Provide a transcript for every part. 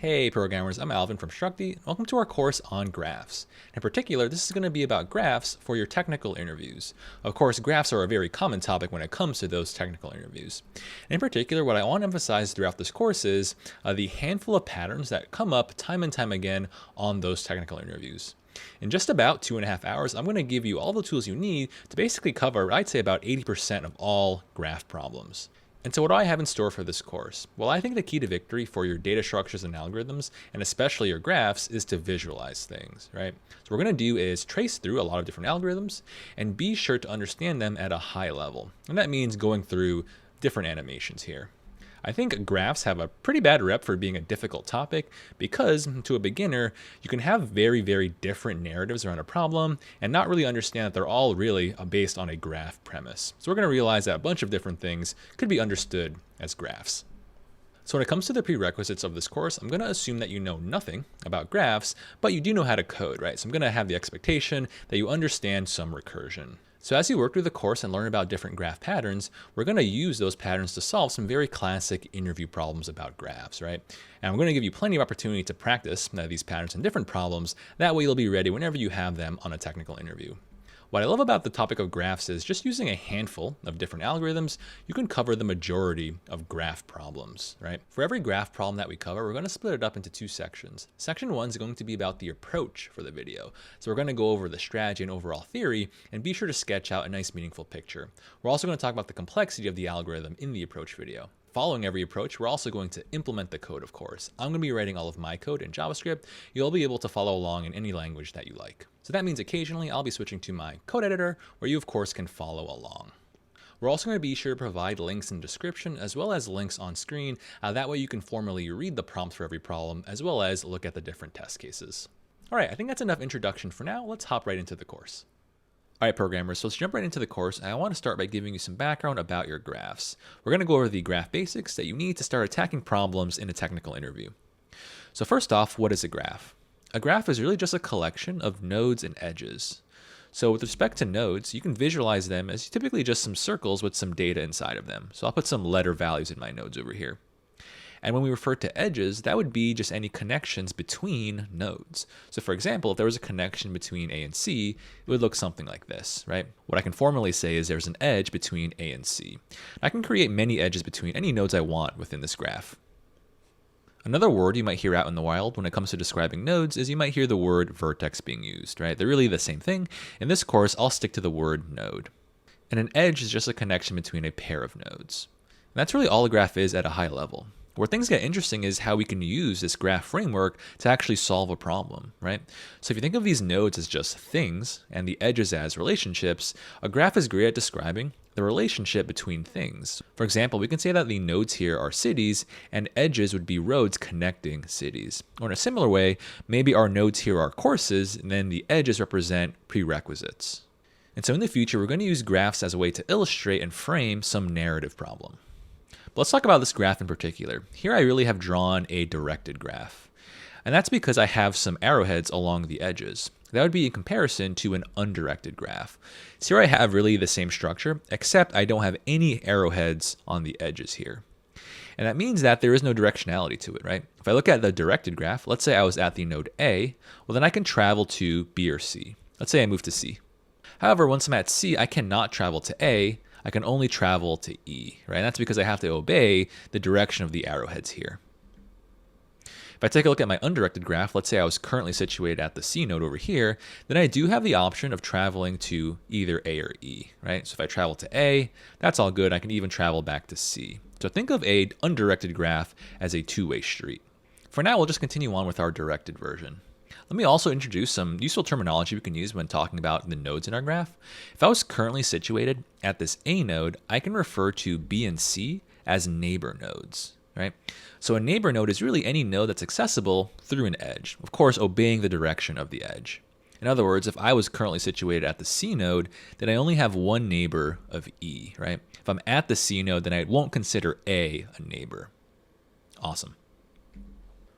Hey programmers, I'm Alvin from Shakti. Welcome to our course on graphs. In particular, this is going to be about graphs for your technical interviews. Of course, graphs are a very common topic when it comes to those technical interviews. In particular, what I want to emphasize throughout this course is the handful of patterns that come up time and time again on those technical interviews. In just about 2.5 hours, I'm going to give you all the tools you need to basically cover, I'd say, about 80% of all graph problems. And so what do I have in store for this course? Well, I think the key to victory for your data structures and algorithms, and especially your graphs, is to visualize things, right? So what we're going to do is trace through a lot of different algorithms and be sure to understand them at a high level. And that means going through different animations here. I think graphs have a pretty bad rep for being a difficult topic because, to a beginner, you can have very, very different narratives around a problem and not really understand that they're all really based on a graph premise. So we're going to realize that a bunch of different things could be understood as graphs. So when it comes to the prerequisites of this course, I'm going to assume that you know nothing about graphs, but you do know how to code, right? So I'm going to have the expectation that you understand some recursion. So as you work through the course and learn about different graph patterns, we're going to use those patterns to solve some very classic interview problems about graphs, right? And I'm going to give you plenty of opportunity to practice these patterns in different problems. That way you'll be ready whenever you have them on a technical interview. What I love about the topic of graphs is just using a handful of different algorithms, you can cover the majority of graph problems, right? For every graph problem that we cover, we're going to split it up into two sections. Section 1 is going to be about the approach for the video. So we're going to go over the strategy and overall theory and be sure to sketch out a nice meaningful picture. We're also going to talk about the complexity of the algorithm in the approach video. Following every approach, we're also going to implement the code, of course. I'm going to be writing all of my code in JavaScript. You'll be able to follow along in any language that you like. So that means occasionally I'll be switching to my code editor, where you, of course, can follow along. We're also going to be sure to provide links in the description as well as links on screen. That way you can formally read the prompt for every problem as well as look at the different test cases. All right, I think that's enough introduction for now. Let's hop right into the course. All right, programmers, so let's jump right into the course. And I want to start by giving you some background about your graphs. We're going to go over the graph basics that you need to start attacking problems in a technical interview. So first off, what is a graph? A graph is really just a collection of nodes and edges. So with respect to nodes, you can visualize them as typically just some circles with some data inside of them. So I'll put some letter values in my nodes over here. And when we refer to edges, that would be just any connections between nodes. So for example, if there was a connection between A and C, it would look something like this, right? What I can formally say is there's an edge between A and C. I can create many edges between any nodes I want within this graph. Another word you might hear out in the wild when it comes to describing nodes is you might hear the word vertex being used, right? They're really the same thing. In this course, I'll stick to the word node. And an edge is just a connection between a pair of nodes. And that's really all a graph is at a high level. Where things get interesting is how we can use this graph framework to actually solve a problem, right? So if you think of these nodes as just things and the edges as relationships, a graph is great at describing the relationship between things. For example, we can say that the nodes here are cities and edges would be roads connecting cities. Or in a similar way, maybe our nodes here are courses and then the edges represent prerequisites. And so in the future, we're going to use graphs as a way to illustrate and frame some narrative problem. But let's talk about this graph in particular. Here I really have drawn a directed graph. And that's because I have some arrowheads along the edges. That would be in comparison to an undirected graph. So here I have really the same structure, except I don't have any arrowheads on the edges here. And that means that there is no directionality to it, right? If I look at the directed graph, let's say I was at the node A, well then I can travel to B or C. Let's say I move to C. However, once I'm at C, I cannot travel to A. I can only travel to E, right? And that's because I have to obey the direction of the arrowheads here. If I take a look at my undirected graph, let's say I was currently situated at the C node over here, then I do have the option of traveling to either A or E, right? So if I travel to A, that's all good. I can even travel back to C. So think of a undirected graph as a two-way street. For now, we'll just continue on with our directed version. Let me also introduce some useful terminology we can use when talking about the nodes in our graph. If I was currently situated at this A node, I can refer to B and C as neighbor nodes, right? So a neighbor node is really any node that's accessible through an edge, of course, obeying the direction of the edge. In other words, if I was currently situated at the C node, then I only have one neighbor of E, right? If I'm at the C node, then I won't consider A neighbor. Awesome.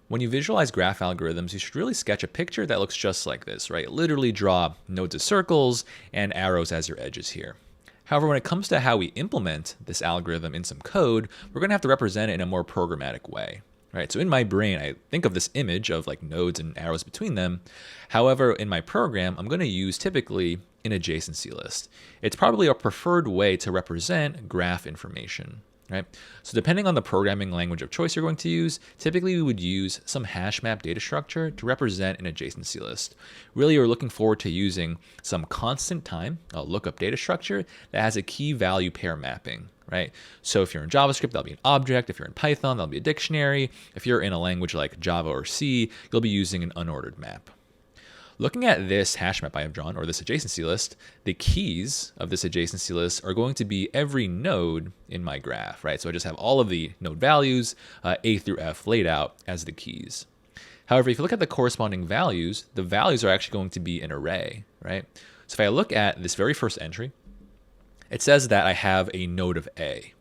When you visualize graph algorithms, you should really sketch a picture that looks just like this, right? Literally draw nodes as circles and arrows as your edges here. However, when it comes to how we implement this algorithm in some code, we're going to have to represent it in a more programmatic way. right? So in my brain, I think of this image of like nodes and arrows between them. However, in my program, I'm going to use typically an adjacency list. It's probably a preferred way to represent graph information, right? So depending on the programming language of choice you're going to use, typically we would use some hash map data structure to represent an adjacency list. Really, you're looking forward to using some constant time, a lookup data structure that has a key value pair mapping, right? So if you're in JavaScript, that'll be an object. If you're in Python, that'll be a dictionary. If you're in a language like Java or C, you'll be using an unordered map. Looking at this hash map I have drawn, or this adjacency list, the keys of this adjacency list are going to be every node in my graph, right? So I just have all of the node values, A through F, laid out as the keys. However, if you look at the corresponding values, the values are actually going to be an array, right? So if I look at this very first entry, it says that I have a node of A.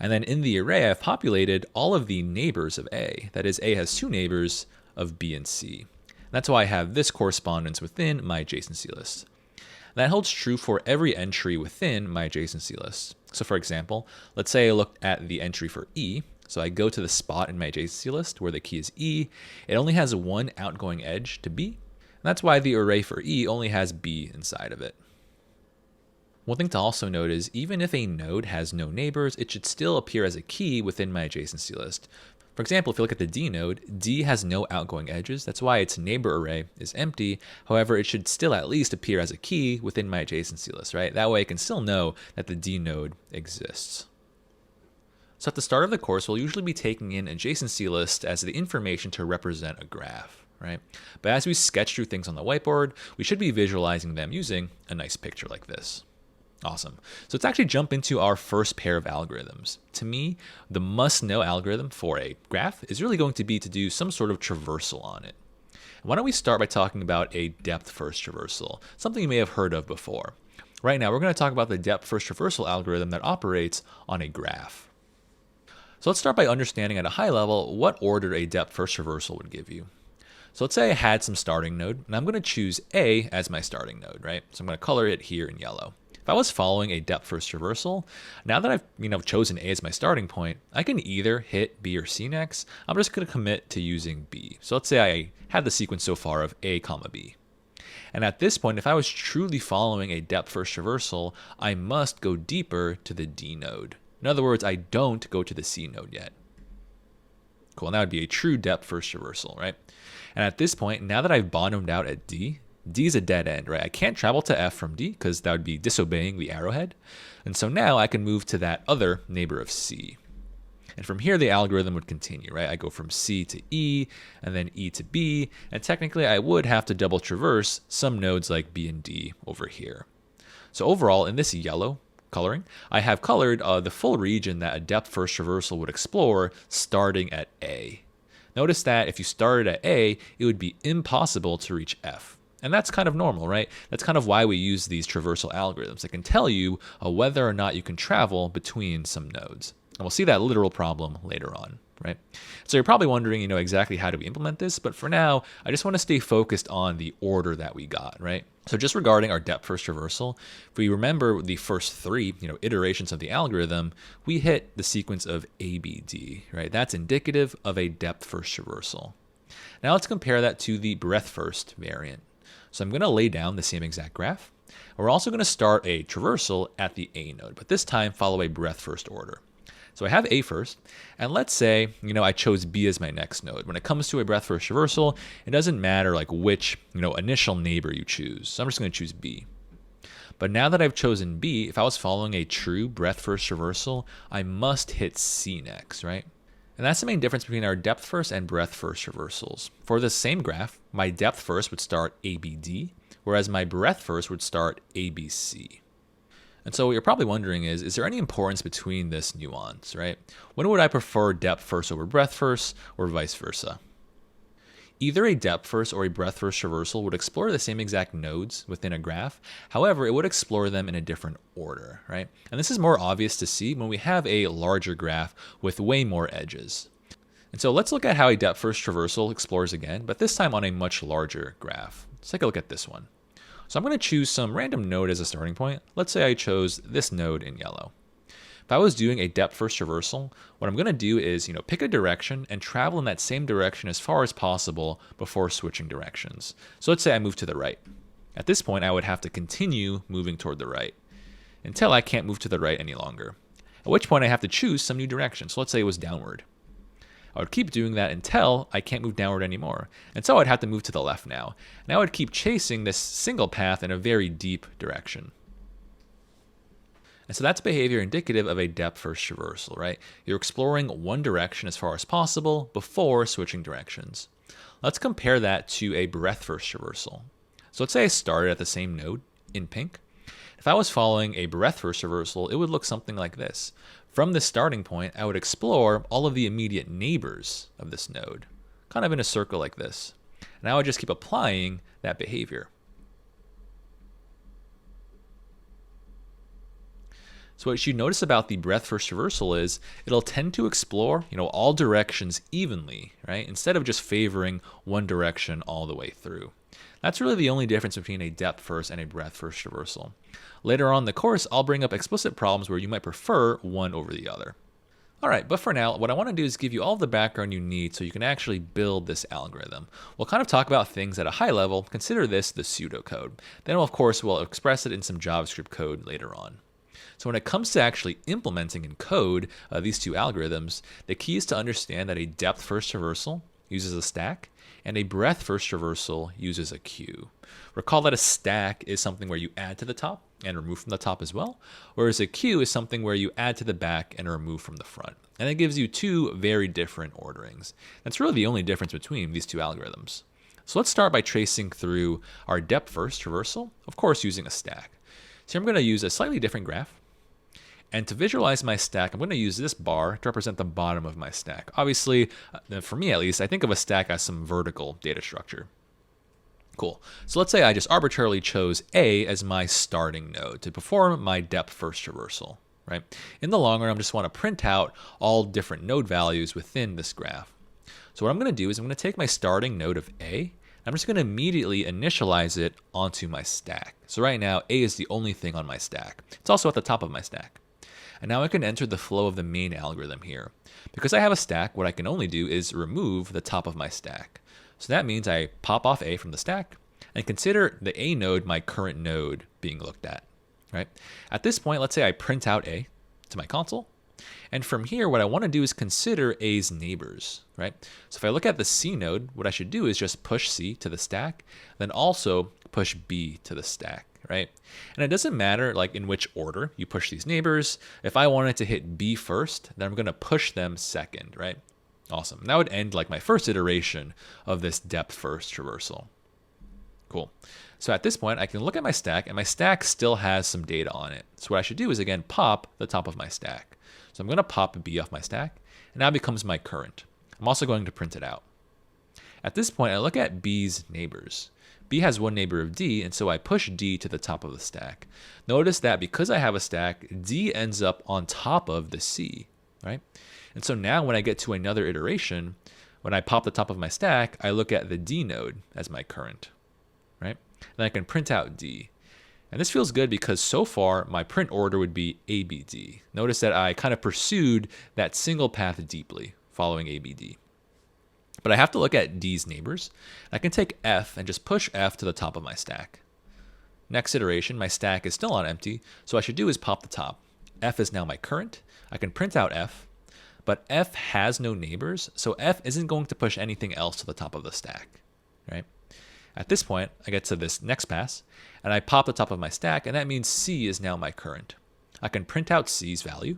And then in the array, I've populated all of the neighbors of A. That is, A has two neighbors of B and C. That's why I have this correspondence within my adjacency list. That holds true for every entry within my adjacency list. So for example, let's say I looked at the entry for E. So I go to the spot in my adjacency list where the key is E. It only has one outgoing edge to B. And that's why the array for E only has B inside of it. One thing to also note is even if a node has no neighbors, it should still appear as a key within my adjacency list. For example, if you look at the D node, D has no outgoing edges. That's why its neighbor array is empty. However, it should still at least appear as a key within my adjacency list, right? That way I can still know that the D node exists. So at the start of the course, we'll usually be taking in adjacency list as the information to represent a graph, right? But as we sketch through things on the whiteboard, we should be visualizing them using a nice picture like this. Awesome. So let's actually jump into our first pair of algorithms. To me, the must-know algorithm for a graph is really going to be to do some sort of traversal on it. Why don't we start by talking about a depth-first traversal, something you may have heard of before. Right now, we're going to talk about the depth-first traversal algorithm that operates on a graph. So let's start by understanding at a high level what order a depth-first traversal would give you. So let's say I had some starting node, and I'm going to choose A as my starting node, right? So I'm going to color it here in yellow. If I was following a depth-first traversal, now that I've chosen A as my starting point, I can either hit B or C next. I'm just going to commit to using B. So let's say I had the sequence so far of A, B. And at this point, if I was truly following a depth-first traversal, I must go deeper to the D node. In other words, I don't go to the C node yet. Cool, and that would be a true depth-first traversal, right? And at this point, now that I've bottomed out at D, D is a dead end, right? I can't travel to F from D because that would be disobeying the arrowhead. And so now I can move to that other neighbor of C. And from here, the algorithm would continue, right? I go from C to E and then E to B. And technically, I would have to double traverse some nodes like B and D over here. So overall, in this yellow coloring, I have colored the full region that a depth-first traversal would explore starting at A. Notice that if you started at A, it would be impossible to reach F. And that's kind of normal, right? That's kind of why we use these traversal algorithms. They can tell you whether or not you can travel between some nodes. And we'll see that literal problem later on, right? So you're probably wondering, exactly how do we implement this? But for now, I just want to stay focused on the order that we got, right? So just regarding our depth-first traversal, if we remember the first three, iterations of the algorithm, we hit the sequence of ABD, right? That's indicative of a depth-first traversal. Now let's compare that to the breadth-first variant. So I'm going to lay down the same exact graph. We're also going to start a traversal at the A node, but this time follow a breadth-first order. So I have A first, and let's say, I chose B as my next node. When it comes to a breadth-first traversal, it doesn't matter like which, initial neighbor you choose. So I'm just going to choose B. But now that I've chosen B, if I was following a true breadth-first traversal, I must hit C next, right? And that's the main difference between our depth-first and breadth-first traversals. For the same graph, my depth-first would start ABD, whereas my breadth-first would start ABC. And so what you're probably wondering is there any importance between this nuance, right? When would I prefer depth-first over breadth-first, or vice versa? Either a depth-first or a breadth-first traversal would explore the same exact nodes within a graph. However, it would explore them in a different order, right? And this is more obvious to see when we have a larger graph with way more edges. And so let's look at how a depth-first traversal explores again, but this time on a much larger graph. Let's take a look at this one. So I'm going to choose some random node as a starting point. Let's say I chose this node in yellow. If If I was doing a depth first traversal, what I'm going to do is, pick a direction and travel in that same direction as far as possible before switching directions. So let's say I move to the right. At this point, I would have to continue moving toward the right until I can't move to the right any longer. At which point I have to choose some new direction. So let's say it was downward. I would keep doing that until I can't move downward anymore. And so I'd have to move to the left now. And I would keep chasing this single path in a very deep direction. And so that's behavior indicative of a depth first traversal, right? You're exploring one direction as far as possible before switching directions. Let's compare that to a breadth first traversal. So let's say I started at the same node in pink. If I was following a breadth first traversal, it would look something like this. From this starting point, I would explore all of the immediate neighbors of this node, kind of in a circle like this. And I would just keep applying that behavior. So what you notice about the breadth first traversal is it'll tend to explore, all directions evenly, right? Instead of just favoring one direction all the way through. That's really the only difference between a depth first and a breadth first traversal. Later on in the course, I'll bring up explicit problems where you might prefer one over the other. All right, but for now, what I want to do is give you all the background you need so you can actually build this algorithm. We'll kind of talk about things at a high level. Consider this the pseudocode. Then, of course, we'll express it in some JavaScript code later on. So when it comes to actually implementing in code these two algorithms, the key is to understand that a depth first traversal uses a stack and a breadth first traversal uses a queue. Recall that a stack is something where you add to the top and remove from the top as well, whereas a queue is something where you add to the back and remove from the front. And it gives you two very different orderings. That's really the only difference between these two algorithms. So let's start by tracing through our depth first traversal, of course using a stack. So I'm going to use a slightly different graph. And to visualize my stack, I'm going to use this bar to represent the bottom of my stack. Obviously, for me at least, I think of a stack as some vertical data structure. Cool. So let's say I just arbitrarily chose A as my starting node to perform my depth first traversal, right? In the long run, I just want to print out all different node values within this graph. So what I'm going to do is I'm going to take my starting node of A. I'm just going to immediately initialize it onto my stack. So right now, A is the only thing on my stack. It's also at the top of my stack. And now I can enter the flow of the main algorithm here. Because I have a stack, what I can only do is remove the top of my stack. So that means I pop off A from the stack and consider the A node my current node being looked at, right? At this point, let's say I print out A to my console. And from here, what I want to do is consider A's neighbors, right? So if I look at the C node, what I should do is just push C to the stack, then also push B to the stack, right? And it doesn't matter like in which order you push these neighbors. If I wanted to hit B first, then I'm going to push them second, right? Awesome. And that would end like my first iteration of this depth first traversal. Cool. So at this point, I can look at my stack, and my stack still has some data on it. So what I should do is, again, pop the top of my stack. So I'm going to pop B off my stack, and now it becomes my current. I'm also going to print it out. At this point, I look at B's neighbors. B has one neighbor of D, and so I push D to the top of the stack. Notice that because I have a stack, D ends up on top of the C, right? And so now when I get to another iteration, when I pop the top of my stack, I look at the D node as my current, right? Then I can print out D. And this feels good because so far my print order would be ABD. Notice that I kind of pursued that single path deeply following ABD. But I have to look at D's neighbors. I can take F and just push F to the top of my stack. Next iteration, my stack is still on empty, so what I should do is pop the top. F is now my current. I can print out F, but F has no neighbors, so F isn't going to push anything else to the top of the stack, right? At this point, I get to this next pass, and I pop the top of my stack, and that means C is now my current. I can print out C's value,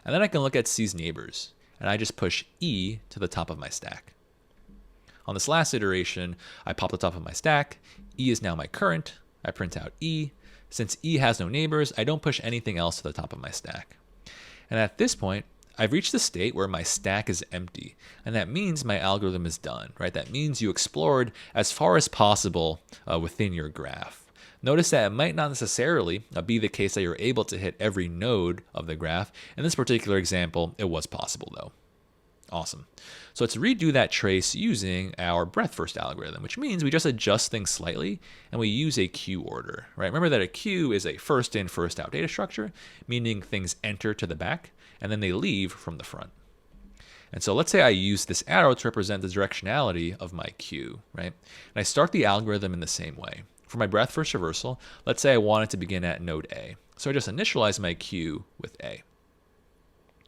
and then I can look at C's neighbors, and I just push E to the top of my stack. On this last iteration, I pop the top of my stack, E is now my current, I print out E. Since E has no neighbors, I don't push anything else to the top of my stack. And at this point, I've reached the state where my stack is empty, and that means my algorithm is done, right? That means you explored as far as possible within your graph. Notice that it might not necessarily be the case that you're able to hit every node of the graph. In this particular example, it was possible though. Awesome. So let's redo that trace using our breadth first algorithm, which means we just adjust things slightly and we use a queue order, right? Remember that a queue is a first in, first out data structure, meaning things enter to the back and then they leave from the front. And so let's say I use this arrow to represent the directionality of my queue, right? And I start the algorithm in the same way. For my breadth first traversal, let's say I want it to begin at node A. So I just initialize my queue with A.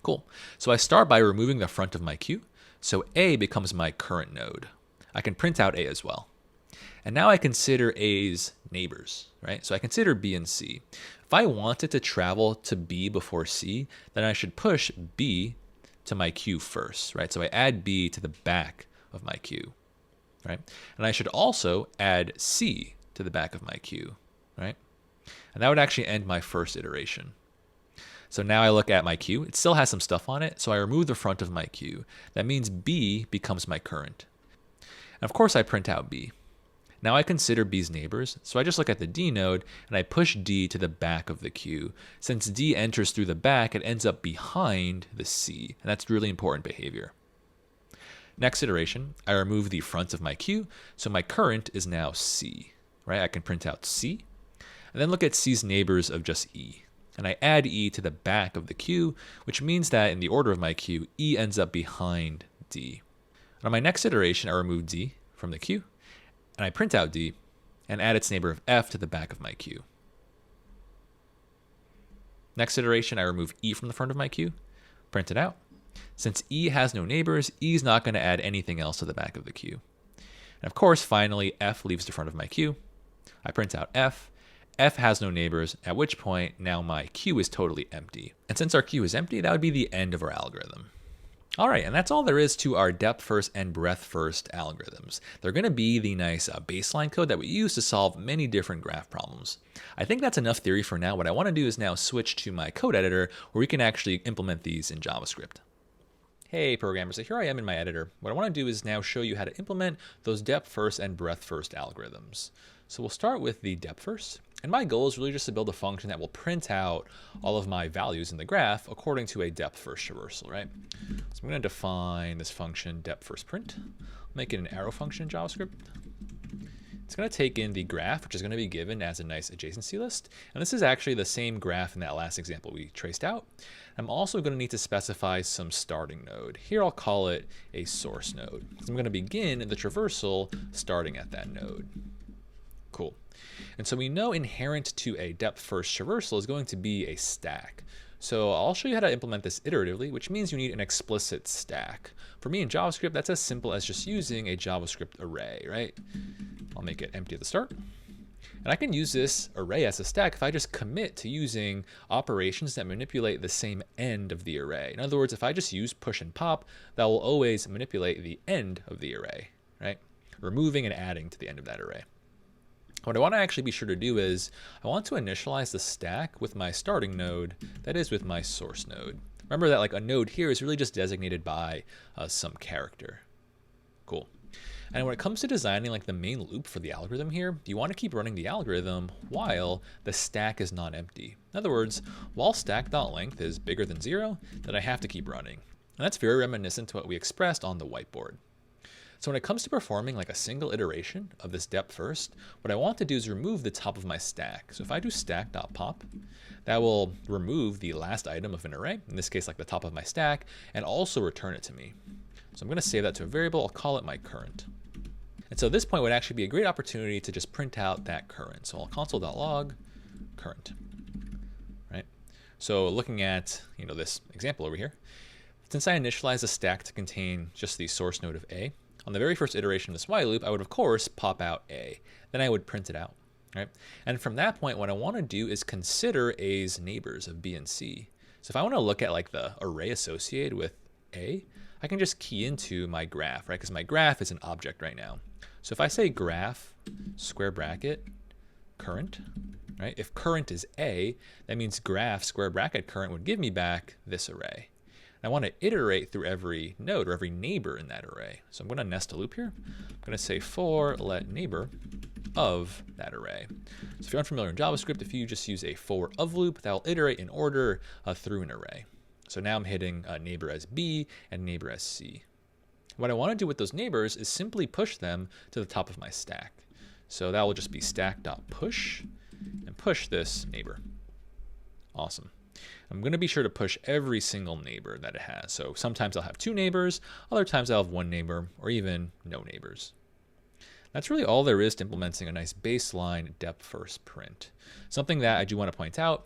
Cool. So I start by removing the front of my queue. So A becomes my current node. I can print out A as well. And now I consider A's neighbors, right? So I consider B and C. If I wanted to travel to B before C, then I should push B to my queue first, right? So I add B to the back of my queue, right? And I should also add C to the back of my queue, right? And that would actually end my first iteration. So now I look at my queue. It still has some stuff on it, so I remove the front of my queue. That means B becomes my current. And of course I print out B. Now I consider B's neighbors, so I just look at the D node and I push D to the back of the queue. Since D enters through the back, it ends up behind the C, and that's really important behavior. Next iteration, I remove the front of my queue, so my current is now C, right? I can print out C, and then look at C's neighbors of just E. And I add E to the back of the queue, which means that in the order of my queue, E ends up behind D. And on my next iteration, I remove D from the queue, and I print out D and add its neighbor of F to the back of my queue. Next iteration, I remove E from the front of my queue, print it out. Since E has no neighbors, E is not going to add anything else to the back of the queue. And of course, finally, F leaves the front of my queue. I print out F. F has no neighbors, at which point now my queue is totally empty. And since our queue is empty, that would be the end of our algorithm. All right, and that's all there is to our depth first and breadth first algorithms. They're going to be the nice baseline code that we use to solve many different graph problems. I think that's enough theory for now. What I want to do is now switch to my code editor where we can actually implement these in JavaScript. Hey programmers, so here I am in my editor. What I want to do is now show you how to implement those depth first and breadth first algorithms. So we'll start with the depth first. And my goal is really just to build a function that will print out all of my values in the graph according to a depth first traversal, right? So I'm going to define this function depth first print. Make it an arrow function in JavaScript. It's going to take in the graph, which is going to be given as a nice adjacency list. And this is actually the same graph in that last example we traced out. I'm also going to need to specify some starting node. Here I'll call it a source node. So I'm going to begin the traversal starting at that node. Cool. And so we know inherent to a depth first traversal is going to be a stack. So I'll show you how to implement this iteratively, which means you need an explicit stack. For me in JavaScript, that's as simple as just using a JavaScript array, right? I'll make it empty at the start. And I can use this array as a stack if I just commit to using operations that manipulate the same end of the array. In other words, if I just use push and pop, that will always manipulate the end of the array, right? Removing and adding to the end of that array. What I want to actually be sure to do is I want to initialize the stack with my starting node, that is with my source node. Remember that like a node here is really just designated by some character. Cool. And when it comes to designing like the main loop for the algorithm here, you want to keep running the algorithm while the stack is not empty. In other words, while stack.length is bigger than 0, then I have to keep running. And that's very reminiscent to what we expressed on the whiteboard. So when it comes to performing like a single iteration of this depth first, what I want to do is remove the top of my stack. So if I do stack.pop, that will remove the last item of an array, in this case like the top of my stack, and also return it to me. So I'm going to save that to a variable. I'll call it my current. And so this point would actually be a great opportunity to just print out that current. So I'll console.log current, right? So looking at this example over here, since I initialized the stack to contain just the source node of A, on the very first iteration of this while loop, I would of course pop out A. Then I would print it out, right? And from that point, what I want to do is consider A's neighbors of B and C. So if I want to look at like the array associated with A, I can just key into my graph, right? Because my graph is an object right now. So if I say graph square bracket current, right? If current is A, that means graph square bracket current would give me back this array. I want to iterate through every node or every neighbor in that array. So I'm going to nest a loop here. I'm going to say for let neighbor of that array. So if you're unfamiliar in JavaScript, if you just use a for of loop, that will iterate in order through an array. So now I'm hitting neighbor as B and neighbor as C. What I want to do with those neighbors is simply push them to the top of my stack. So that will just be stack.push and push this neighbor. Awesome. I'm going to be sure to push every single neighbor that it has. So sometimes I'll have 2 neighbors, other times I'll have 1 neighbor, or even no neighbors. That's really all there is to implementing a nice baseline depth first print. Something that I do want to point out,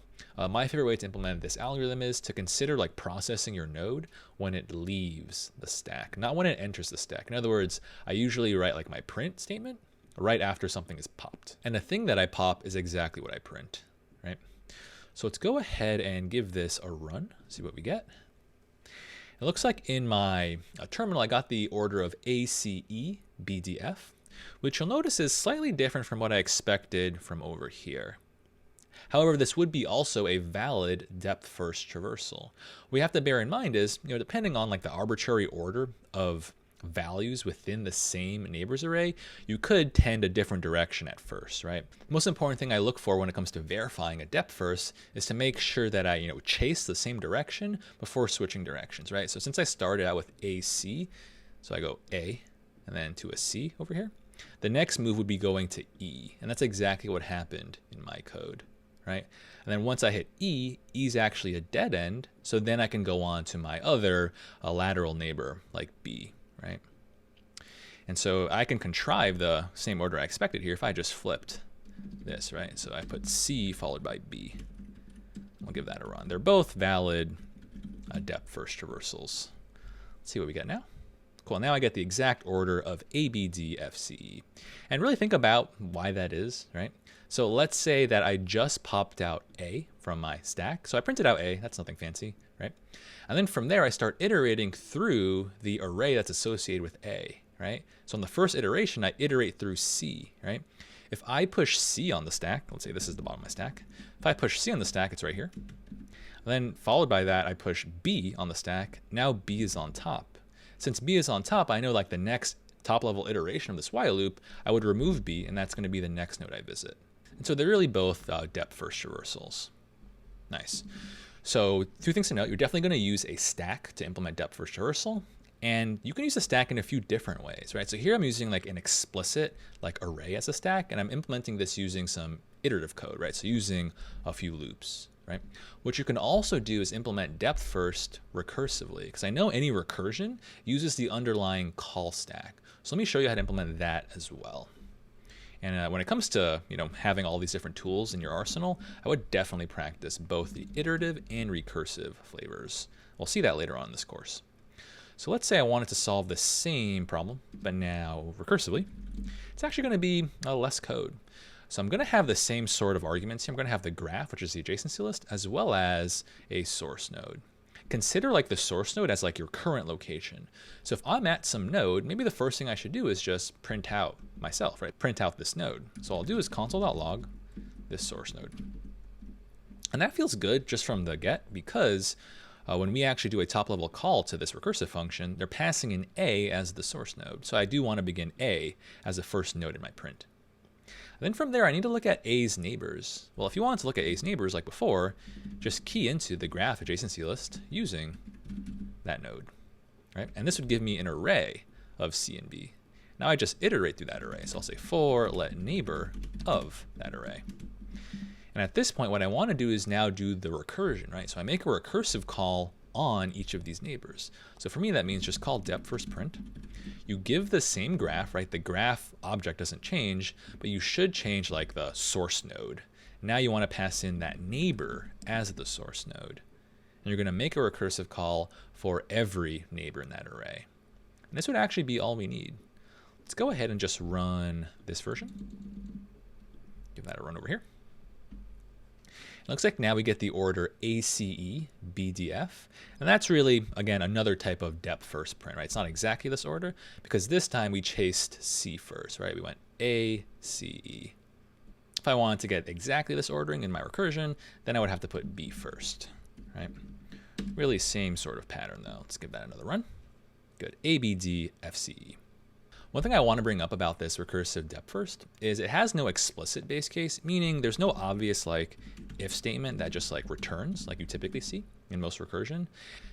my favorite way to implement this algorithm is to consider like processing your node when it leaves the stack, not when it enters the stack. In other words, I usually write like my print statement right after something is popped. And the thing that I pop is exactly what I print, right? So let's go ahead and give this a run, see what we get. It looks like in my terminal, I got the order of ACEBDF, which you'll notice is slightly different from what I expected from over here. However, this would be also a valid depth first traversal. What we have to bear in mind is, depending on like the arbitrary order of values within the same neighbors array, you could tend a different direction at first, right? The most important thing I look for when it comes to verifying a depth first is to make sure that I, chase the same direction before switching directions, right? So since I started out with AC, so I go A and then to a C over here, the next move would be going to E, and that's exactly what happened in my code, right? And then once I hit E, E is actually a dead end, so then I can go on to my other lateral neighbor like B, right? And so I can contrive the same order I expected here if I just flipped this, right? So I put C followed by B. I'll give that a run. They're both valid depth first traversals. Let's see what we get now. Cool, now I get the exact order of A, B, D, F, C, E. And really think about why that is, right? So let's say that I just popped out A from my stack. So I printed out A, that's nothing fancy, right? And then from there, I start iterating through the array that's associated with A, right? So in the first iteration, I iterate through C, right? If I push C on the stack, let's say this is the bottom of my stack. If I push C on the stack, it's right here. And then followed by that, I push B on the stack. Now B is on top. Since B is on top, I know like the next top level iteration of this while loop, I would remove B, and that's going to be the next node I visit. And so they're really both depth first traversals. Nice. So 2 things to note, you're definitely going to use a stack to implement depth first traversal. And you can use a stack in a few different ways, right? So here I'm using like an explicit like array as a stack, and I'm implementing this using some iterative code, right? So using a few loops, right? What you can also do is implement depth first recursively, because I know any recursion uses the underlying call stack. So let me show you how to implement that as well. And when it comes to having all these different tools in your arsenal, I would definitely practice both the iterative and recursive flavors. We'll see that later on in this course. So let's say I wanted to solve the same problem, but now recursively. It's actually going to be less code. So I'm going to have the same sort of arguments here. I'm going to have the graph, which is the adjacency list, as well as a source node. Consider like the source node as like your current location. So if I'm at some node, maybe the first thing I should do is just print out myself, right? Print out this node. So all I'll do is console.log this source node. And that feels good just from the get, because when we actually do a top level call to this recursive function, they're passing in A as the source node. So I do want to begin A as the first node in my print. And then from there, I need to look at A's neighbors. Well, if you want to look at A's neighbors like before, just key into the graph adjacency list using that node, right? And this would give me an array of C and B. Now I just iterate through that array. So I'll say for let neighbor of that array. And at this point, what I want to do is now do the recursion, right? So I make a recursive call on each of these neighbors. So for me, that means just call depth first print. You give the same graph, right? The graph object doesn't change, but you should change like the source node. Now you want to pass in that neighbor as the source node. And you're going to make a recursive call for every neighbor in that array. And this would actually be all we need. Let's go ahead and just run this version. Give that a run over here. It looks like now we get the order ACEBDF, and that's really, again, another type of depth first print, right? It's not exactly this order, because this time we chased C first, right? We went ACE. If I wanted to get exactly this ordering in my recursion, then I would have to put B first, right? Really same sort of pattern though. Let's give that another run. Good, ABDFCE. One thing I want to bring up about this recursive depth first is it has no explicit base case, meaning there's no obvious like if statement that just like returns like you typically see in most recursion.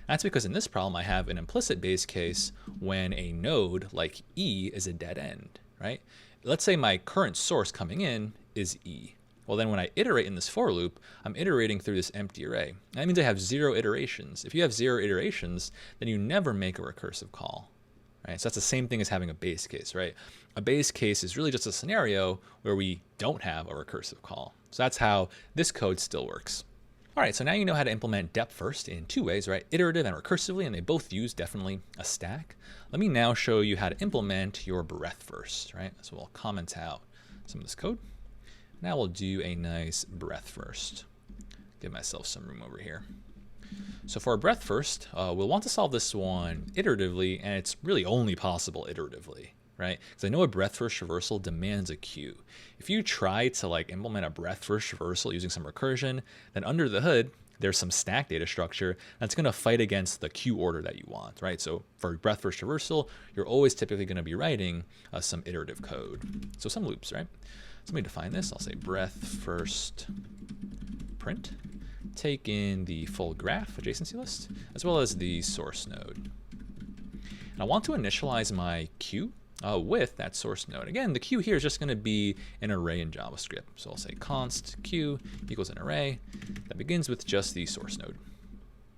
That's because in this problem I have an implicit base case when a node like E is a dead end, right? Let's say my current source coming in is E. Well, then when I iterate in this for loop, I'm iterating through this empty array. That means I have 0 iterations. If you have 0 iterations, then you never make a recursive call. Right? So that's the same thing as having a base case, right? A base case is really just a scenario where we don't have a recursive call. So that's how this code still works. All right, so now you know how to implement depth first in 2 ways, right? Iterative and recursively, and they both use definitely a stack. Let me now show you how to implement your breadth first, right? So we'll comment out some of this code. Now we'll do a nice breadth first. Give myself some room over here. So for our breadth first, we'll want to solve this one iteratively, and it's really only possible iteratively, right? Because I know a breadth first traversal demands a queue. If you try to like implement a breadth first traversal using some recursion, then under the hood, there's some stack data structure that's going to fight against the queue order that you want, right? So for breadth first traversal, you're always typically going to be writing some iterative code. So some loops, right? So let me define this. I'll say breadth first print. Take in the full graph adjacency list, as well as the source node. And I want to initialize my queue with that source node. Again, the queue here is just going to be an array in JavaScript. So I'll say const queue equals an array that begins with just the source node.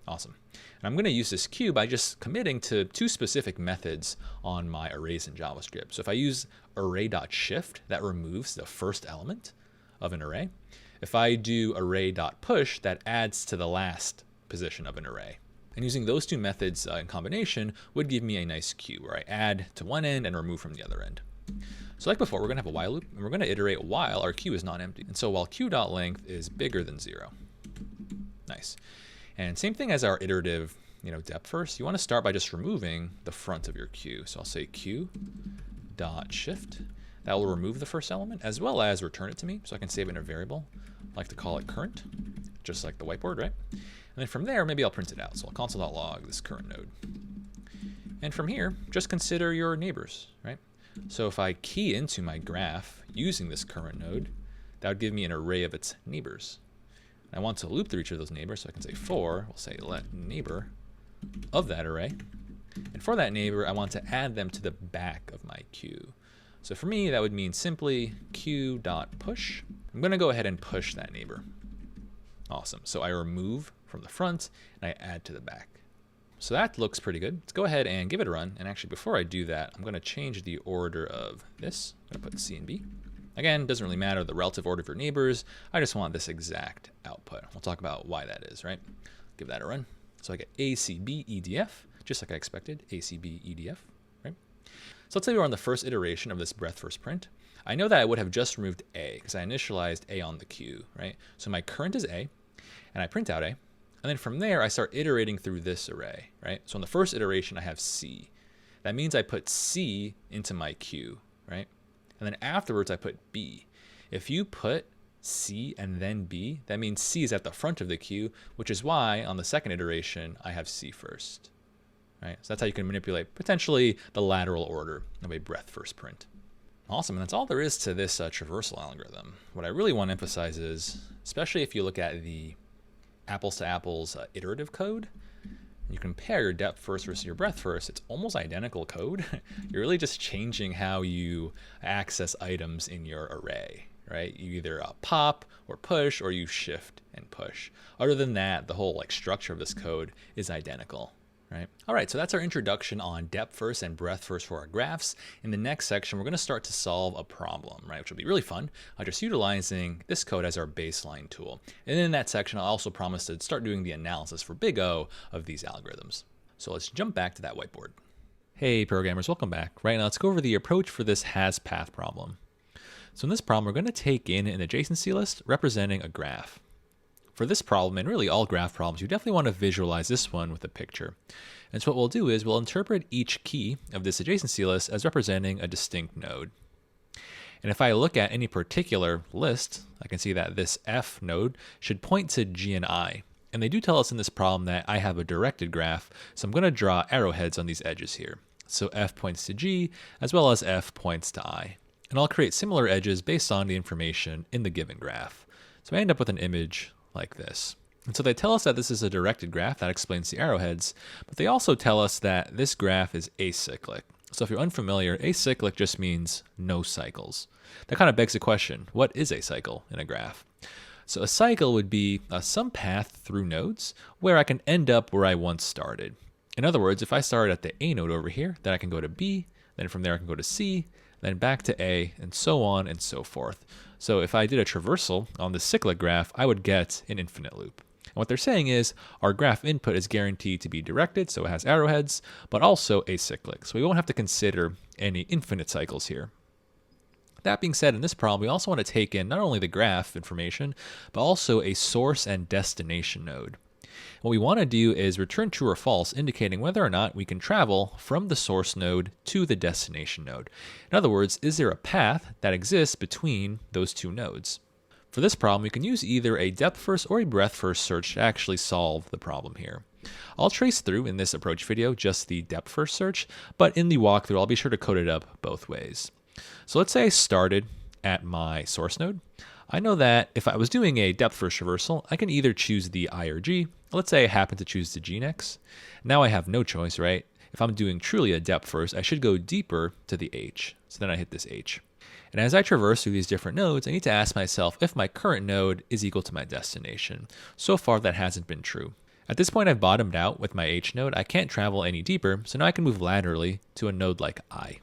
Awesome. And I'm going to use this queue by just committing to 2 specific methods on my arrays in JavaScript. So if I use array.shift, that removes the first element of an array. If I do array.push, that adds to the last position of an array. And using those 2 methods in combination would give me a nice queue where I add to one end and remove from the other end. So like before, we're going to have a while loop, and we're going to iterate while our queue is not empty. And so while queue.length is bigger than 0. Nice. And same thing as our iterative depth first, you want to start by just removing the front of your queue. So I'll say queue.shift. That will remove the first element as well as return it to me so I can save it in a variable. I like to call it current, just like the whiteboard, right? And then from there, maybe I'll print it out. So I'll console.log this current node. And from here, just consider your neighbors, right? So if I key into my graph using this current node, that would give me an array of its neighbors. I want to loop through each of those neighbors, so I can say for, we'll say let neighbor of that array. And for that neighbor, I want to add them to the back of my queue. So for me, that would mean simply queue.push. I'm going to go ahead and push that neighbor. Awesome. So I remove from the front and I add to the back. So that looks pretty good. Let's go ahead and give it a run. And actually, before I do that, I'm going to change the order of this. I'm going to put C and B. Again, doesn't really matter the relative order of your neighbors. I just want this exact output. We'll talk about why that is, right? Give that a run. So I get ACB just like I expected, ACB right? So let's say we're on the first iteration of this breadth first print. I know that I would have just removed A because I initialized A on the queue, right? So my current is A, and I print out A. And then from there, I start iterating through this array, right? So in the first iteration, I have C. That means I put C into my queue, right? And then afterwards, I put B. If you put C and then B, that means C is at the front of the queue, which is why on the second iteration, I have C first. Right? So that's how you can manipulate potentially the lateral order of a breadth first print. Awesome, and that's all there is to this traversal algorithm. What I really want to emphasize is, especially if you look at the apples to apples iterative code, you compare your depth first versus your breadth first, it's almost identical code. You're really just changing how you access items in your array, right? You either pop or push, or you shift and push. Other than that, the whole structure of this code is identical. Right. All right, so that's our introduction on depth first and breadth first for our graphs. In the next section, we're going to start to solve a problem, right, which will be really fun, just utilizing this code as our baseline tool. And in that section, I'll also promise to start doing the analysis for big O of these algorithms. So let's jump back to that whiteboard. Hey, programmers, welcome back. Right now, let's go over the approach for this has path problem. So in this problem, we're going to take in an adjacency list representing a graph. For this problem, and really all graph problems, you definitely want to visualize this one with a picture. And so what we'll do is we'll interpret each key of this adjacency list as representing a distinct node. And if I look at any particular list, I can see that this F node should point to G and I. And they do tell us in this problem that I have a directed graph, so I'm going to draw arrowheads on these edges here. So f points to g, as well as f points to I. And I'll create similar edges based on the information in the given graph. So I end up with an image like this. And so they tell us that this is a directed graph. That explains the arrowheads. But they also tell us that this graph is acyclic. So if you're unfamiliar, acyclic just means no cycles. That kind of begs the question, what is a cycle in a graph? So a cycle would be some path through nodes where I can end up where I once started. In other words, if I start at the A node over here, then I can go to B, then from there I can go to C, then back to A, and so on and so forth. So if I did a traversal on the cyclic graph, I would get an infinite loop. And what they're saying is our graph input is guaranteed to be directed, so it has arrowheads, but also acyclic. So we won't have to consider any infinite cycles here. That being said, in this problem, we also want to take in not only the graph information, but also a source and destination node. What we want to do is return true or false, indicating whether or not we can travel from the source node to the destination node. In other words, is there a path that exists between those two nodes? For this problem, we can use either a depth first or a breadth first search to actually solve the problem here. I'll trace through in this approach video just the depth first search, but in the walkthrough, I'll be sure to code it up both ways. So let's say I started at my source node. I know that if I was doing a depth first traversal, I can either choose the I or G. Let's say I happen to choose the G next. Now I have no choice, right? If I'm doing truly a depth first, I should go deeper to the H. So then I hit this H. And as I traverse through these different nodes, I need to ask myself if my current node is equal to my destination. So far, that hasn't been true. At this point, I've bottomed out with my H node. I can't travel any deeper, so now I can move laterally to a node like I.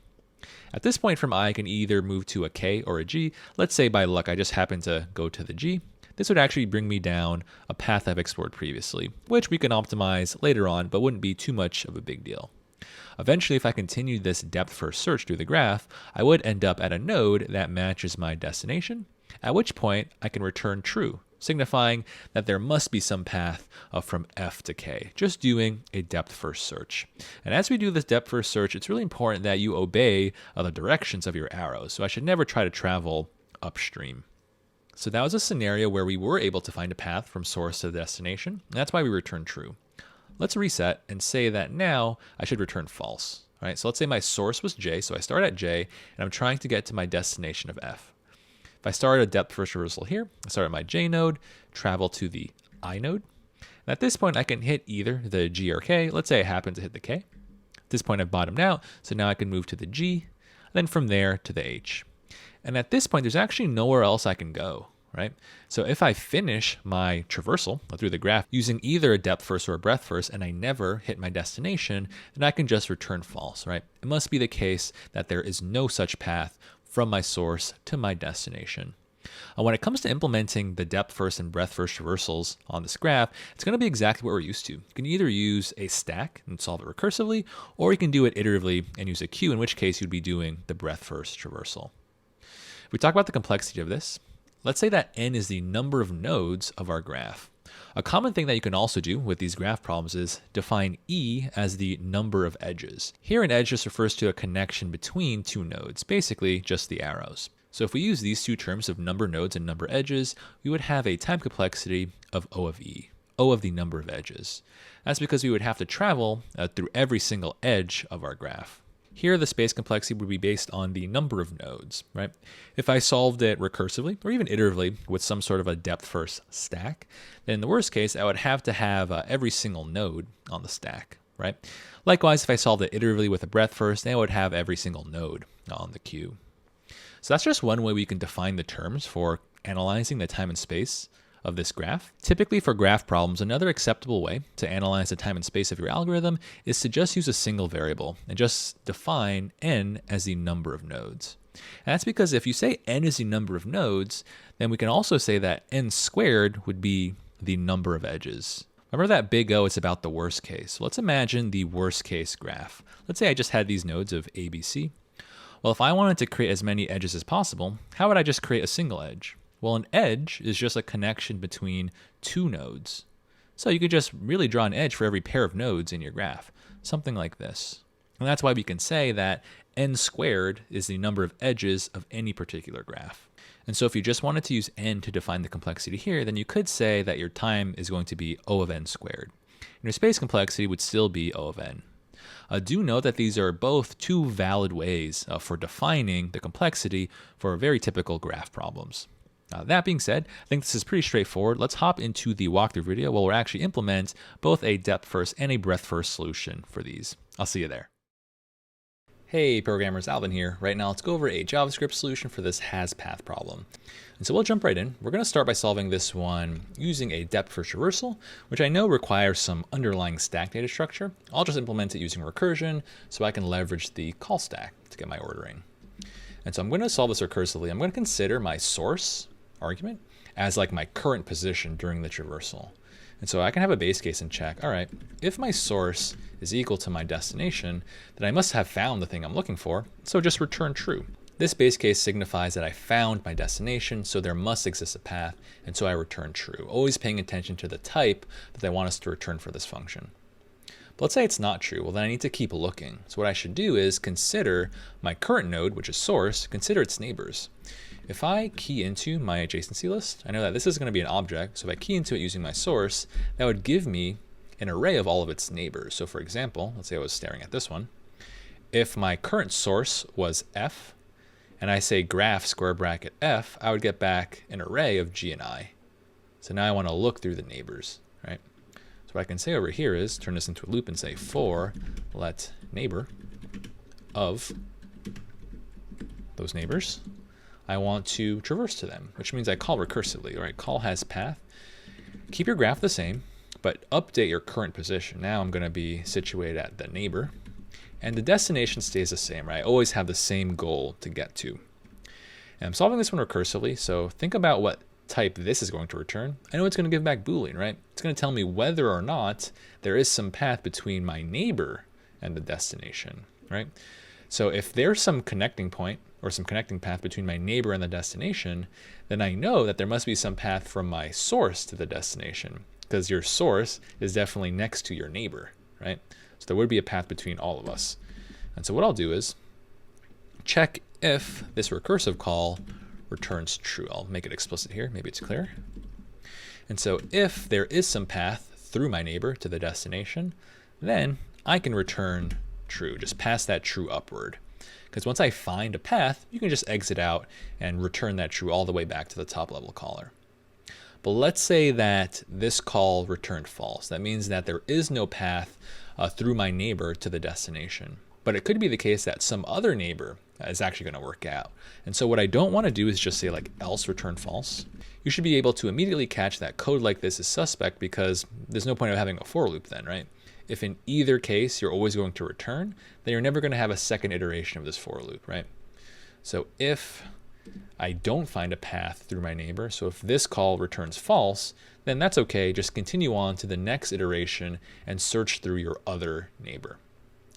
At this point from I, I can either move to a K or a G. Let's say by luck, I just happen to go to the G. This would actually bring me down a path I've explored previously, which we can optimize later on, but wouldn't be too much of a big deal. Eventually, if I continued this depth first search through the graph, I would end up at a node that matches my destination, at which point I can return true, signifying that there must be some path from F to K, just doing a depth first search. And as we do this depth first search, it's really important that you obey the directions of your arrows. So I should never try to travel upstream. So that was a scenario where we were able to find a path from source to destination. And that's why we returned true. Let's reset and say that now I should return false. All right, so let's say my source was J, so I start at J, and I'm trying to get to my destination of F. If I start a depth first traversal here, I start at my J node, travel to the I node. And at this point, I can hit either the G or K. Let's say I happen to hit the K. At this point, I've bottomed out, so now I can move to the G, then from there to the H. And at this point, there's actually nowhere else I can go, right? So if I finish my traversal through the graph using either a depth first or a breadth first, and I never hit my destination, then I can just return false, right? It must be the case that there is no such path from my source to my destination. When it comes to implementing the depth first and breadth first traversals on this graph, it's going to be exactly what we're used to. You can either use a stack and solve it recursively, or you can do it iteratively and use a queue, in which case you'd be doing the breadth first traversal. If we talk about the complexity of this, let's say that n is the number of nodes of our graph. A common thing that you can also do with these graph problems is define E as the number of edges. Here an edge just refers to a connection between two nodes, basically just the arrows. So if we use these two terms of number nodes and number edges, we would have a time complexity of O of E, O of the number of edges. That's because we would have to travel through every single edge of our graph. Here, the space complexity would be based on the number of nodes, right? If I solved it recursively or even iteratively with some sort of a depth first stack, then in the worst case, I would have to have every single node on the stack, right? Likewise, if I solved it iteratively with a breadth first, then I would have every single node on the queue. So that's just one way we can define the terms for analyzing the time and space of this graph. Typically for graph problems, another acceptable way to analyze the time and space of your algorithm is to just use a single variable and just define n as the number of nodes. And that's because if you say n is the number of nodes, then we can also say that n squared would be the number of edges. Remember that big O is about the worst case. So let's imagine the worst case graph. Let's say I just had these nodes of A, B, C. Well, if I wanted to create as many edges as possible, how would I just create a single edge? Well, an edge is just a connection between two nodes. So you could just really draw an edge for every pair of nodes in your graph, something like this. And that's why we can say that n squared is the number of edges of any particular graph. And so if you just wanted to use n to define the complexity here, then you could say that your time is going to be O of n squared. And your space complexity would still be O of n. Do note that these are both two valid ways for defining the complexity for very typical graph problems. That being said, I think this is pretty straightforward. Let's hop into the walkthrough video where we'll actually implement both a depth first and a breadth first solution for these. I'll see you there. Hey programmers, Alvin here. Right now let's go over a JavaScript solution for this has path problem. And so we'll jump right in. We're going to start by solving this one using a depth first traversal, which I know requires some underlying stack data structure. I'll just implement it using recursion so I can leverage the call stack to get my ordering. And so I'm going to solve this recursively. I'm going to consider my source argument as like my current position during the traversal. And so I can have a base case and check, all right, if my source is equal to my destination, then I must have found the thing I'm looking for, so just return true. This base case signifies that I found my destination, so there must exist a path, and so I return true, always paying attention to the type that they want us to return for this function. But let's say it's not true, well then I need to keep looking. So what I should do is consider my current node, which is source, consider its neighbors. If I key into my adjacency list, I know that this is going to be an object, so if I key into it using my source, that would give me an array of all of its neighbors. So for example, let's say I was staring at this one. If my current source was f, and I say graph square bracket f, I would get back an array of g and I. So now I want to look through the neighbors, right? So what I can say over here is turn this into a loop and say for let neighbor of those neighbors, I want to traverse to them, which means I call recursively, right? Call has path. Keep your graph the same, but update your current position. Now I'm going to be situated at the neighbor, and the destination stays the same, right? I always have the same goal to get to. And I'm solving this one recursively, so think about what type this is going to return. I know it's going to give back Boolean, right? It's going to tell me whether or not there is some path between my neighbor and the destination, right? So if there's some connecting point or some connecting path between my neighbor and the destination, then I know that there must be some path from my source to the destination, because your source is definitely next to your neighbor, right? So there would be a path between all of us. And so what I'll do is check if this recursive call returns true. I'll make it explicit here, maybe it's clear. And so if there is some path through my neighbor to the destination, then I can return true, just pass that true upward. Because once I find a path, you can just exit out and return that true all the way back to the top level caller. But let's say that this call returned false. That means that there is no path through my neighbor to the destination. But it could be the case that some other neighbor is actually going to work out. And so what I don't want to do is just say like else return false. You should be able to immediately catch that code like this is suspect, because there's no point of having a for loop then, right? If in either case you're always going to return, then you're never going to have a second iteration of this for loop, right? So if I don't find a path through my neighbor, so if this call returns false, then that's okay. Just continue on to the next iteration and search through your other neighbor.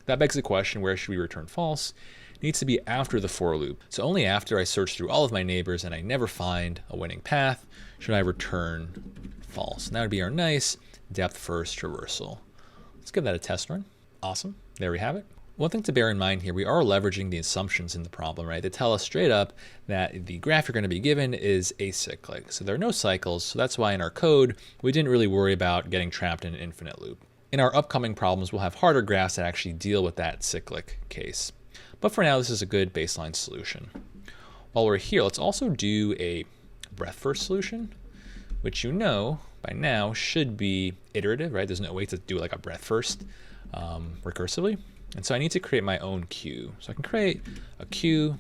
That begs the question, where should we return false? It needs to be after the for loop. So only after I search through all of my neighbors and I never find a winning path should I return false. And that would be our nice depth first traversal. Let's give that a test run. Awesome. There we have it. One thing to bear in mind here, we are leveraging the assumptions in the problem, right? They tell us straight up that the graph you're going to be given is acyclic. So there are no cycles. So that's why in our code, we didn't really worry about getting trapped in an infinite loop. In our upcoming problems, we'll have harder graphs that actually deal with that cyclic case. But for now, this is a good baseline solution. While we're here, let's also do a breadth first solution, which you know by now should be iterative, right? There's no way to do like a breadth first recursively. And so I need to create my own queue. So I can create a queue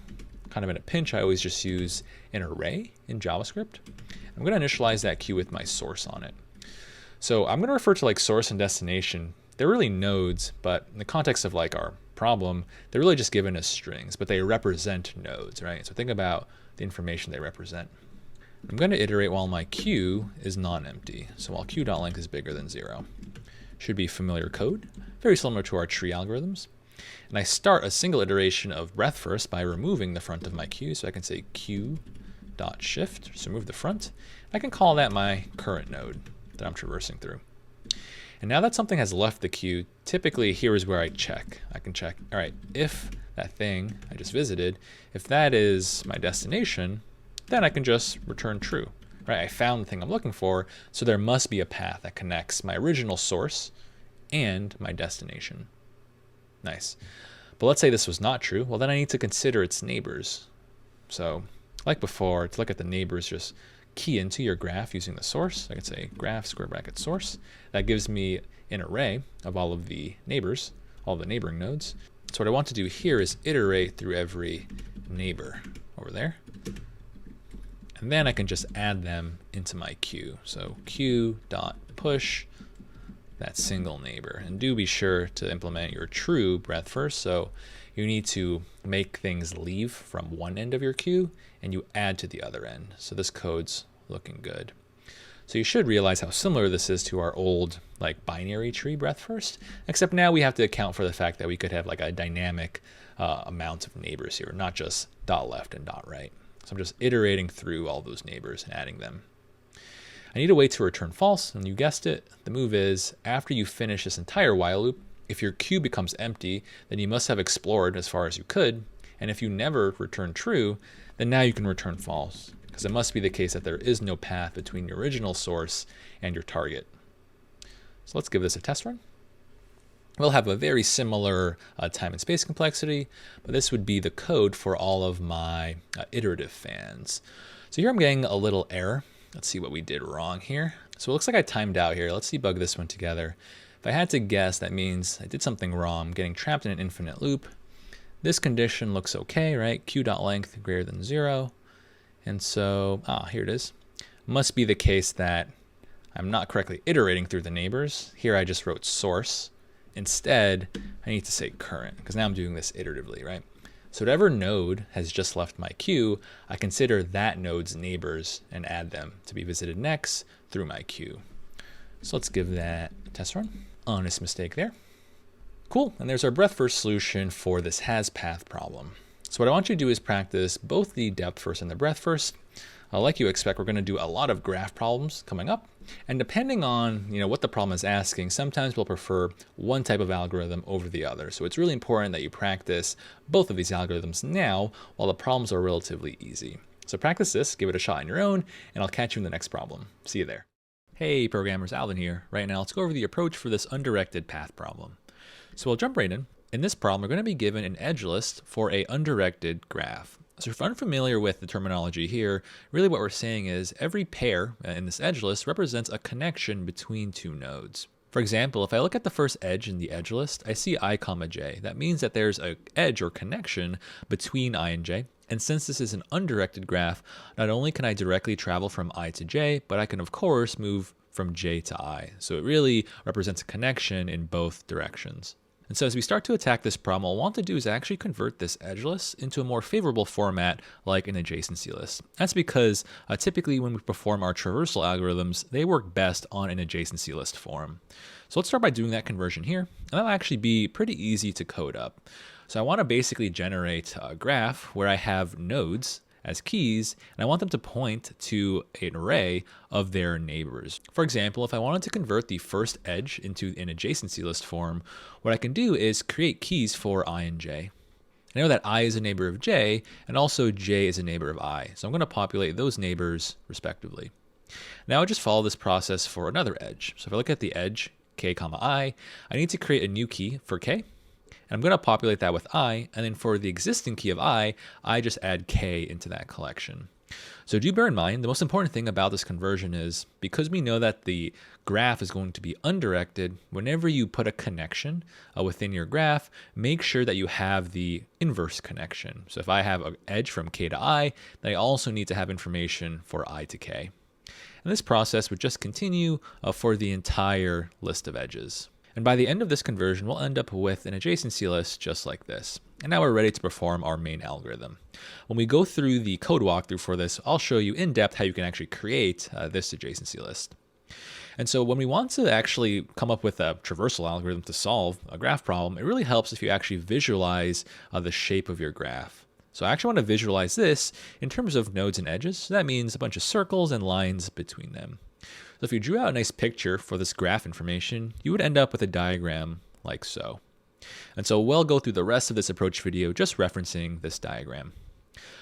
kind of in a pinch. I always just use an array in JavaScript. I'm going to initialize that queue with my source on it. So I'm going to refer to like source and destination. They're really nodes, but in the context of like our problem, they're really just given as strings, but they represent nodes, right? So think about the information they represent. I'm going to iterate while my queue is non-empty. So while queue.length is bigger than 0. Should be familiar code, very similar to our tree algorithms. And I start a single iteration of breadth first by removing the front of my queue. So I can say queue.shift, just remove the front. I can call that my current node that I'm traversing through. And now that something has left the queue, typically here is where I check. I can check, all right, if that thing I just visited, if that is my destination, then I can just return true, right? I found the thing I'm looking for, so there must be a path that connects my original source and my destination. Nice. But let's say this was not true. Well, then I need to consider its neighbors. So like before, to look at the neighbors, just key into your graph using the source. I could say graph square bracket source. That gives me an array of all of the neighbors, all the neighboring nodes. So what I want to do here is iterate through every neighbor over there. And then I can just add them into my queue. So queue.push that single neighbor. And do be sure to implement your true breadth first. So you need to make things leave from one end of your queue and you add to the other end. So this code's looking good. So you should realize how similar this is to our old like binary tree breadth first, except now we have to account for the fact that we could have like a dynamic amount of neighbors here, not just dot left and dot right. So I'm just iterating through all those neighbors and adding them. I need a way to return false, and you guessed it. The move is after you finish this entire while loop, if your queue becomes empty, then you must have explored as far as you could. And if you never return true, then now you can return false, because it must be the case that there is no path between your original source and your target. So let's give this a test run. We'll have a very similar time and space complexity, but this would be the code for all of my iterative fans. So here I'm getting a little error. Let's see what we did wrong here. So it looks like I timed out here. Let's debug this one together. If I had to guess, that means I did something wrong. I'm getting trapped in an infinite loop. This condition looks okay, right? Q.length greater than 0. And so, here it is. Must be the case that I'm not correctly iterating through the neighbors. Here I just wrote source. Instead, I need to say current, because now I'm doing this iteratively, right? So whatever node has just left my queue, I consider that node's neighbors and add them to be visited next through my queue. So let's give that a test run. Honest mistake there. Cool, and there's our breadth first solution for this has path problem. So what I want you to do is practice both the depth first and the breadth first. Like you expect, we're going to do a lot of graph problems coming up. And depending on what the problem is asking, sometimes we'll prefer one type of algorithm over the other. So it's really important that you practice both of these algorithms now while the problems are relatively easy. So practice this, give it a shot on your own, and I'll catch you in the next problem. See you there. Hey programmers, Alvin here. Right now, let's go over the approach for this undirected path problem. So we'll jump right in. In this problem, we're going to be given an edge list for a undirected graph. So if you're unfamiliar with the terminology here, really what we're saying is every pair in this edge list represents a connection between two nodes. For example, if I look at the first edge in the edge list, I see I, j. That means that there's an edge or connection between I and j. And since this is an undirected graph, not only can I directly travel from I to j, but I can of course move from j to I. So it really represents a connection in both directions. And so as we start to attack this problem, what we'll want to do is actually convert this edge list into a more favorable format like an adjacency list. That's because typically when we perform our traversal algorithms, they work best on an adjacency list form. So let's start by doing that conversion here, and that'll actually be pretty easy to code up. So I want to basically generate a graph where I have nodes as keys, and I want them to point to an array of their neighbors. For example, if I wanted to convert the first edge into an adjacency list form, what I can do is create keys for I and j. I know that I is a neighbor of j, and also j is a neighbor of I, so I'm going to populate those neighbors respectively. Now I'll just follow this process for another edge. So if I look at the edge k, I need to create a new key for k. And I'm going to populate that with I, and then for the existing key of I just add k into that collection. So do bear in mind, the most important thing about this conversion is because we know that the graph is going to be undirected, whenever you put a connection within your graph, make sure that you have the inverse connection. So if I have an edge from k to I, then I also need to have information for I to k. And this process would just continue for the entire list of edges. And by the end of this conversion, we'll end up with an adjacency list just like this. And now we're ready to perform our main algorithm. When we go through the code walkthrough for this, I'll show you in depth how you can actually create this adjacency list. And so when we want to actually come up with a traversal algorithm to solve a graph problem, it really helps if you actually visualize the shape of your graph. So I actually want to visualize this in terms of nodes and edges. So that means a bunch of circles and lines between them. So if you drew out a nice picture for this graph information, you would end up with a diagram like so. And so we'll go through the rest of this approach video just referencing this diagram.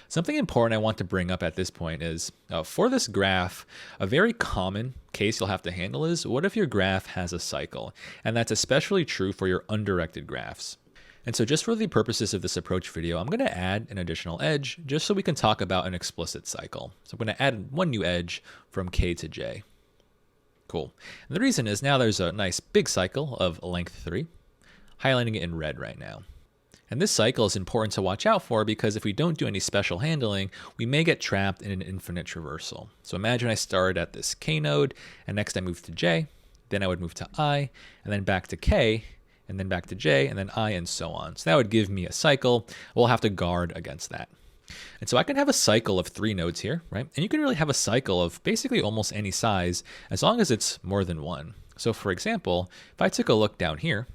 Something important I want to bring up at this point is, for this graph, a very common case you'll have to handle is, what if your graph has a cycle? And that's especially true for your undirected graphs. And so just for the purposes of this approach video, I'm going to add an additional edge just so we can talk about an explicit cycle. So I'm going to add one new edge from K to J. Cool. And the reason is now there's a nice big cycle of length 3, highlighting it in red right now. And this cycle is important to watch out for because if we don't do any special handling, we may get trapped in an infinite traversal. So imagine I started at this K node, and next I moved to J, then I would move to I, and then back to K, and then back to J, and then I, and so on. So that would give me a cycle. We'll have to guard against that. And so I can have a cycle of 3 nodes here, right? And you can really have a cycle of basically almost any size as long as it's more than one. So for example, if I took a look down here,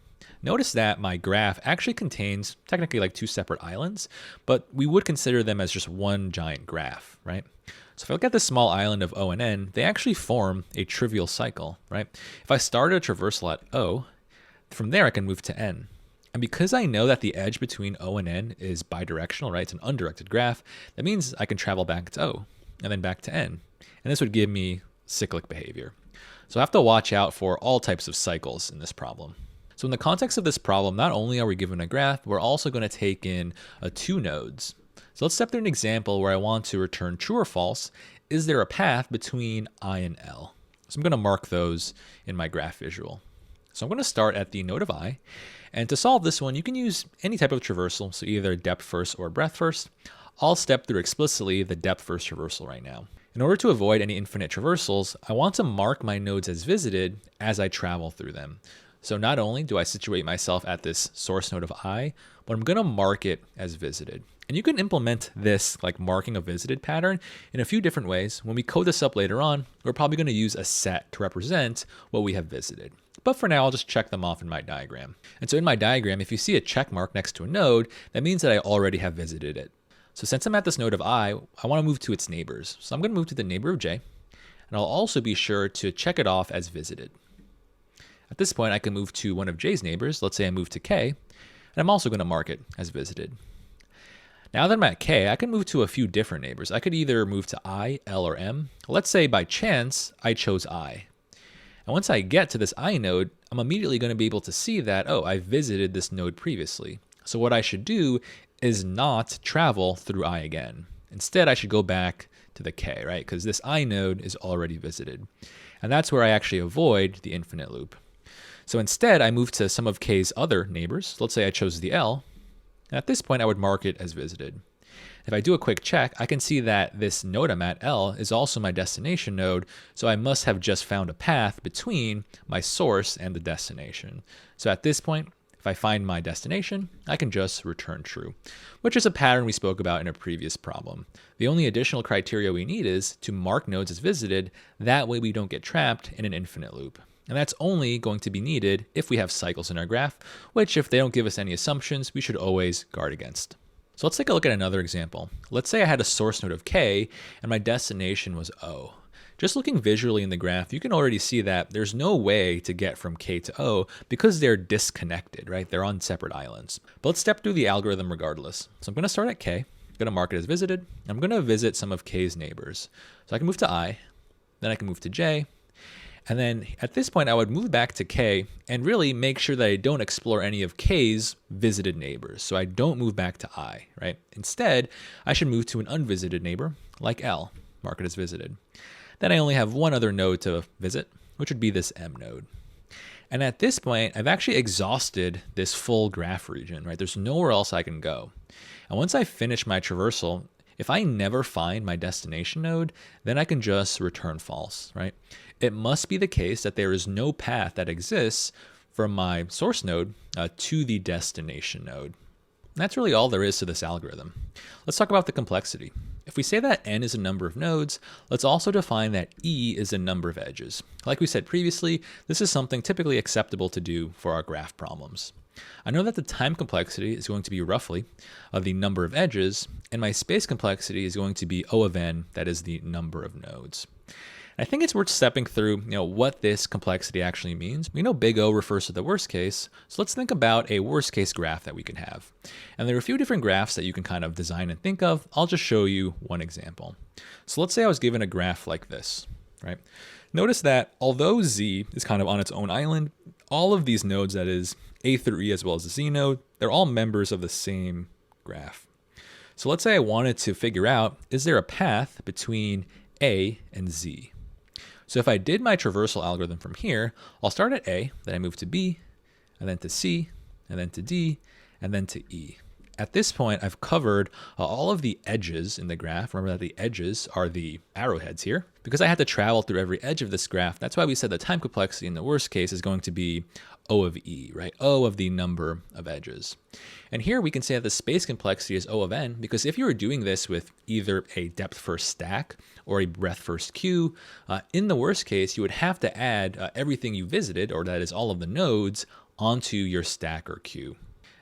notice that my graph actually contains technically like 2 separate islands, but we would consider them as just one giant graph, right? So if I look at this small island of O and N, they actually form a trivial cycle, right? If I started a traversal at O, from there I can move to N. And because I know that the edge between O and N is bidirectional, right? It's an undirected graph. That means I can travel back to O and then back to N. And this would give me cyclic behavior. So I have to watch out for all types of cycles in this problem. So in the context of this problem, not only are we given a graph, we're also going to take in 2 nodes. So let's step through an example where I want to return true or false. Is there a path between I and L? So I'm going to mark those in my graph visual. So I'm going to start at the node of I. And to solve this one, you can use any type of traversal, so either depth first or breadth first. I'll step through explicitly the depth first traversal right now. In order to avoid any infinite traversals, I want to mark my nodes as visited as I travel through them. So not only do I situate myself at this source node of I, but I'm going to mark it as visited. And you can implement this like marking a visited pattern in a few different ways. When we code this up later on, we're probably going to use a set to represent what we have visited. But for now, I'll just check them off in my diagram. And so in my diagram, if you see a check mark next to a node, that means that I already have visited it. So since I'm at this node of I want to move to its neighbors. So I'm going to move to the neighbor of J, and I'll also be sure to check it off as visited. At this point, I can move to one of J's neighbors. Let's say I move to K, and I'm also going to mark it as visited. Now that I'm at K, I can move to a few different neighbors. I could either move to I, L, or M. Let's say by chance, I chose I. And once I get to this I node, I'm immediately going to be able to see that, oh, I visited this node previously. So what I should do is not travel through I again. Instead, I should go back to the K, right? Because this I node is already visited. And that's where I actually avoid the infinite loop. So instead, I move to some of K's other neighbors. Let's say I chose the L. And at this point, I would mark it as visited. If I do a quick check, I can see that this node I'm at, L, is also my destination node, so I must have just found a path between my source and the destination. So at this point, if I find my destination, I can just return true, which is a pattern we spoke about in a previous problem. The only additional criteria we need is to mark nodes as visited, that way we don't get trapped in an infinite loop. And that's only going to be needed if we have cycles in our graph, which if they don't give us any assumptions, we should always guard against. So let's take a look at another example. Let's say I had a source node of K and my destination was O. Just looking visually in the graph, you can already see that there's no way to get from K to O because they're disconnected, right? They're on separate islands. But let's step through the algorithm regardless. So I'm going to start at K, I'm going to mark it as visited. I'm going to visit some of K's neighbors. So I can move to I, then I can move to J, and then at this point, I would move back to K and really make sure that I don't explore any of K's visited neighbors. So I don't move back to I, right? Instead, I should move to an unvisited neighbor like L, mark it as visited. Then I only have one other node to visit, which would be this M node. And at this point, I've actually exhausted this full graph region, right? There's nowhere else I can go. And once I finish my traversal, if I never find my destination node, then I can just return false, right? It must be the case that there is no path that exists from my source node to the destination node. And that's really all there is to this algorithm. Let's talk about the complexity. If we say that n is a number of nodes, let's also define that e is a number of edges. Like we said previously, this is something typically acceptable to do for our graph problems. I know that the time complexity is going to be roughly the number of edges, and my space complexity is going to be O of n, that is the number of nodes. I think it's worth stepping through, what this complexity actually means. We know big O refers to the worst case, so let's think about a worst case graph that we can have. And there are a few different graphs that you can kind of design and think of. I'll just show you one example. So let's say I was given a graph like this, right? Notice that although Z is kind of on its own island, all of these nodes, that is, A through E as well as the Z node, they're all members of the same graph. So let's say I wanted to figure out, is there a path between A and Z? So if I did my traversal algorithm from here, I'll start at A, then I move to B, and then to C, and then to D, and then to E. At this point, I've covered all of the edges in the graph. Remember that the edges are the arrowheads here. Because I had to travel through every edge of this graph, that's why we said the time complexity in the worst case is going to be O of E, right? O of the number of edges. And here we can say that the space complexity is O of N, because if you were doing this with either a depth first stack or a breadth first queue, in the worst case, you would have to add everything you visited, or that is all of the nodes, onto your stack or queue.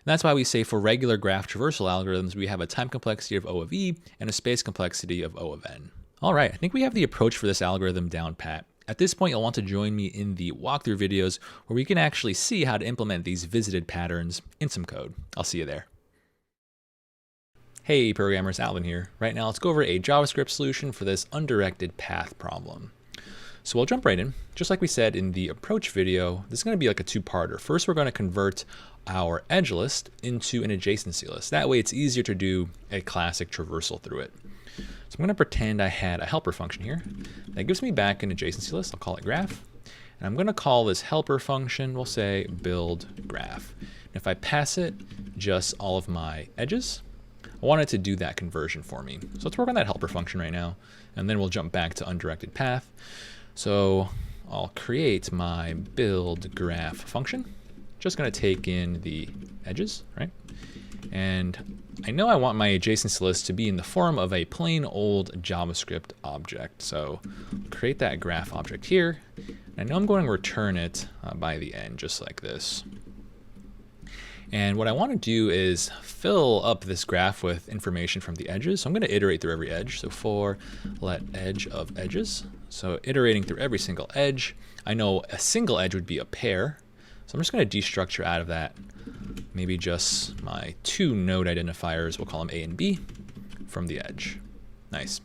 And that's why we say for regular graph traversal algorithms, we have a time complexity of O of E and a space complexity of O of N. All right, I think we have the approach for this algorithm down pat. At this point, you'll want to join me in the walkthrough videos where we can actually see how to implement these visited patterns in some code. I'll see you there. Hey programmers, Alvin here. Right now, let's go over a JavaScript solution for this undirected path problem. So we'll jump right in. Just like we said in the approach video, this is going to be like a two-parter. First, we're going to convert our edge list into an adjacency list. That way it's easier to do a classic traversal through it. So I'm going to pretend I had a helper function here. That gives me back an adjacency list. I'll call it graph. And I'm going to call this helper function, we'll say build graph. And if I pass it just all of my edges, I want it to do that conversion for me. So let's work on that helper function right now, and then we'll jump back to undirected path. So I'll create my build graph function. Just going to take in the edges, right? And I know I want my adjacency list to be in the form of a plain old JavaScript object. So create that graph object here. And I know I'm going to return it by the end, just like this. And what I want to do is fill up this graph with information from the edges. So I'm going to iterate through every edge. So for let edge of edges. So iterating through every single edge. I know a single edge would be a pair. So I'm just going to destructure out of that maybe just my two node identifiers, we'll call them A and B, from the edge. Nice.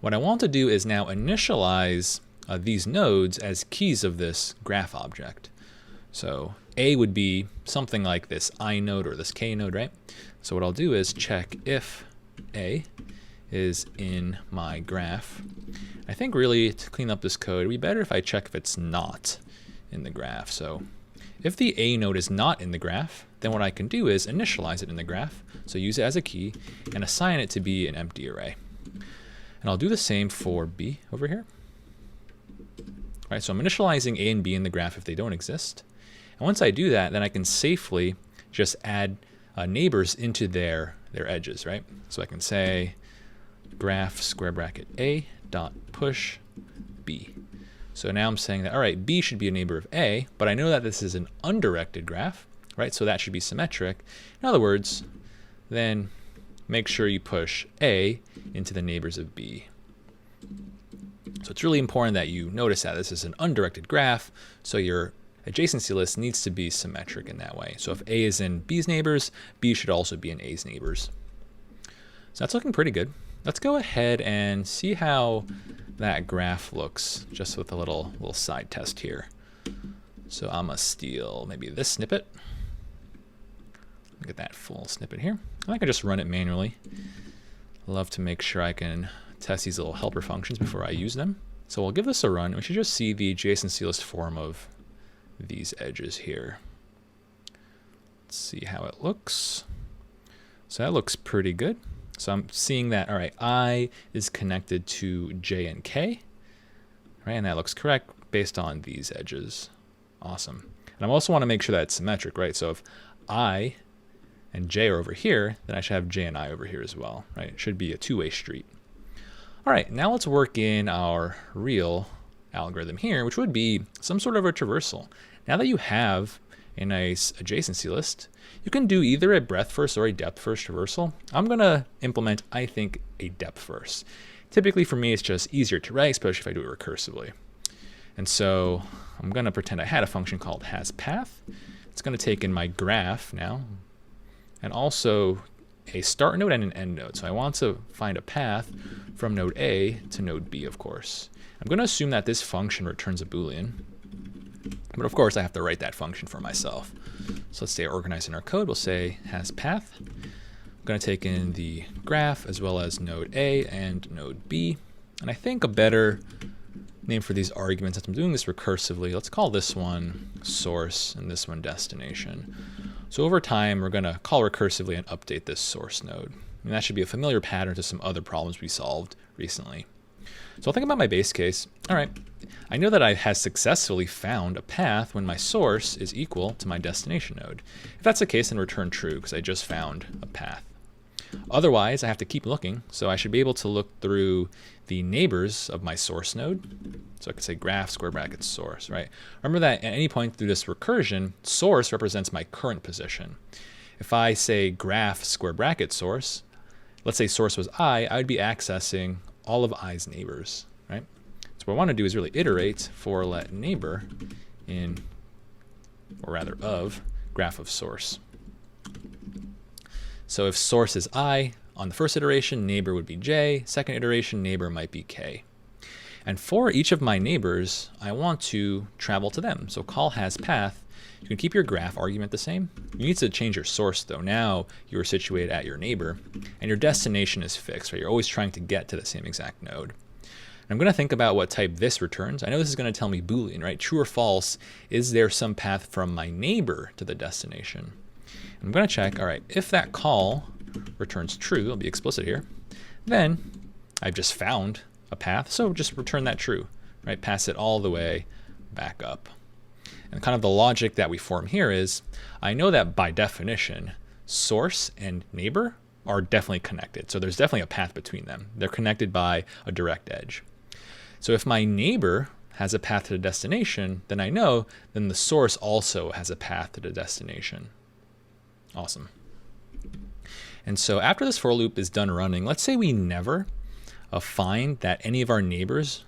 What I want to do is now initialize these nodes as keys of this graph object. So A would be something like this I node or this K node, right? So what I'll do is check if A is in my graph. I think really to clean up this code, it'd be better if I check if it's not in the graph. So if the A node is not in the graph, then what I can do is initialize it in the graph. So use it as a key and assign it to be an empty array. And I'll do the same for B over here. All right, so I'm initializing A and B in the graph if they don't exist. And once I do that, then I can safely just add neighbors into their edges, right? So I can say graph square bracket A dot push B. So now I'm saying that, all right, B should be a neighbor of A, but I know that this is an undirected graph, right? So that should be symmetric. In other words, then make sure you push A into the neighbors of B. So it's really important that you notice that this is an undirected graph, so your adjacency list needs to be symmetric in that way. So if A is in B's neighbors, B should also be in A's neighbors. So that's looking pretty good. Let's go ahead and see how that graph looks just with a little side test here. So I'm gonna steal maybe this snippet. Get that full snippet here. I can just run it manually. Love to make sure I can test these little helper functions before I use them. So we'll give this a run. We should just see the adjacency list form of these edges here. Let's see how it looks. So that looks pretty good. So I'm seeing that, all right, I is connected to J and K, right? And that looks correct based on these edges. Awesome. And I also want to make sure that it's symmetric, right? So if I and J are over here, then I should have J and I over here as well, right? It should be a two-way street. All right, now let's work in our real algorithm here, which would be some sort of a traversal. Now that you have a nice adjacency list, you can do either a breadth first or a depth first traversal. I'm gonna implement, I think, a depth first. Typically for me, it's just easier to write, especially if I do it recursively. And so I'm gonna pretend I had a function called hasPath. It's gonna take in my graph now, and also a start node and an end node. So I want to find a path from node A to node B, of course. I'm gonna assume that this function returns a Boolean, But of course, I have to write that function for myself. So let's stay organized in our code. We'll say has path. I'm going to take in the graph as well as node A and node B. And I think a better name for these arguments, since I'm doing this recursively, let's call this one source and this one destination. So over time, we're going to call recursively and update this source node. And that should be a familiar pattern to some other problems we solved recently. So I'll think about my base case. All right, I know that I have successfully found a path when my source is equal to my destination node. If that's the case, then return true because I just found a path. Otherwise, I have to keep looking. So I should be able to look through the neighbors of my source node. So I could say graph square bracket source, right? Remember that at any point through this recursion, source represents my current position. If I say graph square bracket source, let's say source was I would be accessing all of i's neighbors, right? So what I want to do is really iterate for let neighbor in, or rather of, graph of source. So if source is I, on the first iteration, neighbor would be j, second iteration, neighbor might be k. And for each of my neighbors, I want to travel to them. So call has path. You can keep your graph argument the same. You need to change your source though. Now you are situated at your neighbor and your destination is fixed, right? You're always trying to get to the same exact node. And I'm going to think about what type this returns. I know this is going to tell me Boolean, right? True or false, is there some path from my neighbor to the destination? I'm going to check, all right, if that call returns true, I'll be explicit here, then I've just found a path, so just return that true, right? Pass it all the way back up. And kind of the logic that we form here is, I know that by definition, source and neighbor are definitely connected. So there's definitely a path between them. They're connected by a direct edge. So if my neighbor has a path to the destination, then I know then the source also has a path to the destination. Awesome. And so after this for loop is done running, let's say we never find that any of our neighbors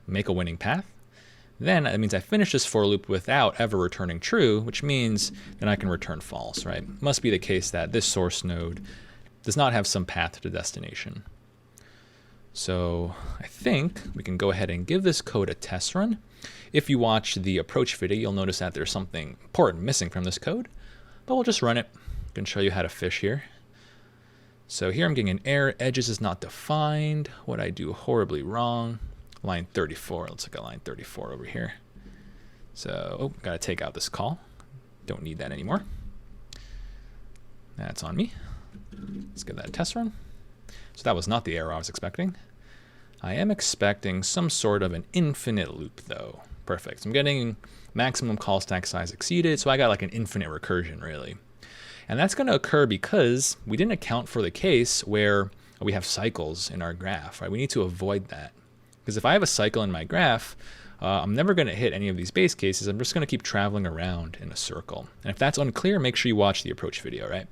make a winning path. Then that means I finish this for loop without ever returning true, which means then I can return false, right? It must be the case that this source node does not have some path to the destination. So I think we can go ahead and give this code a test run. If you watch the approach video, you'll notice that there's something important missing from this code, but we'll just run it. I can show you how to fish here. So here I'm getting an error, edges is not defined. What I do horribly wrong. Line 34, let's look at line 34 over here. So, gotta take out this call. Don't need that anymore. That's on me. Let's give that a test run. So that was not the error I was expecting. I am expecting some sort of an infinite loop though. Perfect, so I'm getting maximum call stack size exceeded, so I got like an infinite recursion really. And that's gonna occur because we didn't account for the case where we have cycles in our graph, right? We need to avoid that. Because if I have a cycle in my graph, I'm never going to hit any of these base cases. I'm just going to keep traveling around in a circle. And if that's unclear, make sure you watch the approach video, right?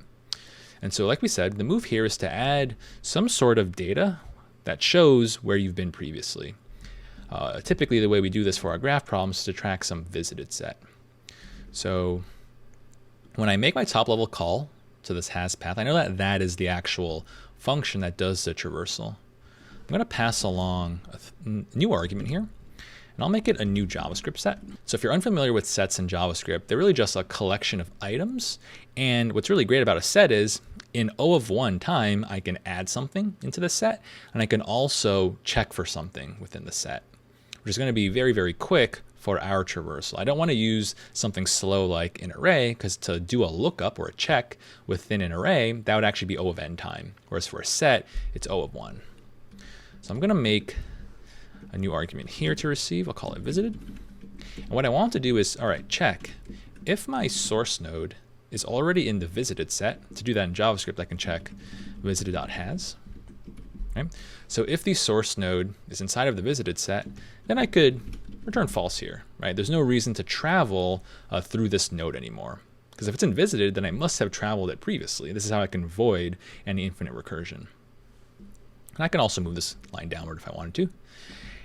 And so like we said, the move here is to add some sort of data that shows where you've been previously. Typically, the way we do this for our graph problems is to track some visited set. So when I make my top level call to this has path, I know that that is the actual function that does the traversal. I'm going to pass along a new argument here, and I'll make it a new JavaScript set. So if you're unfamiliar with sets in JavaScript, they're really just a collection of items. And what's really great about a set is in O of 1 time, I can add something into the set, and I can also check for something within the set, which is going to be very, very quick for our traversal. I don't want to use something slow like an array, because to do a lookup or a check within an array, that would actually be O of n time. Whereas for a set, it's O of 1. So I'm going to make a new argument here to receive. I'll call it visited. And what I want to do is, all right, check if my source node is already in the visited set. To do that in JavaScript, I can check visited.has. Okay? So if the source node is inside of the visited set, then I could return false here, right? There's no reason to travel through this node anymore. Because if it's in visited, then I must have traveled it previously. This is how I can avoid any infinite recursion. And I can also move this line downward if I wanted to.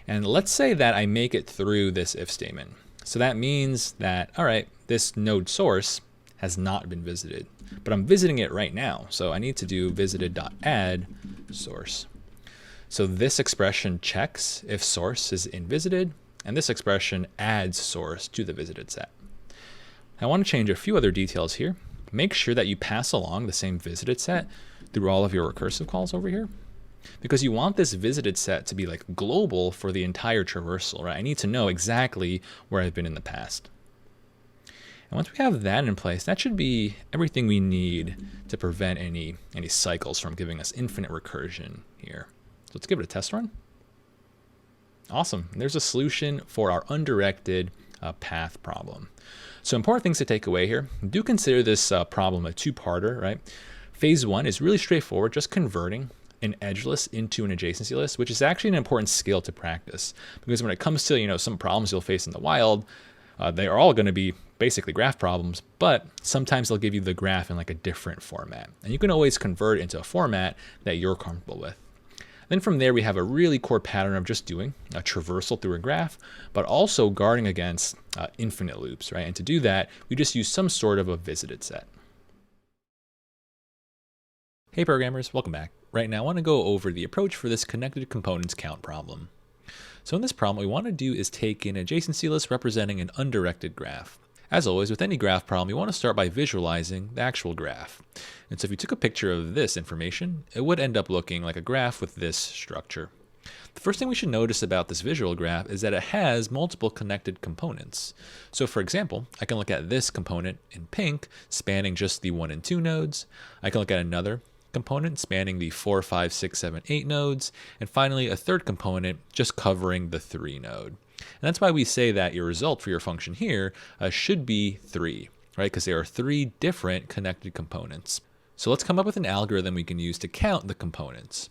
And let's say that I make it through this if statement. So that means that, all right, this node source has not been visited, but I'm visiting it right now. So I need to do visited.add source. So this expression checks if source is in visited, And this expression adds source to the visited set. I want to change a few other details here. Make sure that you pass along the same visited set through all of your recursive calls over here, because you want this visited set to be like global for the entire traversal, right? I need to know exactly where I've been in the past. And once we have that in place, that should be everything we need to prevent any cycles from giving us infinite recursion here. So let's give it a test run. Awesome. And there's a solution for our undirected path problem. So important things to take away here. Do consider this problem a two-parter, right? Phase one is really straightforward, just converting an edge list into an adjacency list, which is actually an important skill to practice, because when it comes to some problems you'll face in the wild, they are all going to be basically graph problems, but sometimes they'll give you the graph in like a different format, and you can always convert it into a format that you're comfortable with. Then from there, we have a really core pattern of just doing a traversal through a graph, but also guarding against infinite loops, right? And to do that, we just use some sort of a visited set. Hey programmers, welcome back. Right now I want to go over the approach for this connected components count problem. So in this problem, what we want to do is take an adjacency list representing an undirected graph. As always, with any graph problem, you want to start by visualizing the actual graph. And so if you took a picture of this information, it would end up looking like a graph with this structure. The first thing we should notice about this visual graph is that it has multiple connected components. So for example, I can look at this component in pink, spanning just the 1 and 2 nodes. I can look at another component spanning the 4, 5, 6, 7, 8 nodes, and finally a third component just covering the 3 node. And that's why we say that your result for your function here should be 3, right? Because there are 3 different connected components. So let's come up with an algorithm we can use to count the components.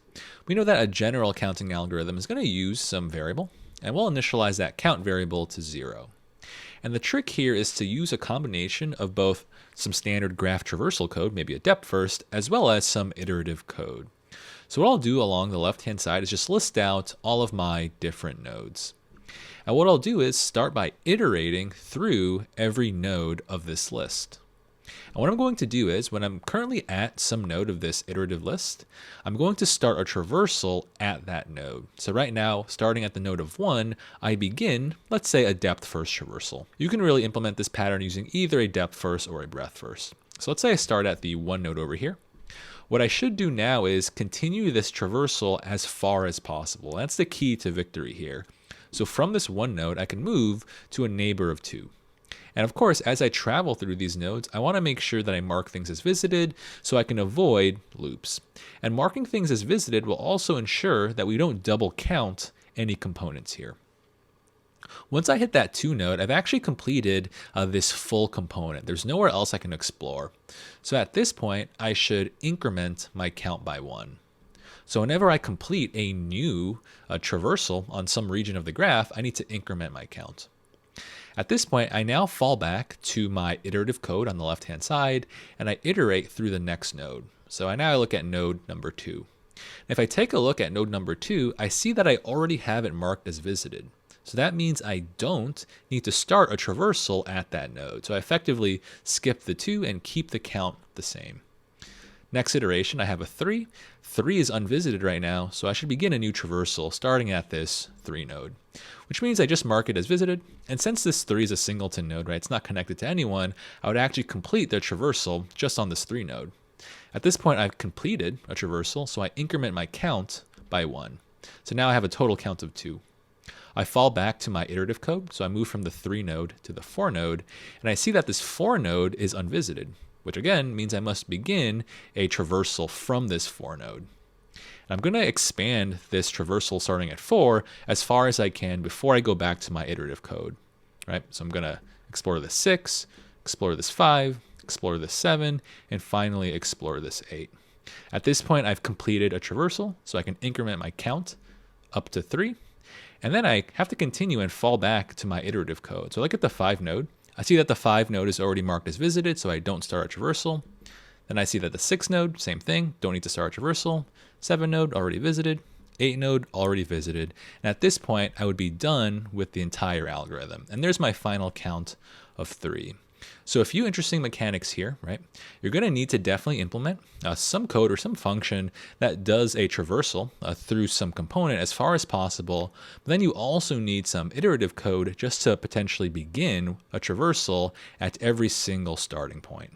We know that a general counting algorithm is going to use some variable, and we'll initialize that count variable to 0. And the trick here is to use a combination of both some standard graph traversal code, maybe a depth first, as well as some iterative code. So what I'll do along the left-hand side is just list out all of my different nodes. And what I'll do is start by iterating through every node of this list. And what I'm going to do is, when I'm currently at some node of this iterative list, I'm going to start a traversal at that node. So right now, starting at the node of 1, I begin, let's say, a depth first traversal. You can really implement this pattern using either a depth first or a breadth first. So let's say I start at the 1 node over here. What I should do now is continue this traversal as far as possible. That's the key to victory here. So from this 1 node, I can move to a neighbor of 2. And of course, as I travel through these nodes, I want to make sure that I mark things as visited so I can avoid loops. And marking things as visited will also ensure that we don't double count any components here. Once I hit that 2 node, I've actually completed this full component. There's nowhere else I can explore. So at this point, I should increment my count by 1. So whenever I complete a new traversal on some region of the graph, I need to increment my count. At this point, I now fall back to my iterative code on the left-hand side, and I iterate through the next node. So I now look at node number 2. If I take a look at node number 2, I see that I already have it marked as visited. So that means I don't need to start a traversal at that node. So I effectively skip the 2 and keep the count the same. Next iteration, I have a 3. 3 is unvisited right now, so I should begin a new traversal starting at this 3 node, which means I just mark it as visited. And since this 3 is a singleton node, right, it's not connected to anyone, I would actually complete the traversal just on this 3 node. At this point, I've completed a traversal, so I increment my count by 1. So now I have a total count of 2. I fall back to my iterative code, so I move from the 3 node to the 4 node, and I see that this 4 node is unvisited, which again means I must begin a traversal from this 4 node. And I'm going to expand this traversal starting at 4 as far as I can before I go back to my iterative code, right? So I'm going to explore this 6, explore this 5, explore this 7, and finally explore this 8. At this point, I've completed a traversal, so I can increment my count up to 3. And then I have to continue and fall back to my iterative code. So look at the 5 node. I see that the 5 node is already marked as visited, so I don't start a traversal. Then I see that the 6 node, same thing, don't need to start a traversal. 7 node, already visited. 8 node, already visited. And at this point, I would be done with the entire algorithm. And there's my final count of 3. So a few interesting mechanics here, right? You're going to need to definitely implement some code or some function that does a traversal through some component as far as possible. But then you also need some iterative code just to potentially begin a traversal at every single starting point.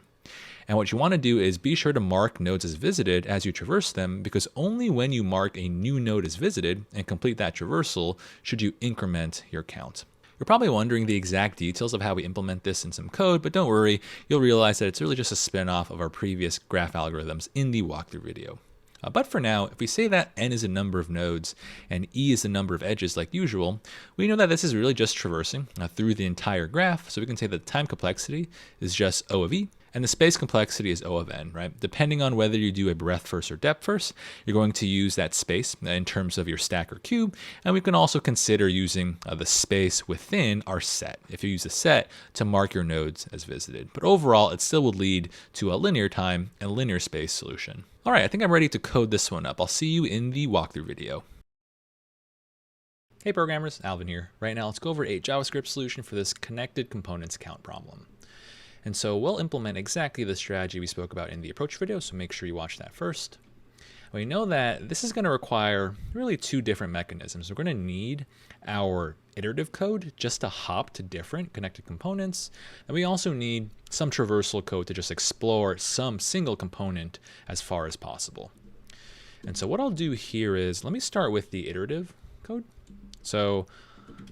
And what you want to do is be sure to mark nodes as visited as you traverse them, because only when you mark a new node as visited and complete that traversal should you increment your count. You're probably wondering the exact details of how we implement this in some code, but don't worry, you'll realize that it's really just a spin-off of our previous graph algorithms in the walkthrough video. But for now, if we say that n is a number of nodes and e is the number of edges like usual, we know that this is really just traversing through the entire graph, so we can say that the time complexity is just O of e, and the space complexity is O of n, right? Depending on whether you do a breadth first or depth first, you're going to use that space in terms of your stack or cube, and we can also consider using the space within our set, if you use a set to mark your nodes as visited. But overall, it still would lead to a linear time and linear space solution. All right, I think I'm ready to code this one up. I'll see you in the walkthrough video. Hey programmers, Alvin here. Right now, let's go over a JavaScript solution for this connected components count problem. And so we'll implement exactly the strategy we spoke about in the approach video, so make sure you watch that first. We know that this is going to require really two different mechanisms. We're going to need our iterative code just to hop to different connected components, and we also need some traversal code to just explore some single component as far as possible. And so what I'll do here is, let me start with the iterative code. So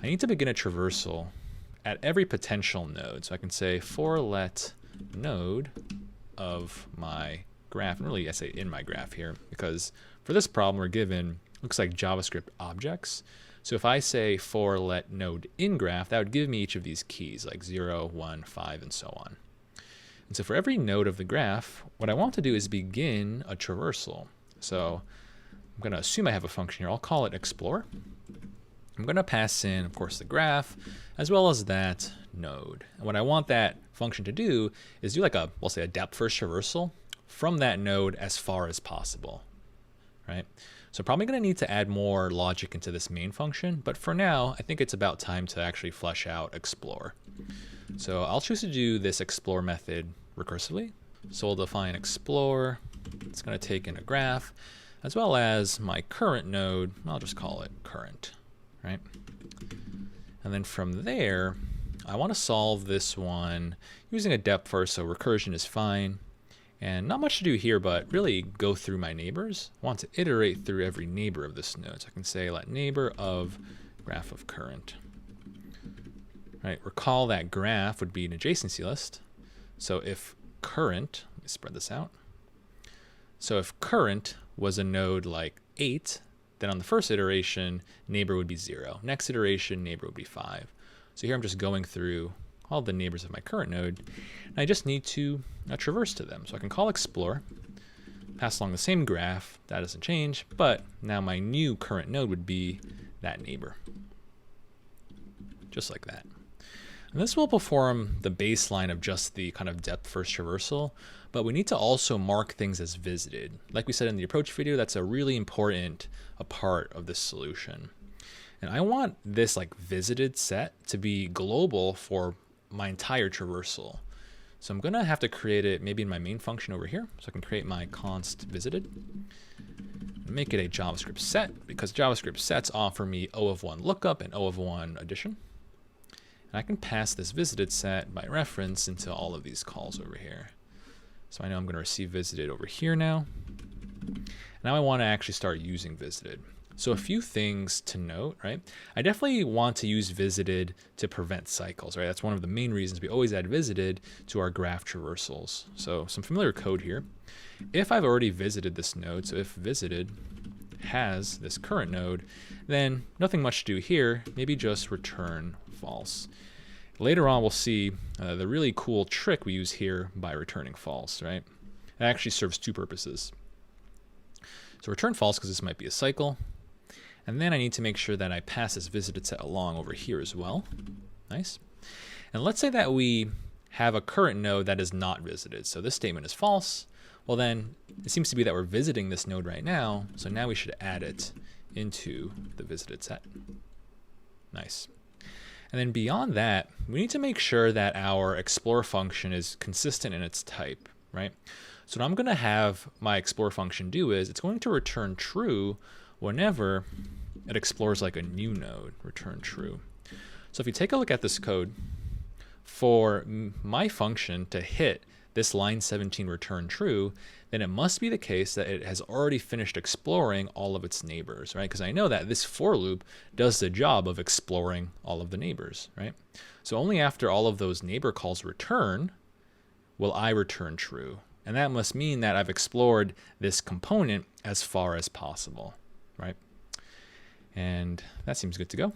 I need to begin a traversal at every potential node. So I can say for let node of my graph, and really I say in my graph here, because for this problem we're given, looks like JavaScript objects. So if I say for let node in graph, that would give me each of these keys like 0, 1, 5, and so on. And so for every node of the graph, what I want to do is begin a traversal. So I'm going to assume I have a function here. I'll call it explore. I'm going to pass in, of course, the graph as well as that node. And what I want that function to do is do like a, we'll say a depth first traversal from that node as far as possible, right? So probably going to need to add more logic into this main function, but for now, I think it's about time to actually flesh out explore. So I'll choose to do this explore method recursively. So we'll define explore. It's going to take in a graph as well as my current node. I'll just call it current. Right? And then from there, I want to solve this one using a depth first, so recursion is fine. And not much to do here, but really go through my neighbors. I want to iterate through every neighbor of this node. So I can say let neighbor of graph of current. Right? Recall that graph would be an adjacency list. So if current, let me spread this out. So if current was a node like 8, then on the first iteration, neighbor would be 0. Next iteration, neighbor would be 5. So here I'm just going through all the neighbors of my current node, and I just need to traverse to them. So I can call explore, pass along the same graph, that doesn't change, but now my new current node would be that neighbor. Just like that. And this will perform the baseline of just the kind of depth first traversal, but we need to also mark things as visited. Like we said in the approach video, that's a really important part of this solution. And I want this like visited set to be global for my entire traversal. So I'm gonna have to create it maybe in my main function over here. So I can create my const visited, make it a JavaScript set, because JavaScript sets offer me O of 1 lookup and O of 1 addition. And I can pass this visited set by reference into all of these calls over here. So I know I'm going to receive visited over here now. Now I want to actually start using visited. So a few things to note, right? I definitely want to use visited to prevent cycles, right? That's one of the main reasons we always add visited to our graph traversals. So some familiar code here. If I've already visited this node, so if visited has this current node, then nothing much to do here, maybe just return false. Later on, we'll see the really cool trick we use here by returning false, right? It actually serves two purposes. So return false because this might be a cycle. And then I need to make sure that I pass this visited set along over here as well. Nice. And let's say that we have a current node that is not visited. So this statement is false. Well, then it seems to be that we're visiting this node right now. So now we should add it into the visited set. Nice. And then beyond that, we need to make sure that our explore function is consistent in its type, right? So what I'm going to have my explore function do is it's going to return true whenever it explores like a new node, return true. So if you take a look at this code, for my function to hit this line 17 return true, then it must be the case that it has already finished exploring all of its neighbors, right? Because I know that this for loop does the job of exploring all of the neighbors, right? So only after all of those neighbor calls return will I return true. And that must mean that I've explored this component as far as possible, right? And that seems good to go.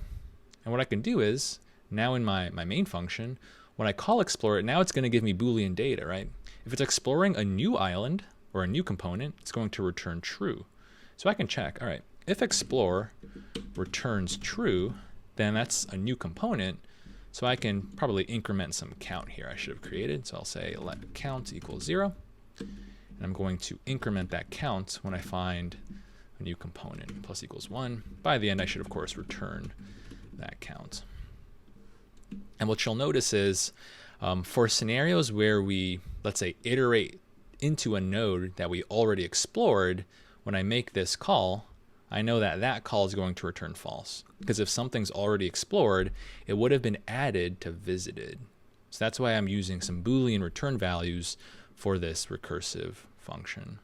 And what I can do is, now in my main function, when I call explore, now it's going to give me Boolean data, right? If it's exploring a new island or a new component, it's going to return true. So I can check, all right, if explore returns true, then that's a new component. So I can probably increment some count here I should have created. So I'll say let count equals 0. And I'm going to increment that count when I find a new component, plus equals 1. By the end, I should, of course, return that count. And what you'll notice is for scenarios where we, let's say, iterate into a node that we already explored, when I make this call, I know that that call is going to return false. Because if something's already explored, it would have been added to visited. So that's why I'm using some Boolean return values for this recursive function.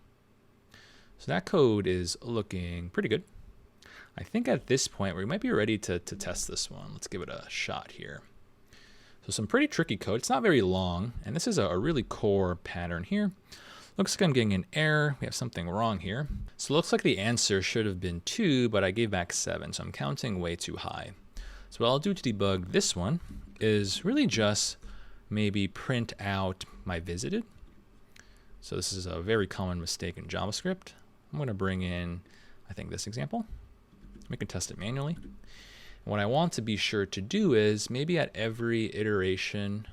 So that code is looking pretty good. I think at this point we might be ready to test this one. Let's give it a shot here. So some pretty tricky code. It's not very long, and this is a really core pattern here. Looks like I'm getting an error. We have something wrong here. So it looks like the answer should have been 2, but I gave back 7, so I'm counting way too high. So what I'll do to debug this one is really just maybe print out my visited. So this is a very common mistake in JavaScript. I'm going to bring in, I think, this example. We can test it manually. What I want to be sure to do is maybe at every iteration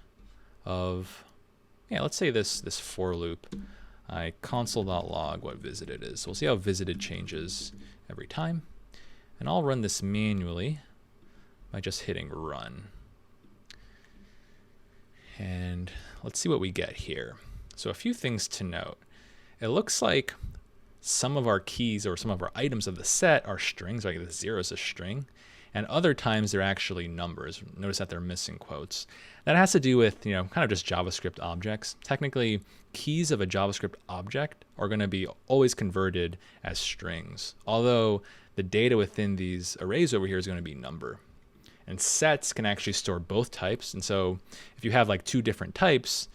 of, let's say this for loop, I console.log what visited is. So we'll see how visited changes every time. And I'll run this manually by just hitting run. And let's see what we get here. So a few things to note. It looks like some of our keys or some of our items of the set are strings, like the 0 is a string. And other times they're actually numbers. Notice that they're missing quotes. That has to do with, kind of just JavaScript objects. Technically, keys of a JavaScript object are going to be always converted as strings, although the data within these arrays over here is going to be number. And sets can actually store both types. And so if you have like 2 different types,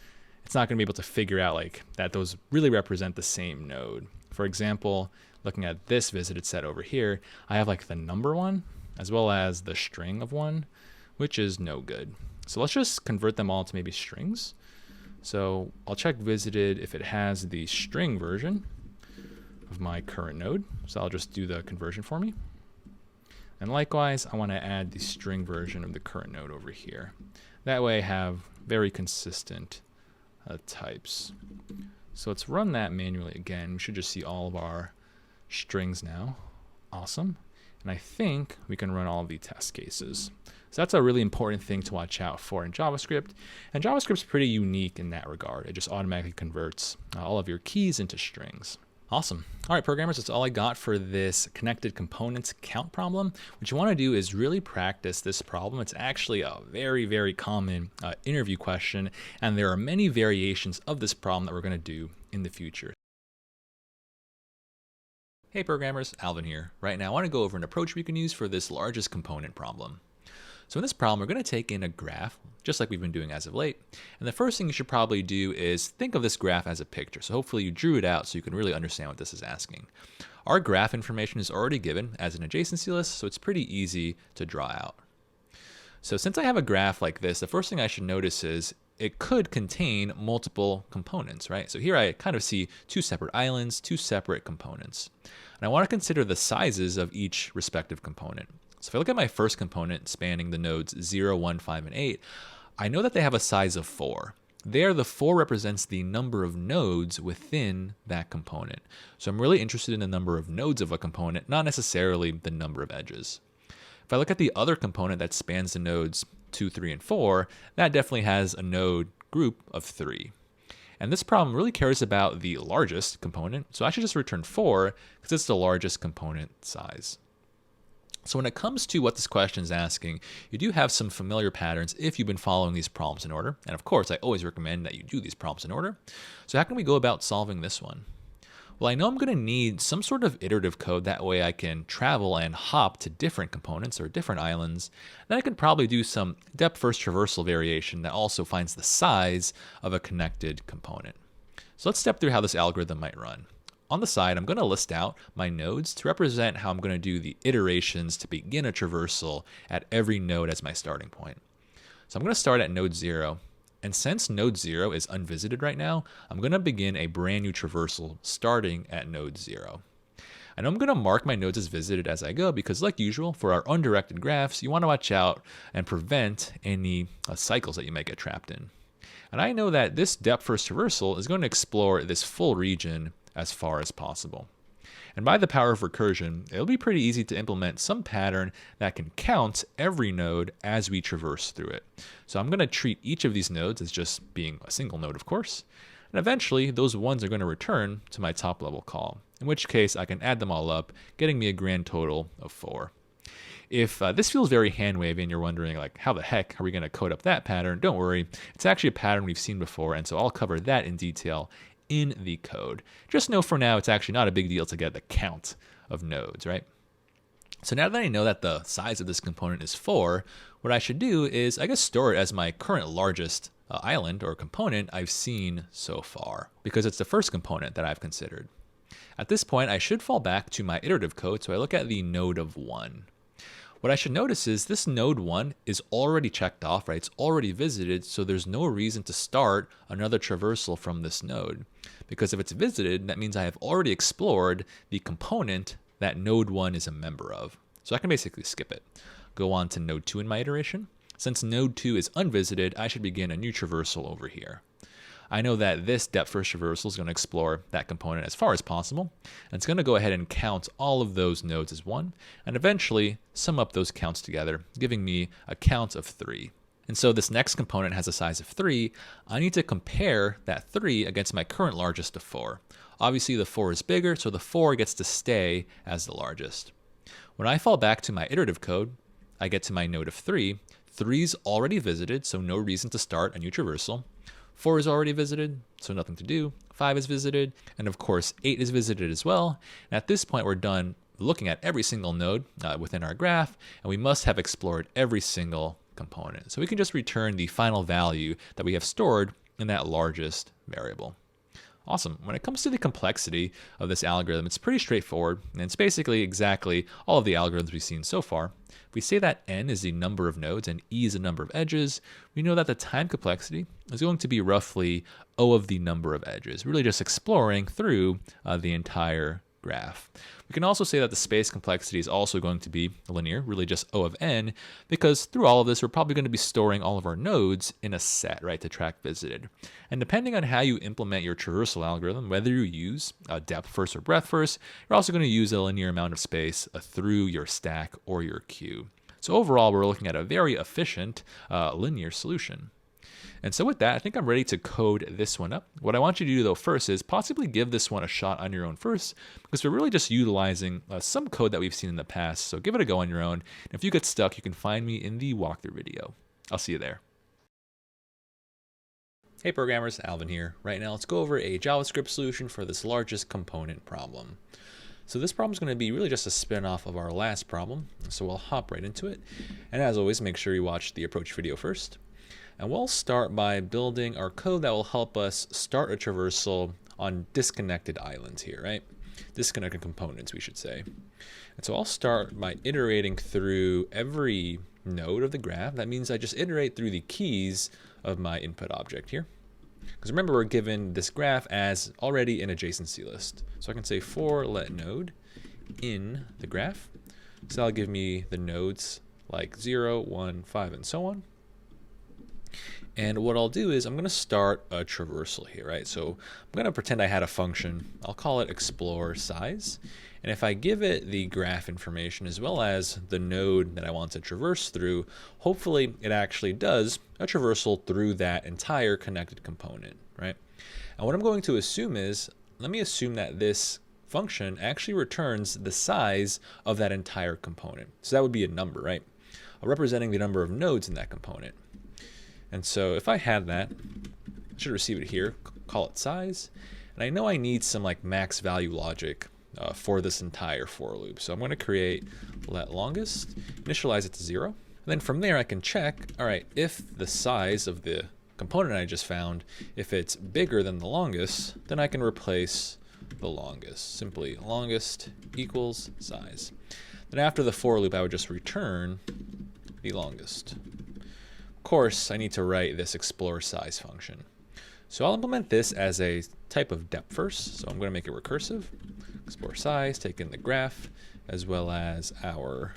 it's not going to be able to figure out like that those really represent the same node. For example, looking at this visited set over here, I have like the number one, as well as the string of 1, which is no good. So let's just convert them all to maybe strings. So I'll check visited if it has the string version of my current node. So I'll just do the conversion for me. And likewise, I want to add the string version of the current node over here. That way I have very consistent types. So let's run that manually again. We should just see all of our strings now. Awesome. And I think we can run all of the test cases. So that's a really important thing to watch out for in JavaScript. And JavaScript's pretty unique in that regard. It just automatically converts all of your keys into strings. Awesome. All right, programmers, that's all I got for this connected components count problem. What you want to do is really practice this problem. It's actually a very, very common interview question, and there are many variations of this problem that we're going to do in the future. Hey programmers, Alvin here. Right now I want to go over an approach we can use for this largest component problem. So in this problem, we're going to take in a graph, just like we've been doing as of late. And the first thing you should probably do is think of this graph as a picture. So hopefully you drew it out so you can really understand what this is asking. Our graph information is already given as an adjacency list, so it's pretty easy to draw out. So since I have a graph like this, the first thing I should notice is it could contain multiple components, right? So here I kind of see 2 separate islands, 2 separate components. And I want to consider the sizes of each respective component. So if I look at my first component spanning the nodes 0, 1, 5, and 8, I know that they have a size of 4. There, the 4 represents the number of nodes within that component. So I'm really interested in the number of nodes of a component, not necessarily the number of edges. If I look at the other component that spans the nodes 2, 3, and 4, that definitely has a node group of 3. And this problem really cares about the largest component, so I should just return 4 because it's the largest component size. So when it comes to what this question is asking, you do have some familiar patterns if you've been following these problems in order. And of course, I always recommend that you do these problems in order. So how can we go about solving this one? Well, I know I'm going to need some sort of iterative code. That way I can travel and hop to different components or different islands. Then I can probably do some depth-first traversal variation that also finds the size of a connected component. So let's step through how this algorithm might run. On the side, I'm going to list out my nodes to represent how I'm going to do the iterations to begin a traversal at every node as my starting point. So I'm going to start at node 0. And since node 0 is unvisited right now, I'm going to begin a brand new traversal starting at node 0. And I'm going to mark my nodes as visited as I go because, like usual, for our undirected graphs, you want to watch out and prevent any cycles that you might get trapped in. And I know that this depth-first traversal is going to explore this full region as far as possible. And by the power of recursion, it'll be pretty easy to implement some pattern that can count every node as we traverse through it. So I'm going to treat each of these nodes as just being a single node, of course. And eventually, those ones are going to return to my top level call, in which case I can add them all up, getting me a grand total of 4. If this feels very hand-wavy and you're wondering, like, how the heck are we going to code up that pattern? Don't worry. It's actually a pattern we've seen before, and so I'll cover that in detail in the code. Just know for now it's actually not a big deal to get the count of nodes, right? So now that I know that the size of this component is 4, what I should do is I guess store it as my current largest island or component I've seen so far, because it's the first component that I've considered. At this point, I should fall back to my iterative code, so I look at the node of 1. What I should notice is this node 1 is already checked off, right? It's already visited, so there's no reason to start another traversal from this node. Because if it's visited, that means I have already explored the component that node 1 is a member of. So I can basically skip it. Go on to node 2 in my iteration. Since node 2 is unvisited, I should begin a new traversal over here. I know that this depth-first traversal is going to explore that component as far as possible, and it's going to go ahead and count all of those nodes as 1, and eventually sum up those counts together, giving me a count of 3. And so this next component has a size of 3. I need to compare that 3 against my current largest of 4. Obviously the 4 is bigger, so the 4 gets to stay as the largest. When I fall back to my iterative code, I get to my node of 3. 3's already visited, so no reason to start a new traversal. 4 is already visited, so nothing to do. 5 is visited, and of course 8 is visited as well. And at this point we're done looking at every single node within our graph, and we must have explored every single component. So we can just return the final value that we have stored in that largest variable. Awesome. When it comes to the complexity of this algorithm, it's pretty straightforward, and it's basically exactly all of the algorithms we've seen so far. If we say that n is the number of nodes and e is the number of edges, we know that the time complexity is going to be roughly O of the number of edges, really just exploring through the entire graph. We can also say that the space complexity is also going to be linear, really just O of n, because through all of this, we're probably going to be storing all of our nodes in a set, right, to track visited. And depending on how you implement your traversal algorithm, whether you use depth first or breadth first, you're also going to use a linear amount of space through your stack or your queue. So overall, we're looking at a very efficient linear solution. And so with that, I think I'm ready to code this one up. What I want you to do though first is possibly give this one a shot on your own first, because we're really just utilizing some code that we've seen in the past. So give it a go on your own. And if you get stuck, you can find me in the walkthrough video. I'll see you there. Hey programmers, Alvin here. Right now let's go over a JavaScript solution for this largest component problem. So this problem is going to be really just a spin-off of our last problem. So we'll hop right into it. And as always, make sure you watch the approach video first. And we'll start by building our code that will help us start a traversal on disconnected islands here, right? Disconnected components, we should say. And so I'll start by iterating through every node of the graph. That means I just iterate through the keys of my input object here. Because remember, we're given this graph as already an adjacency list. So I can say for let node in the graph. So that'll give me the nodes like 0, 1, 5, and so on. And what I'll do is I'm going to start a traversal here, right? So I'm going to pretend I had a function. I'll call it explore size. And if I give it the graph information as well as the node that I want to traverse through, hopefully it actually does a traversal through that entire connected component, right? And what I'm going to assume is, let me assume that this function actually returns the size of that entire component. So that would be a number, right? Representing the number of nodes in that component. And so if I had that, I should receive it here, call it size. And I know I need some like max value logic for this entire for loop. So I'm going to create let longest, initialize it to 0. And then from there I can check, all right, if the size of the component I just found, if it's bigger than the longest, then I can replace the longest. Simply longest equals size. Then after the for loop, I would just return the longest. Of course, I need to write this explore size function. So I'll implement this as a type of depth first. So I'm going to make it recursive. Explore size, take in the graph, as well as our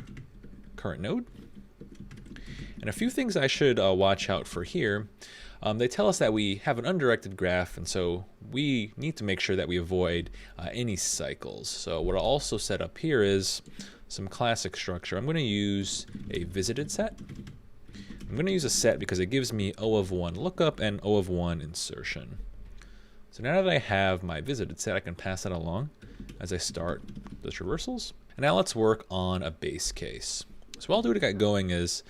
current node. And a few things I should watch out for here. They tell us that we have an undirected graph, and so we need to make sure that we avoid any cycles. So what I'll also set up here is some classic structure. I'm going to use a visited set. I'm going to use a set because it gives me O of 1 lookup and O of 1 insertion. So now that I have my visited set, I can pass that along as I start the traversals. And now let's work on a base case. So what I'll do to get going is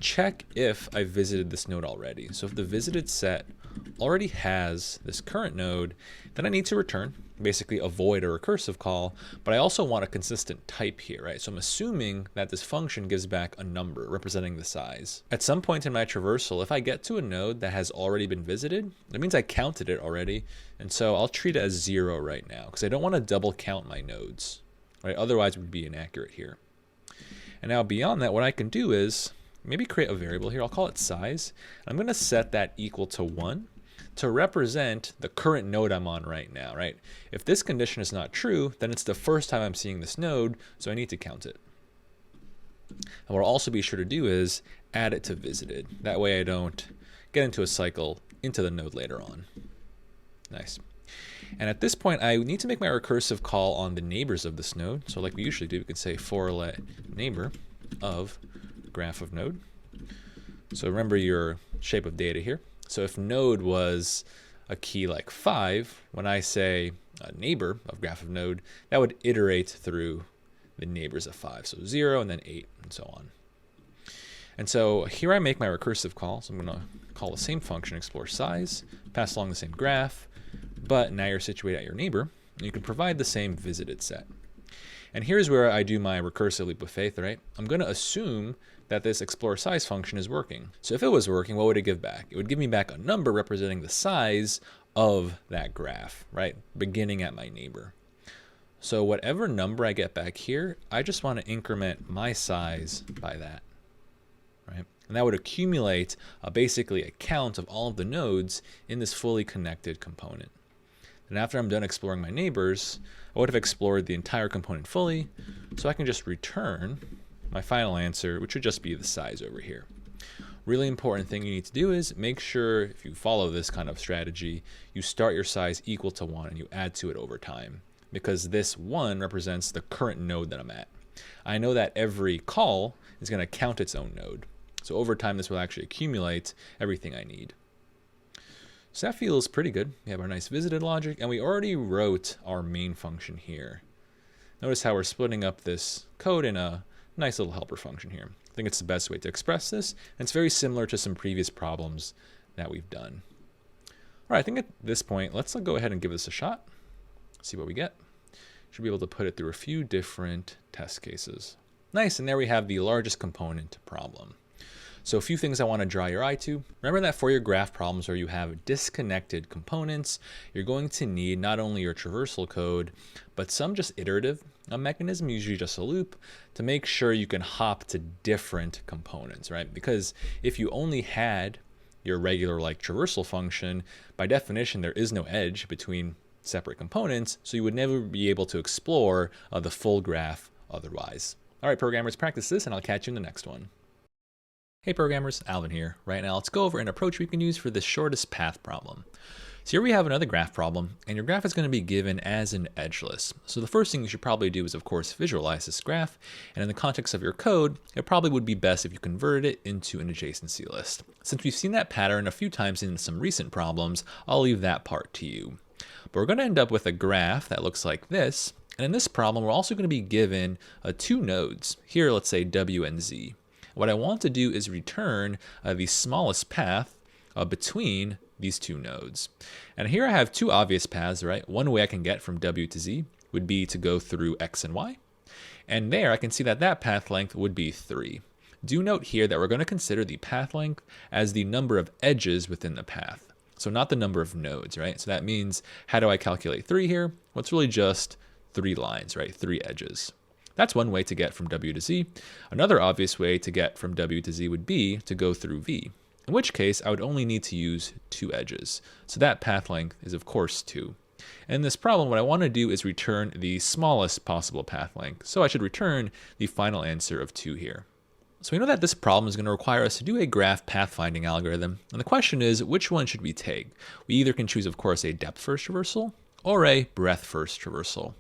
check if I visited this node already. So if the visited set already has this current node, then I need to return, basically avoid a recursive call, but I also want a consistent type here, right? So I'm assuming that this function gives back a number representing the size. At some point in my traversal, if I get to a node that has already been visited, that means I counted it already, and so I'll treat it as 0 right now, because I don't want to double count my nodes, right? Otherwise it would be inaccurate here. And now beyond that, what I can do is maybe create a variable here. I'll call it size. I'm going to set that equal to 1 to represent the current node I'm on right now, right? If this condition is not true, then it's the first time I'm seeing this node, so I need to count it. And what I'll also be sure to do is add it to visited. That way I don't get into a cycle into the node later on. Nice. And at this point, I need to make my recursive call on the neighbors of this node. So like we usually do, we can say for let neighbor of graph of node. So remember your shape of data here. So if node was a key like 5, when I say a neighbor of graph of node, that would iterate through the neighbors of 5. So 0 and then 8 and so on. And so here I make my recursive call. So I'm going to call the same function, explore size, pass along the same graph. But now you're situated at your neighbor, and you can provide the same visited set. And here's where I do my recursive leap of faith, right? I'm going to assume that this explore size function is working. So if it was working, what would it give back? It would give me back a number representing the size of that graph, right? Beginning at my neighbor. So whatever number I get back here, I just want to increment my size by that, right? And that would accumulate basically a count of all of the nodes in this fully connected component. And after I'm done exploring my neighbors, I would have explored the entire component fully, so I can just return my final answer, which would just be the size over here. Really important thing you need to do is make sure, if you follow this kind of strategy, you start your size equal to 1 and you add to it over time, because this 1 represents the current node that I'm at. I know that every call is going to count its own node. So over time, this will actually accumulate everything I need. So that feels pretty good. We have our nice visited logic, and we already wrote our main function here. Notice how we're splitting up this code in a nice little helper function here. I think it's the best way to express this, and it's very similar to some previous problems that we've done. All right, I think at this point, let's go ahead and give this a shot, see what we get. Should be able to put it through a few different test cases. Nice, and there we have the largest component problem. So a few things I want to draw your eye to. Remember that for your graph problems where you have disconnected components, you're going to need not only your traversal code, but some just iterative mechanism, usually just a loop, to make sure you can hop to different components, right? Because if you only had your regular like traversal function, by definition, there is no edge between separate components, so you would never be able to explore the full graph otherwise. All right, programmers, practice this, and I'll catch you in the next one. Hey programmers, Alvin here. Right now let's go over an approach we can use for this shortest path problem. So here we have another graph problem, and your graph is going to be given as an edgeless. So the first thing you should probably do is, of course, visualize this graph, and in the context of your code, it probably would be best if you converted it into an adjacency list. Since we've seen that pattern a few times in some recent problems, I'll leave that part to you. But we're going to end up with a graph that looks like this, and in this problem, we're also going to be given two nodes. Here, let's say W and Z. What I want to do is return the smallest path between these two nodes. And here I have two obvious paths, right? One way I can get from W to Z would be to go through X and Y. And there I can see that that path length would be 3. Do note here that we're going to consider the path length as the number of edges within the path. So not the number of nodes, right? So that means, how do I calculate 3 here? Well, it's really just 3 lines, right? 3 edges. That's one way to get from W to Z. Another obvious way to get from W to Z would be to go through V, in which case I would only need to use 2 edges. So that path length is of course 2. In this problem, what I want to do is return the smallest possible path length. So I should return the final answer of 2 here. So we know that this problem is going to require us to do a graph pathfinding algorithm. And the question is, which one should we take? We either can choose, of course, a depth first traversal or a breadth first traversal.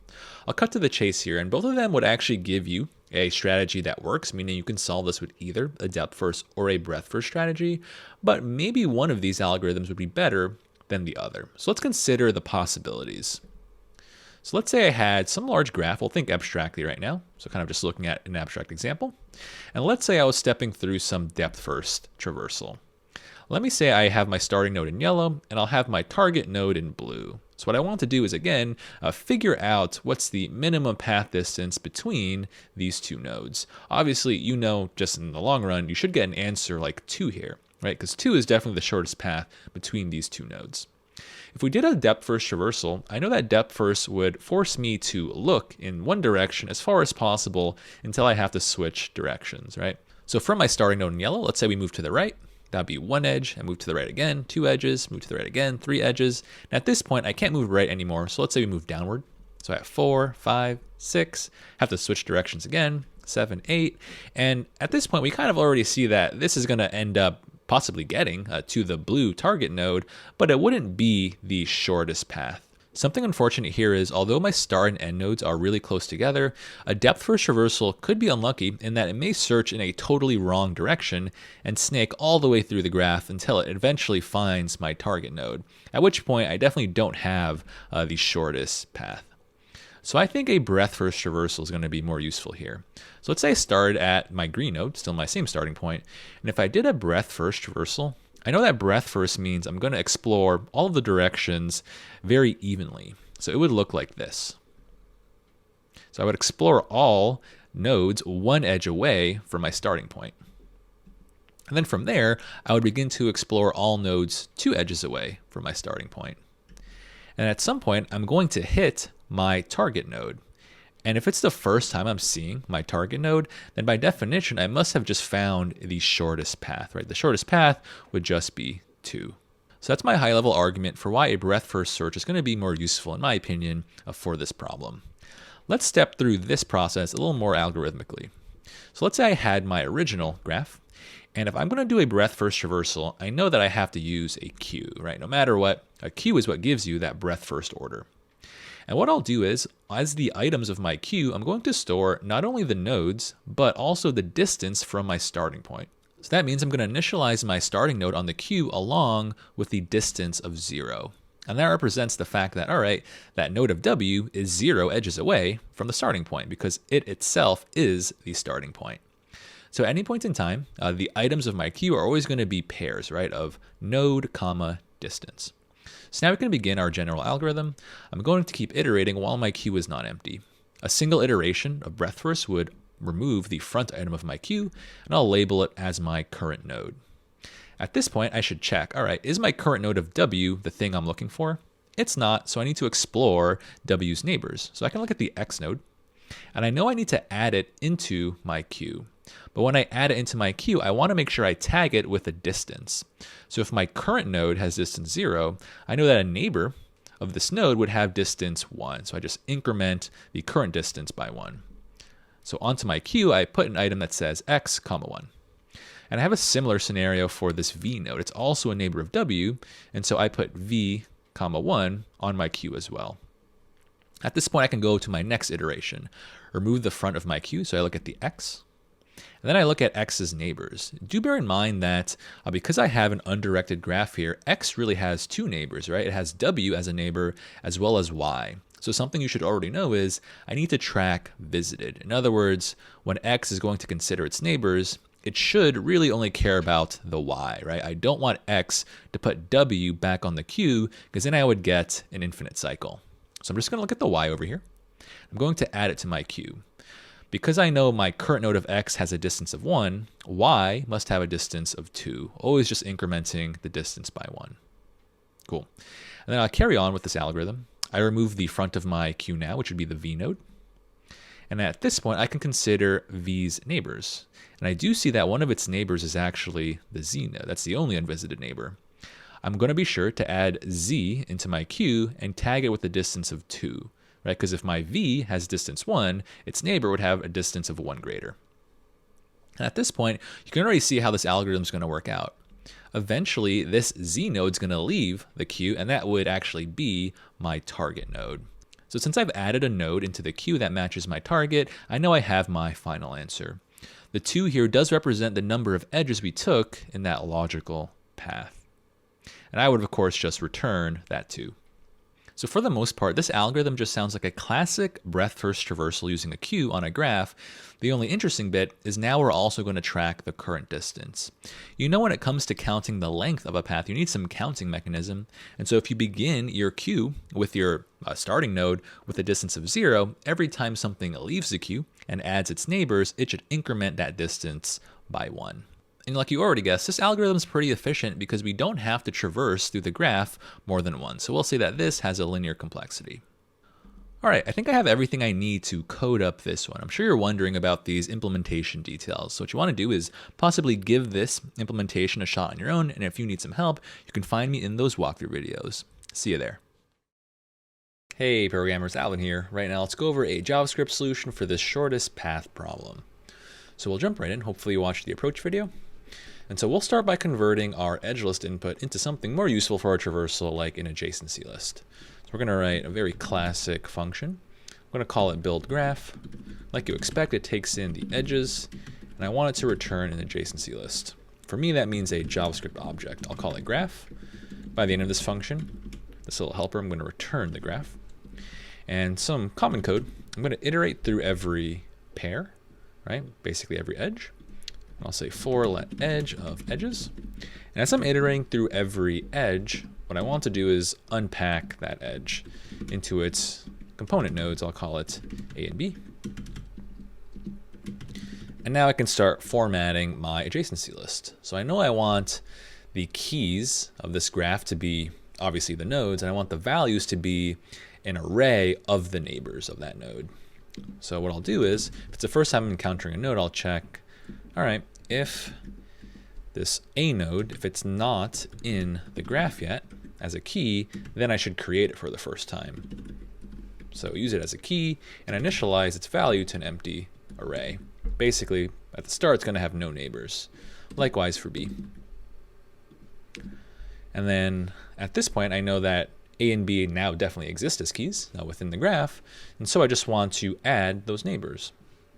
I'll cut to the chase here, and both of them would actually give you a strategy that works, meaning you can solve this with either a depth first or a breadth first strategy, but maybe one of these algorithms would be better than the other. So let's consider the possibilities. So let's say I had some large graph. We'll think abstractly right now. So kind of just looking at an abstract example. And let's say I was stepping through some depth first traversal. Let me say I have my starting node in yellow, and I'll have my target node in blue. So what I want to do is, again, figure out what's the minimum path distance between these two nodes. Obviously, you know, just in the long run, you should get an answer like 2 here, right? Because 2 is definitely the shortest path between these two nodes. If we did a depth first traversal, I know that depth first would force me to look in one direction as far as possible until I have to switch directions, right? So from my starting node in yellow, let's say we move to the right. That'd be 1 edge, and move to the right again, 2 edges, move to the right again, 3 edges. And at this point, I can't move right anymore, so let's say we move downward. So I have 4, 5, 6, have to switch directions again, 7, 8. And at this point, we kind of already see that this is going to end up possibly getting to the blue target node, but it wouldn't be the shortest path. Something unfortunate here is, although my start and end nodes are really close together, a depth first traversal could be unlucky in that it may search in a totally wrong direction and snake all the way through the graph until it eventually finds my target node, at which point I definitely don't have the shortest path. So I think a breadth first traversal is going to be more useful here. So let's say I started at my green node, still my same starting point, and if I did a breadth first traversal, I know that breadth first means I'm going to explore all of the directions very evenly. So it would look like this. So I would explore all nodes 1 edge away from my starting point. And then from there, I would begin to explore all nodes 2 edges away from my starting point. And at some point, I'm going to hit my target node. And if it's the first time I'm seeing my target node, then by definition, I must have just found the shortest path, right? The shortest path would just be 2. So that's my high-level argument for why a breadth-first search is going to be more useful, in my opinion, for this problem. Let's step through this process a little more algorithmically. So let's say I had my original graph, and if I'm going to do a breadth-first traversal, I know that I have to use a queue, right? No matter what, a queue is what gives you that breadth-first order. And what I'll do is, as the items of my queue, I'm going to store not only the nodes, but also the distance from my starting point. So that means I'm going to initialize my starting node on the queue along with the distance of 0. And that represents the fact that, all right, that node of W is 0 edges away from the starting point because it itself is the starting point. So at any point in time, the items of my queue are always going to be pairs, right, of node, comma, distance. So now we can begin our general algorithm. I'm going to keep iterating while my queue is not empty. A single iteration of breadth first would remove the front item of my queue, and I'll label it as my current node. At this point, I should check, all right, is my current node of W the thing I'm looking for? It's not, so I need to explore W's neighbors. So I can look at the X node, and I know I need to add it into my queue. But when I add it into my queue, I want to make sure I tag it with a distance. So if my current node has distance 0, I know that a neighbor of this node would have distance 1. So I just increment the current distance by 1. So onto my queue, I put an item that says X, 1. And I have a similar scenario for this V node. It's also a neighbor of W, and so I put V comma 1 on my queue as well. At this point, I can go to my next iteration, remove the front of my queue. So I look at the X, and then I look at X's neighbors. Do bear in mind that because I have an undirected graph here, X really has two neighbors, right? It has W as a neighbor as well as Y. So something you should already know is I need to track visited. In other words, when X is going to consider its neighbors, it should really only care about the Y, right? I don't want X to put W back on the queue because then I would get an infinite cycle. So I'm just going to look at the Y over here. I'm going to add it to my queue. Because I know my current node of X has a distance of 1, Y must have a distance of 2, always just incrementing the distance by 1. Cool. And then I'll carry on with this algorithm. I remove the front of my queue now, which would be the V node. And at this point, I can consider V's neighbors. And I do see that one of its neighbors is actually the Z node. That's the only unvisited neighbor. I'm going to be sure to add Z into my queue and tag it with a distance of 2. Right? Because if my V has distance 1, its neighbor would have a distance of 1 greater. And at this point, you can already see how this algorithm is going to work out. Eventually, this Z node is going to leave the queue, and that would actually be my target node. So since I've added a node into the queue that matches my target, I know I have my final answer. The 2 here does represent the number of edges we took in that logical path. And I would, of course, just return that 2. So for the most part, this algorithm just sounds like a classic breadth-first traversal using a queue on a graph. The only interesting bit is now we're also going to track the current distance. You know, when it comes to counting the length of a path, you need some counting mechanism. And so if you begin your queue with your starting node with a distance of 0, every time something leaves the queue and adds its neighbors, it should increment that distance by 1. And like you already guessed, this algorithm is pretty efficient because we don't have to traverse through the graph more than once. So we'll say that this has a linear complexity. All right, I think I have everything I need to code up this one. I'm sure you're wondering about these implementation details. So what you want to do is possibly give this implementation a shot on your own. And if you need some help, you can find me in those walkthrough videos. See you there. Hey programmers, Alvin here. Right now, let's go over a JavaScript solution for this shortest path problem. So we'll jump right in. Hopefully you watched the approach video. And so we'll start by converting our edge list input into something more useful for our traversal, like an adjacency list. So we're going to write a very classic function. I'm going to call it build graph. Like you expect, it takes in the edges, and I want it to return an adjacency list. For me, that means a JavaScript object. I'll call it graph. By the end of this function, this little helper, I'm going to return the graph. And some common code, I'm going to iterate through every pair, right? Basically every edge. I'll say for let edge of edges. And as I'm iterating through every edge, what I want to do is unpack that edge into its component nodes. I'll call it A and B. And now I can start formatting my adjacency list. So I know I want the keys of this graph to be obviously the nodes, and I want the values to be an array of the neighbors of that node. So what I'll do is, if it's the first time I'm encountering a node, I'll check, all right, if this A node, if it's not in the graph yet as a key, then I should create it for the first time. So use it as a key and initialize its value to an empty array. Basically, at the start, it's going to have no neighbors. Likewise for B. And then at this point, I know that A and B now definitely exist as keys within the graph. And so I just want to add those neighbors.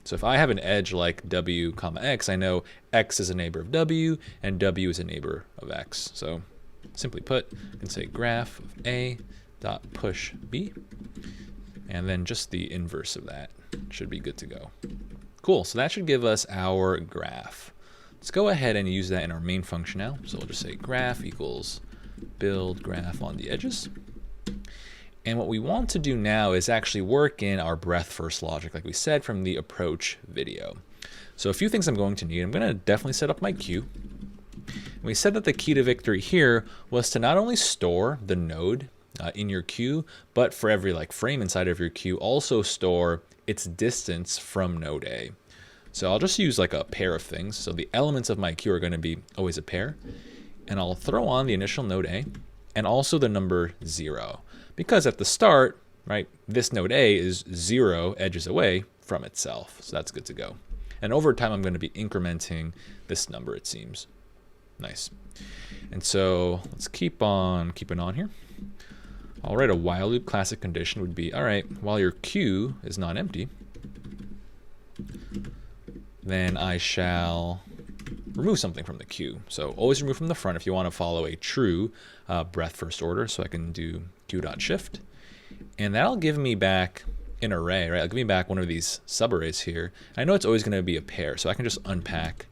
So if I have an edge like W comma X, I know X is a neighbor of W and W is a neighbor of X. So simply put, I can say graph of A dot push B, and then just the inverse of that should be good to go. Cool, so that should give us our graph. Let's go ahead and use that in our main function now. So we'll just say graph equals build graph on the edges. And what we want to do now is actually work in our breadth first logic, like we said from the approach video. So a few things I'm going to need. I'm going to definitely set up my queue. And we said that the key to victory here was to not only store the node in your queue, but for every frame inside of your queue, also store its distance from node A. So I'll just use a pair of things. So the elements of my queue are going to be always a pair. And I'll throw on the initial node A and also the number 0. Because at the start, right, this node A is 0 edges away from itself. So that's good to go. And over time, I'm going to be incrementing this number, it seems. Nice. And so let's keep on keeping on here. I'll write a while loop. Classic condition would be, all right, while your queue is not empty, then I shall remove something from the queue. So always remove from the front if you want to follow a true breadth first order. So I can do queue.shift, and that'll give me back an array, right? It'll give me back one of these subarrays here. I know it's always going to be a pair, so I can just unpack,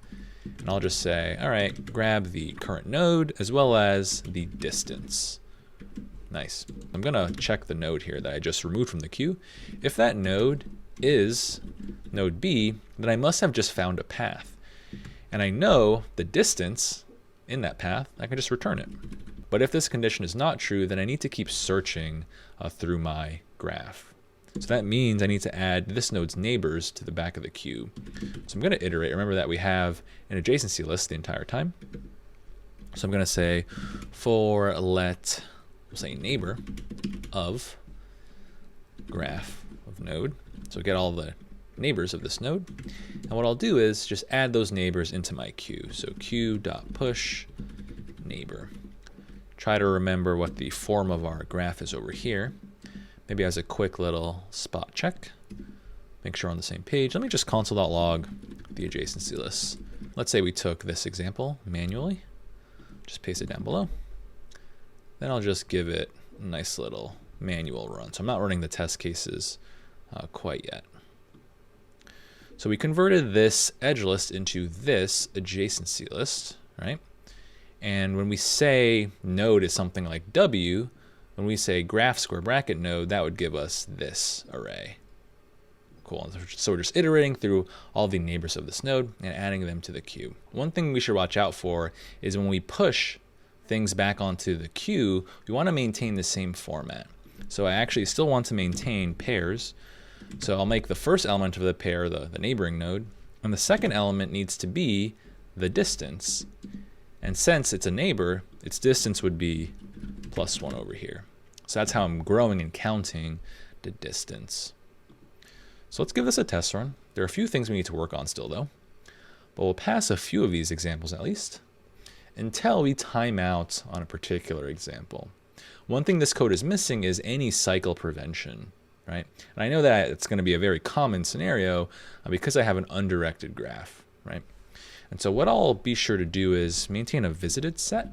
and I'll just say, all right, grab the current node as well as the distance. Nice. I'm going to check the node here that I just removed from the queue. If that node is node B, then I must have just found a path. And I know the distance in that path, I can just return it. But if this condition is not true, then I need to keep searching through my graph. So that means I need to add this node's neighbors to the back of the queue. So I'm going to iterate. Remember that we have an adjacency list the entire time. So I'm going to say for let, we'll say neighbor of graph of node. So get all the neighbors of this node. And what I'll do is just add those neighbors into my queue. So queue.push neighbor. Try to remember what the form of our graph is over here. Maybe as a quick little spot check. Make sure we're on the same page. Let me just console.log the adjacency lists. Let's say we took this example manually. Just paste it down below. Then I'll just give it a nice little manual run. So I'm not running the test cases quite yet. So we converted this edge list into this adjacency list, right? And when we say node is something like W, when we say graph square bracket node, that would give us this array. Cool. So we're just iterating through all the neighbors of this node and adding them to the queue. One thing we should watch out for is when we push things back onto the queue, we want to maintain the same format. So I actually still want to maintain pairs. So I'll make the first element of the pair the neighboring node, and the second element needs to be the distance. And since it's a neighbor, its distance would be +1 over here. So that's how I'm growing and counting the distance. So let's give this a test run. There are a few things we need to work on still though, but we'll pass a few of these examples at least until we time out on a particular example. One thing this code is missing is any cycle prevention, right? And I know that it's going to be a very common scenario because I have an undirected graph, right? And so what I'll be sure to do is maintain a visited set.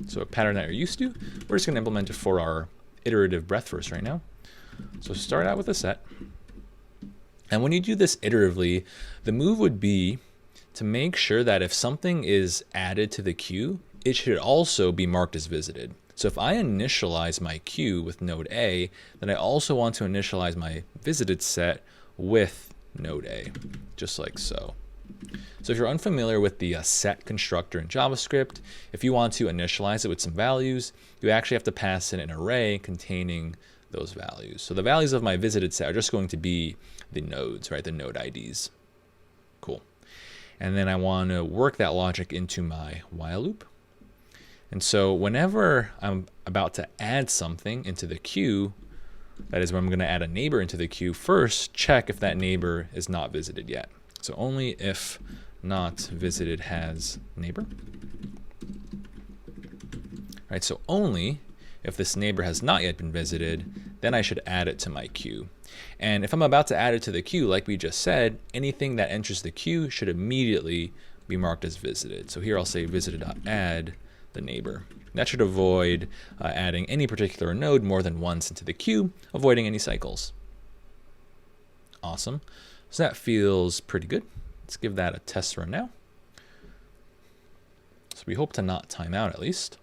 So a pattern that you're used to. We're just going to implement it for our iterative breadth first right now. So start out with a set. And when you do this iteratively, the move would be to make sure that if something is added to the queue, it should also be marked as visited. So if I initialize my queue with node A, then I also want to initialize my visited set with node A, just like so. So if you're unfamiliar with the set constructor in JavaScript, if you want to initialize it with some values, you actually have to pass in an array containing those values. So the values of my visited set are just going to be the nodes, right? The node IDs. Cool. And then I want to work that logic into my while loop. And so whenever I'm about to add something into the queue, that is when I'm going to add a neighbor into the queue, first check if that neighbor is not visited yet. So only if not visited has neighbor. Right, so only if this neighbor has not yet been visited, then I should add it to my queue. And if I'm about to add it to the queue, like we just said, anything that enters the queue should immediately be marked as visited. So here I'll say visited.add the neighbor. That should avoid adding any particular node more than once into the queue, avoiding any cycles. Awesome. So that feels pretty good. Let's give that a test run now. So we hope to not time out at least.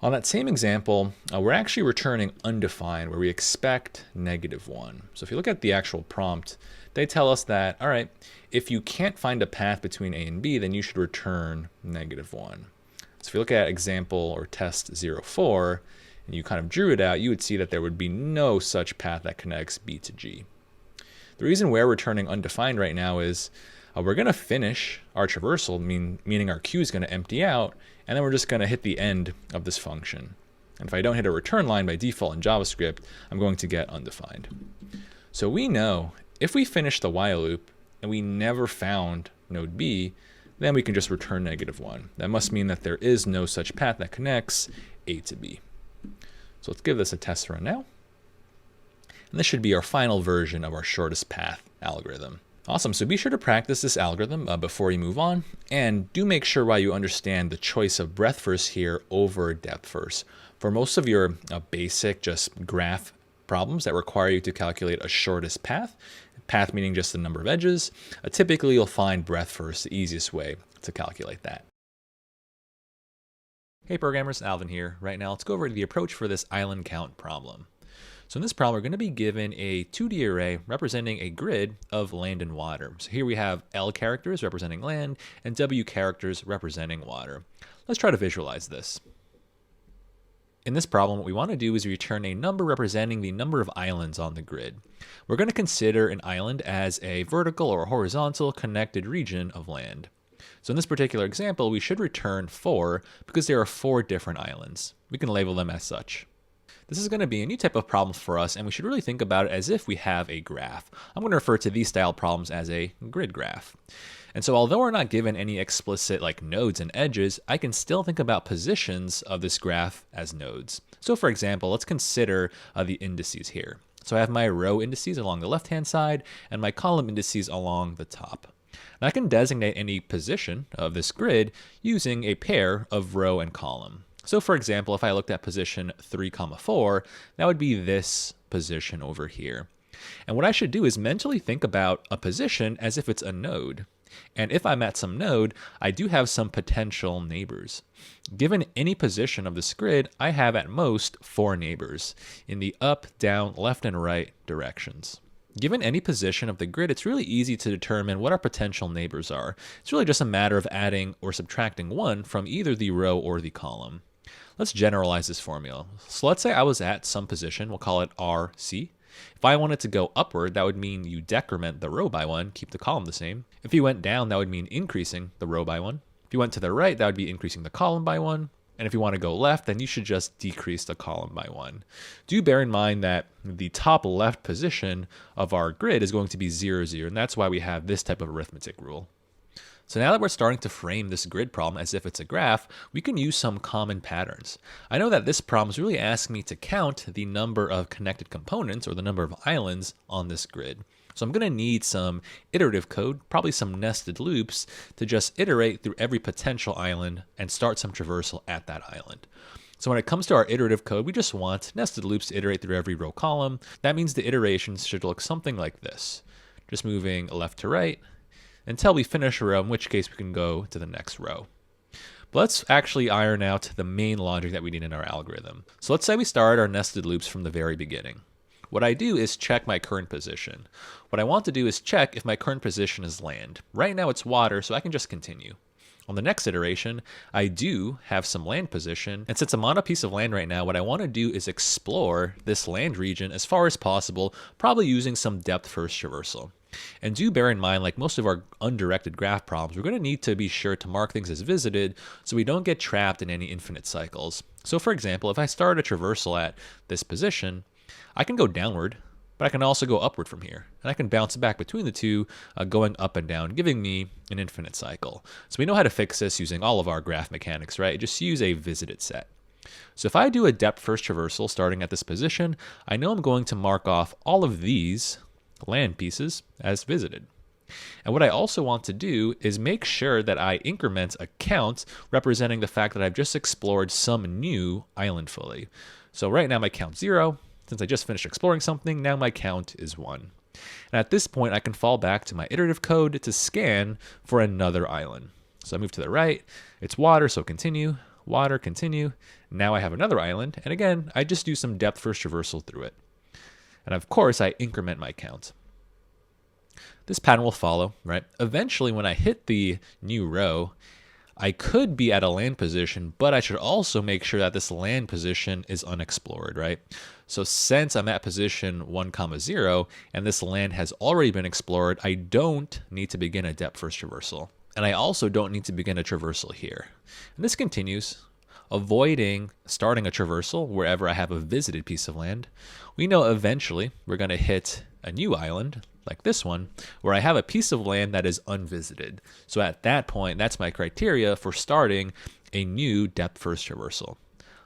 On that same example, we're actually returning undefined where we expect -1. So if you look at the actual prompt, they tell us that, all right, if you can't find a path between A and B, then you should return -1. So if you look at example or test 04, and you kind of drew it out, you would see that there would be no such path that connects B to G. The reason we're returning undefined right now is we're going to finish our traversal, meaning our queue is going to empty out, and then we're just going to hit the end of this function. And if I don't hit a return line by default in JavaScript, I'm going to get undefined. So we know if we finish the while loop and we never found node B, then we can just return -1. That must mean that there is no such path that connects A to B. So let's give this a test run now. And this should be our final version of our shortest path algorithm. Awesome, so be sure to practice this algorithm before you move on, and do make sure while you understand the choice of breadth first here over depth first. For most of your basic just graph problems that require you to calculate a shortest path meaning just the number of edges, typically you'll find breadth first, the easiest way to calculate that. Hey programmers, Alvin here. Right now let's go over the approach for this island count problem. So in this problem, we're going to be given a 2D array representing a grid of land and water. So here we have L characters representing land and W characters representing water. Let's try to visualize this. In this problem, what we want to do is return a number representing the number of islands on the grid. We're going to consider an island as a vertical or horizontal connected region of land. So in this particular example, we should return 4 because there are 4 different islands. We can label them as such. This is going to be a new type of problem for us, and we should really think about it as if we have a graph. I'm going to refer to these style problems as a grid graph. And so although we're not given any explicit like nodes and edges, I can still think about positions of this graph as nodes. So for example, let's consider the indices here. So I have my row indices along the left-hand side and my column indices along the top. And I can designate any position of this grid using a pair of row and column. So for example, if I looked at position 3, 4, that would be this position over here. And what I should do is mentally think about a position as if it's a node. And if I'm at some node, I do have some potential neighbors. Given any position of this grid, I have at most 4 neighbors in the up, down, left, and right directions. Given any position of the grid, it's really easy to determine what our potential neighbors are. It's really just a matter of adding or subtracting 1 from either the row or the column. Let's generalize this formula. So let's say I was at some position, we'll call it RC. If I wanted to go upward, that would mean you decrement the row by 1, keep the column the same. If you went down, that would mean increasing the row by 1. If you went to the right, that would be increasing the column by 1. And if you want to go left, then you should just decrease the column by 1. Do bear in mind that the top left position of our grid is going to be 0, 0, and that's why we have this type of arithmetic rule. So now that we're starting to frame this grid problem as if it's a graph, we can use some common patterns. I know that this problem is really asking me to count the number of connected components or the number of islands on this grid. So I'm going to need some iterative code, probably some nested loops, to just iterate through every potential island and start some traversal at that island. So when it comes to our iterative code, we just want nested loops to iterate through every row column. That means the iterations should look something like this, just moving left to right until we finish a row, in which case we can go to the next row. But let's actually iron out the main logic that we need in our algorithm. So let's say we start our nested loops from the very beginning. What I do is check my current position. What I want to do is check if my current position is land. Right now it's water, so I can just continue. On the next iteration, I do have some land position, and since I'm on a piece of land right now, what I want to do is explore this land region as far as possible, probably using some depth first traversal. And do bear in mind, like most of our undirected graph problems, we're going to need to be sure to mark things as visited so we don't get trapped in any infinite cycles. So for example, if I start a traversal at this position, I can go downward, but I can also go upward from here. And I can bounce back between the two, going up and down, giving me an infinite cycle. So we know how to fix this using all of our graph mechanics, right? Just use a visited set. So if I do a depth first traversal starting at this position, I know I'm going to mark off all of these land pieces as visited. And what I also want to do is make sure that I increment a count representing the fact that I've just explored some new island fully. So right now my count's 0. Since I just finished exploring something, now my count is 1. And at this point, I can fall back to my iterative code to scan for another island. So I move to the right, it's water, so continue, water, continue. Now I have another island, and again, I just do some depth first traversal through it. And of course, I increment my count. This pattern will follow, right? Eventually, when I hit the new row, I could be at a land position, but I should also make sure that this land position is unexplored, right? So since I'm at position 1, 0, and this land has already been explored, I don't need to begin a depth first traversal. And I also don't need to begin a traversal here. And this continues, avoiding starting a traversal wherever I have a visited piece of land. We know eventually we're going to hit a new island, like this one, where I have a piece of land that is unvisited. So at that point, that's my criteria for starting a new depth first traversal.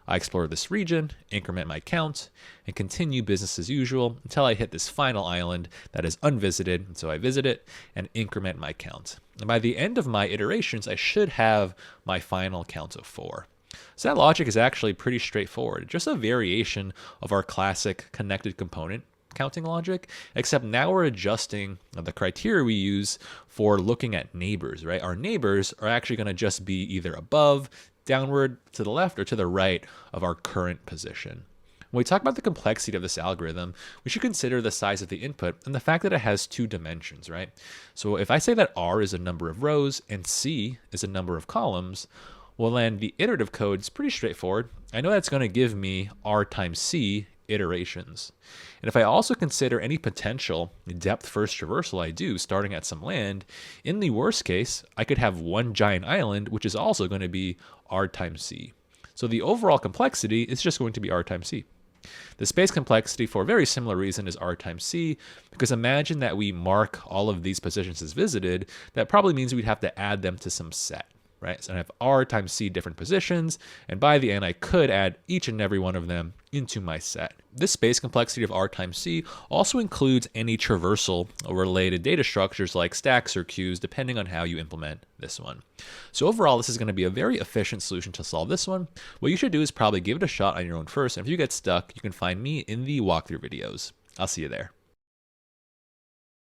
I explore this region, increment my count, and continue business as usual until I hit this final island that is unvisited. And so I visit it and increment my count. And by the end of my iterations, I should have my final count of 4. So that logic is actually pretty straightforward, just a variation of our classic connected component counting logic, except now we're adjusting the criteria we use for looking at neighbors, right? Our neighbors are actually going to just be either above, downward, to the left, or to the right of our current position. When we talk about the complexity of this algorithm, we should consider the size of the input and the fact that it has 2 dimensions, right? So if I say that R is a number of rows and C is a number of columns, well then the iterative code is pretty straightforward. I know that's going to give me R times C iterations. And if I also consider any potential depth first traversal I do starting at some land, in the worst case, I could have one giant island, which is also going to be R times C. So the overall complexity is just going to be R times C. The space complexity for a very similar reason is R times C, because imagine that we mark all of these positions as visited, that probably means we'd have to add them to some set. Right? So I have R times C different positions, and by the end I could add each and every one of them into my set. This space complexity of R times C also includes any traversal related data structures like stacks or queues, depending on how you implement this one. So overall, this is going to be a very efficient solution to solve this one. What you should do is probably give it a shot on your own first, and if you get stuck, you can find me in the walkthrough videos. I'll see you there.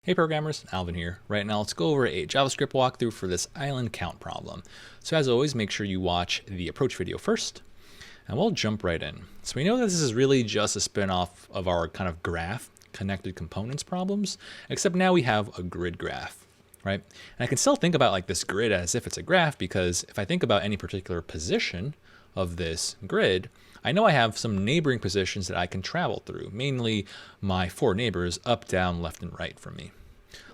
Hey programmers, Alvin here. Right now let's go over a JavaScript walkthrough for this island count problem. So as always, make sure you watch the approach video first, and we'll jump right in. So we know that this is really just a spin-off of our kind of graph connected components problems, except now we have a grid graph, right? And I can still think about like this grid as if it's a graph, because if I think about any particular position of this grid, I know I have some neighboring positions that I can travel through, mainly my 4 neighbors up, down, left, and right from me.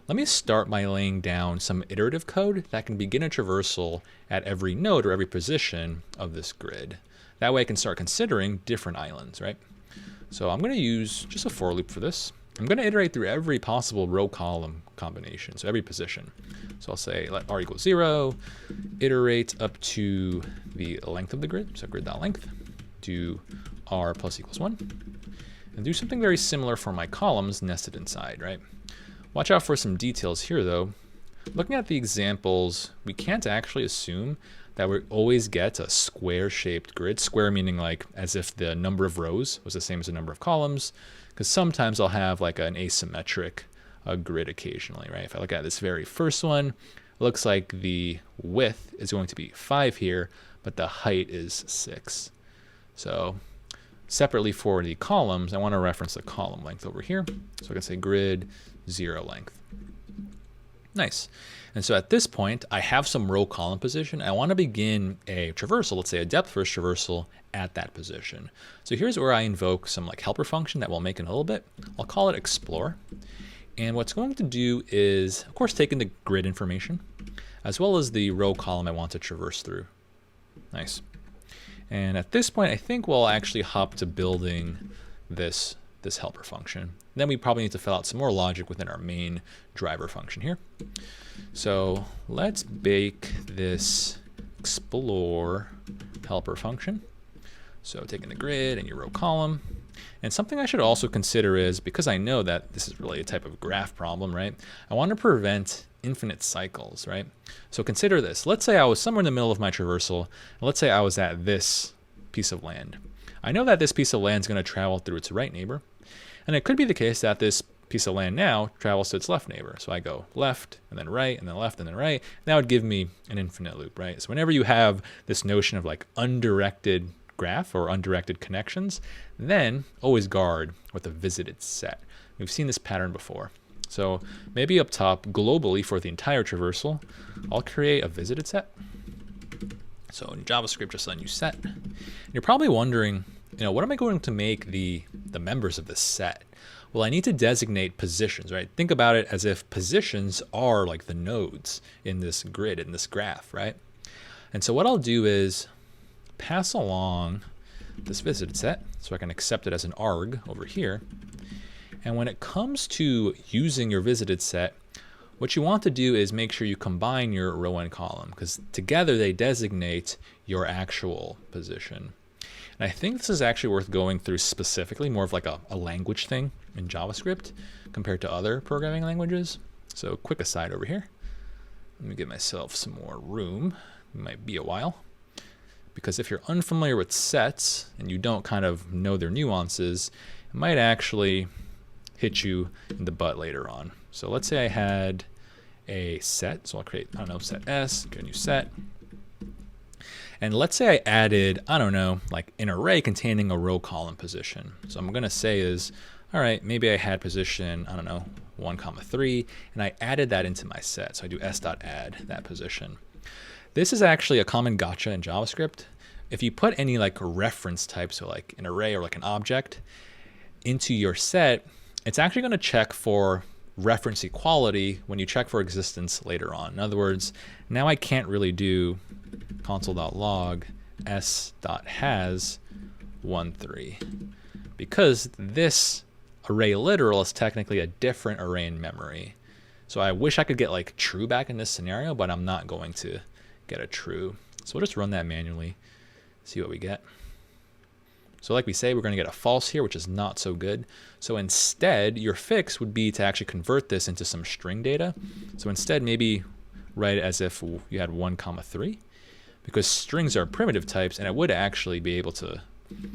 Let me start by laying down some iterative code that can begin a traversal at every node or every position of this grid. That way I can start considering different islands, right? So I'm going to use just a for loop for this. I'm going to iterate through every possible row column combination, so every position. So I'll say let r equals 0, iterate up to the length of the grid, so grid.length. Do r plus equals 1, and do something very similar for my columns nested inside, right? Watch out for some details here though. Looking at the examples, we can't actually assume that we always get a square shaped grid. Square meaning like as if the number of rows was the same as the number of columns, because sometimes I'll have like an asymmetric grid occasionally, right? If I look at this very first one, it looks like the width is going to be 5 here, but the height is 6. So separately for the columns, I want to reference the column length over here. So I can say grid 0 length. Nice. And so at this point, I have some row column position. I want to begin a traversal, let's say a depth first traversal at that position. So here's where I invoke some like helper function that we'll make in a little bit. I'll call it explore. And what's going to do is, of course, take in the grid information, as well as the row column I want to traverse through. Nice. And at this point, I think we'll actually hop to building this helper function. Then we probably need to fill out some more logic within our main driver function here. So let's bake this explore helper function. So taking the grid and your row column. And something I should also consider is, because I know that this is really a type of graph problem, right? I want to prevent infinite cycles, right? So consider this. Let's say I was somewhere in the middle of my traversal, and let's say I was at this piece of land. I know that this piece of land is going to travel through its right neighbor, and it could be the case that this piece of land now travels to its left neighbor. So I go left, and then right, and then left, and then right. And that would give me an infinite loop, right? So whenever you have this notion of like undirected graph or undirected connections, then always guard with a visited set. We've seen this pattern before. So maybe up top, globally for the entire traversal, I'll create a visited set. So in JavaScript, just a new set. And you're probably wondering, what am I going to make the members of this set? Well, I need to designate positions, right? Think about it as if positions are like the nodes in this grid, in this graph, right? And so what I'll do is pass along this visited set, so I can accept it as an arg over here. And when it comes to using your visited set, what you want to do is make sure you combine your row and column, because together they designate your actual position. And I think this is actually worth going through specifically, more of like a language thing in JavaScript compared to other programming languages. So quick aside over here. Let me give myself some more room. It might be a while. Because if you're unfamiliar with sets and you don't kind of know their nuances, it might actually hit you in the butt later on. So let's say I had a set. So I'll create, I don't know, set S, get a new set. And let's say I added, I don't know, like an array containing a row column position. So I'm going to say is, all right, maybe I had position, I don't know, 1, 3, and I added that into my set. So I do s.add that position. This is actually a common gotcha in JavaScript. If you put any like reference type, so like an array or like an object, into your set, it's actually going to check for reference equality when you check for existence later on. In other words, now I can't really do console.log s.has13 because this array literal is technically a different array in memory. So I wish I could get like true back in this scenario, but I'm not going to get a true. So we'll just run that manually, see what we get. So like we say, we're going to get a false here, which is not so good. So instead, your fix would be to actually convert this into some string data. So instead, maybe write it as if you had 1, 3, because strings are primitive types, and it would actually be able to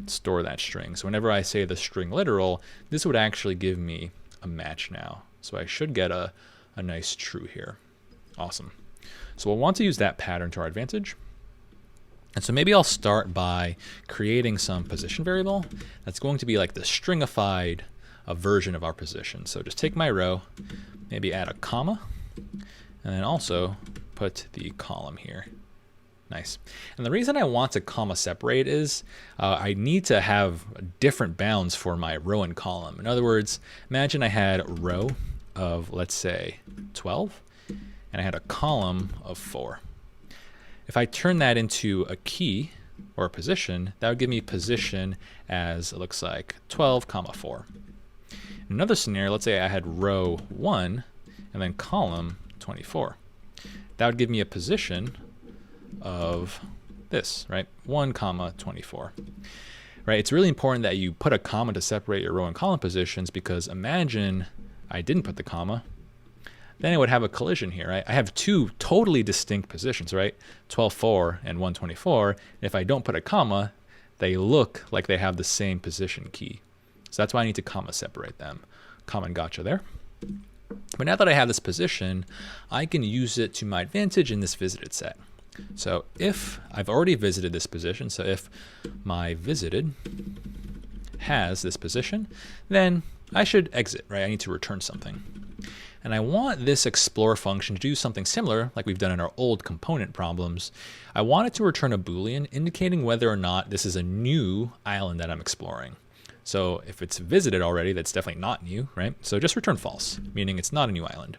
store that string. So whenever I say the string literal, this would actually give me a match now. So I should get a nice true here. Awesome. So we'll want to use that pattern to our advantage. And so maybe I'll start by creating some position variable that's going to be like the stringified version of our position. So just take my row, maybe add a comma, and then also put the column here. Nice. And the reason I want to comma separate is I need to have different bounds for my row and column. In other words, imagine I had a row of, let's say, 12, and I had a column of 4. If I turn that into a key or a position, that would give me position as, it looks like, 12, 4. In another scenario, let's say I had row 1 and then column 24. That would give me a position of this, right? 1, 24. Right? It's really important that you put a comma to separate your row and column positions, because imagine I didn't put the comma. Then it would have a collision here, right? I have two totally distinct positions, right? 12.4 and 124. And if I don't put a comma, they look like they have the same position key. So that's why I need to comma separate them. Common gotcha there. But now that I have this position, I can use it to my advantage in this visited set. So if I've already visited this position, so if my visited has this position, then I should exit, right? I need to return something. And I want this explore function to do something similar like we've done in our old component problems. I want it to return a Boolean indicating whether or not this is a new island that I'm exploring. So if it's visited already, that's definitely not new, right? So just return false, meaning it's not a new island.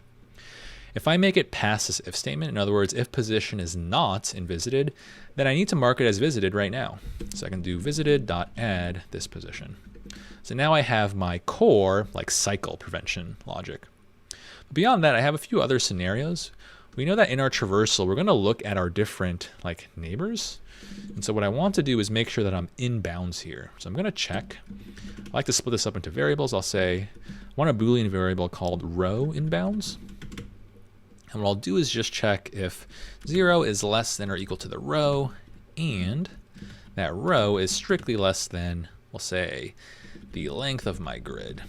If I make it past this if statement, in other words, if position is not in visited, then I need to mark it as visited right now. So I can do visited.add this position. So now I have my core like cycle prevention logic. Beyond that, I have a few other scenarios. We know that in our traversal, we're going to look at our different like neighbors. And so what I want to do is make sure that I'm in bounds here. So I'm going to check. I like to split this up into variables. I'll say I want a Boolean variable called row in bounds. And what I'll do is just check if 0 is less than or equal to the row, and that row is strictly less than, we'll say, the length of my grid.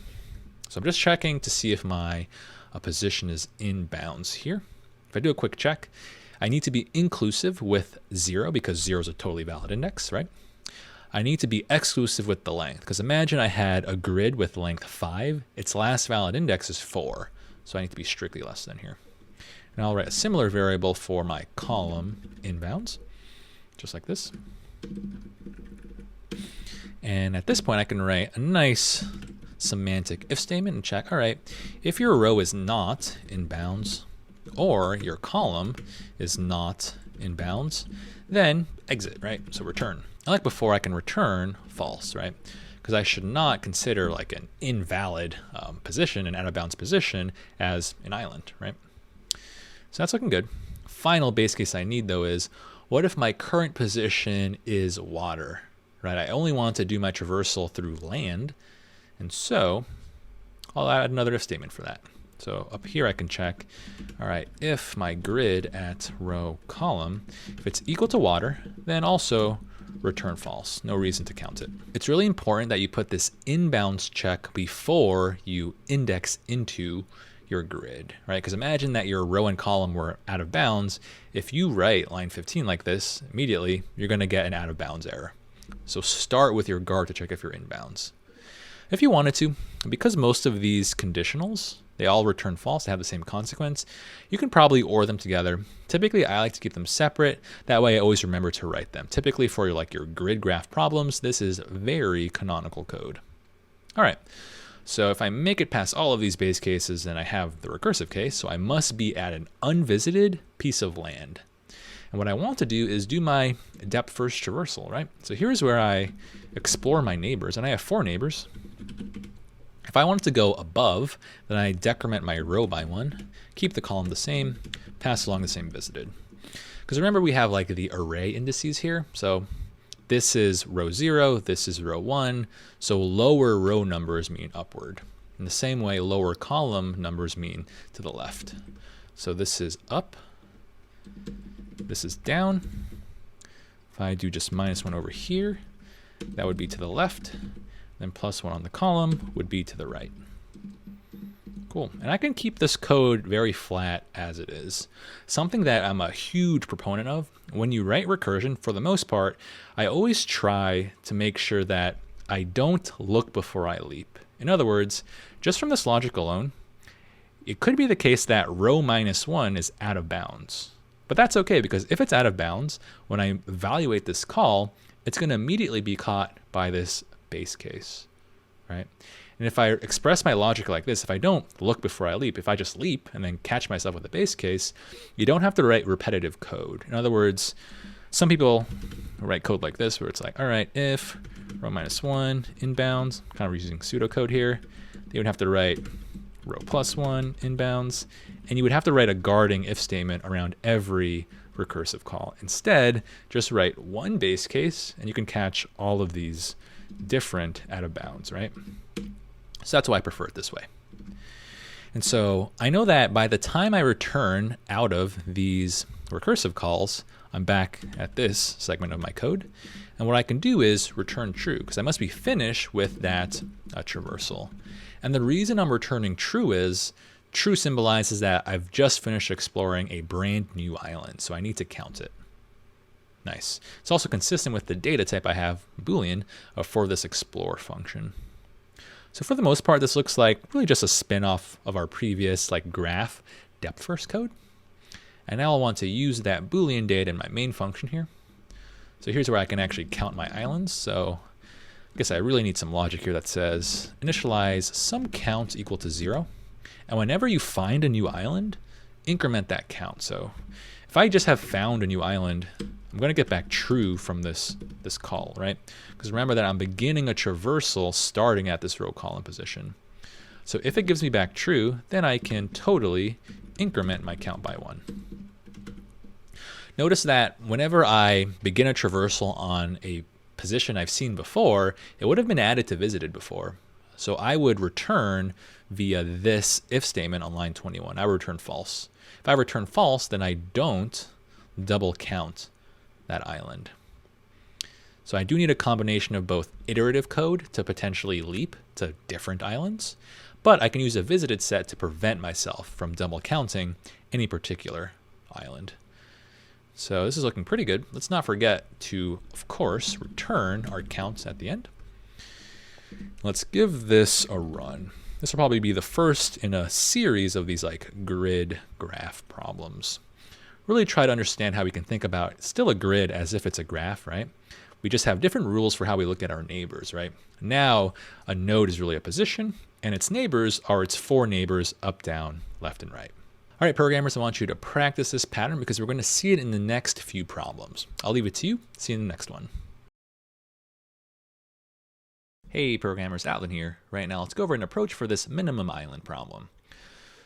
So I'm just checking to see if my position is in bounds here. If I do a quick check, I need to be inclusive with 0 because 0 is a totally valid index, right? I need to be exclusive with the length, because imagine I had a grid with length 5. Its last valid index is 4, so I need to be strictly less than here. And I'll write a similar variable for my column in bounds, just like this. And at this point, I can write a nice semantic if statement and check, all right, if your row is not in bounds or your column is not in bounds, then exit, right? So return. Like before, I can return false, right? Because I should not consider like an invalid position, an out of bounds position, as an island, right? So that's looking good. Final base case I need though is, what if my current position is water, right? I only want to do my traversal through land, and so I'll add another if statement for that. So up here I can check, all right, if my grid at row column, if it's equal to water, then also return false. No reason to count it. It's really important that you put this inbounds check before you index into your grid, right? Because imagine that your row and column were out of bounds. If you write line 15 like this, immediately you're going to get an out of bounds error. So start with your guard to check if you're inbounds. If you wanted to, because most of these conditionals, they all return false, they have the same consequence, you can probably OR them together. Typically, I like to keep them separate. That way I always remember to write them. Typically for your grid graph problems, this is very canonical code. All right, so if I make it past all of these base cases, then I have the recursive case, so I must be at an unvisited piece of land. And what I want to do is do my depth first traversal, right? So here's where I explore my neighbors, and I have 4 neighbors. If I wanted to go above, then I decrement my row by 1, keep the column the same, pass along the same visited. Because remember we have the array indices here. So this is row 0, this is row 1. So lower row numbers mean upward. In the same way, lower column numbers mean to the left. So this is up, this is down. If I do just -1 over here, that would be to the left. Then +1 on the column would be to the right. Cool. And I can keep this code very flat as it is. Something that I'm a huge proponent of, when you write recursion, for the most part, I always try to make sure that I don't look before I leap. In other words, just from this logic alone, it could be the case that row -1 is out of bounds. But that's okay, because if it's out of bounds, when I evaluate this call, it's going to immediately be caught by this base case, right? And if I express my logic like this, if I don't look before I leap, if I just leap and then catch myself with a base case, you don't have to write repetitive code. In other words, some people write code like this, where it's like, all right, if row -1 inbounds, kind of using pseudocode here, they would have to write row +1 inbounds, and you would have to write a guarding if statement around every recursive call. Instead, just write one base case, and you can catch all of these different out of bounds, right? So that's why I prefer it this way. And so I know that by the time I return out of these recursive calls, I'm back at this segment of my code. And what I can do is return true, because I must be finished with that traversal. And the reason I'm returning true is true symbolizes that I've just finished exploring a brand new island, so I need to count it. Nice. It's also consistent with the data type I have, Boolean, for this explore function. So for the most part, this looks like really just a spin-off of our previous graph depth first code. And now I'll want to use that Boolean data in my main function here. So here's where I can actually count my islands. So I guess I really need some logic here that says initialize some count equal to 0. And whenever you find a new island, increment that count. So if I just have found a new island, I'm going to get back true from this call, right? Because remember that I'm beginning a traversal starting at this row column position. So if it gives me back true, then I can totally increment my count by 1. Notice that whenever I begin a traversal on a position I've seen before, it would have been added to visited before. So I would return via this if statement on line 21. I would return false. If I return false, then I don't double count that island. So I do need a combination of both iterative code to potentially leap to different islands, but I can use a visited set to prevent myself from double counting any particular island. So this is looking pretty good. Let's not forget to, of course, return our counts at the end. Let's give this a run. This will probably be the first in a series of these grid graph problems. Really try to understand how we can think about still a grid as if it's a graph, right? We just have different rules for how we look at our neighbors, right? Now a node is really a position, and its neighbors are its 4 neighbors up, down, left, and right. All right, programmers, I want you to practice this pattern because we're going to see it in the next few problems. I'll leave it to you. See you in the next one. Hey programmers, Alvin here. Right now let's go over an approach for this minimum island problem.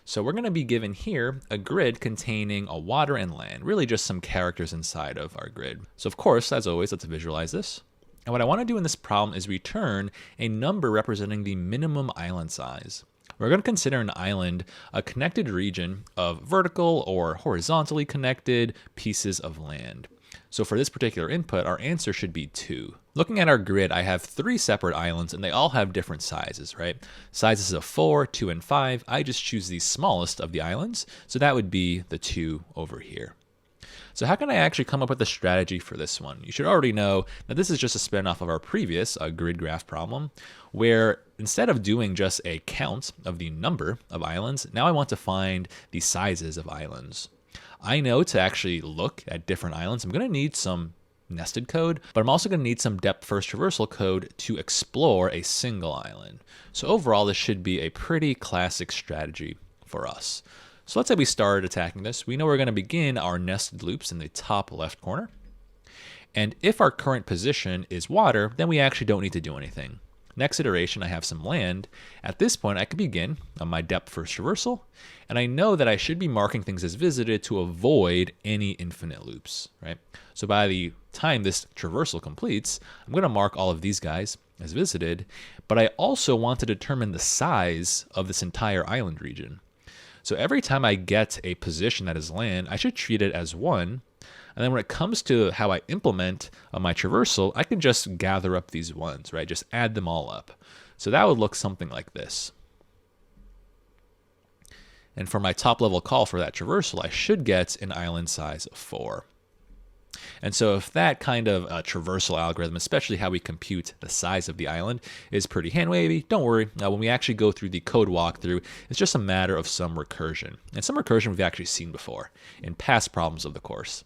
So we're going to be given here a grid containing a water and land, really just some characters inside of our grid. So of course, as always, let's visualize this. And what I want to do in this problem is return a number representing the minimum island size. We're going to consider an island a connected region of vertical or horizontally connected pieces of land. So for this particular input, our answer should be 2. Looking at our grid, I have 3 separate islands and they all have different sizes, right? Sizes of 4, 2, and 5. I just choose the smallest of the islands, so that would be the 2 over here. So how can I actually come up with a strategy for this one? You should already know that this is just a spin-off of our previous grid graph problem, where instead of doing just a count of the number of islands, now I want to find the sizes of islands. I know to actually look at different islands, I'm going to need some nested code, but I'm also going to need some depth first traversal code to explore a single island. So overall, this should be a pretty classic strategy for us. So let's say we started attacking this. We know we're going to begin our nested loops in the top left corner. And if our current position is water, then we actually don't need to do anything. Next iteration, I have some land. At this point, I could begin on my depth first traversal, and I know that I should be marking things as visited to avoid any infinite loops, right? So by the time this traversal completes, I'm going to mark all of these guys as visited, but I also want to determine the size of this entire island region. So every time I get a position that is land, I should treat it as 1. And then when it comes to how I implement my traversal, I can just gather up these ones, right? Just add them all up. So that would look something like this. And for my top level call for that traversal, I should get an island size of 4. And so if that kind of traversal algorithm, especially how we compute the size of the island, is pretty hand-wavy, don't worry. When we actually go through the code walkthrough, it's just a matter of some recursion. And some recursion we've actually seen before in past problems of the course.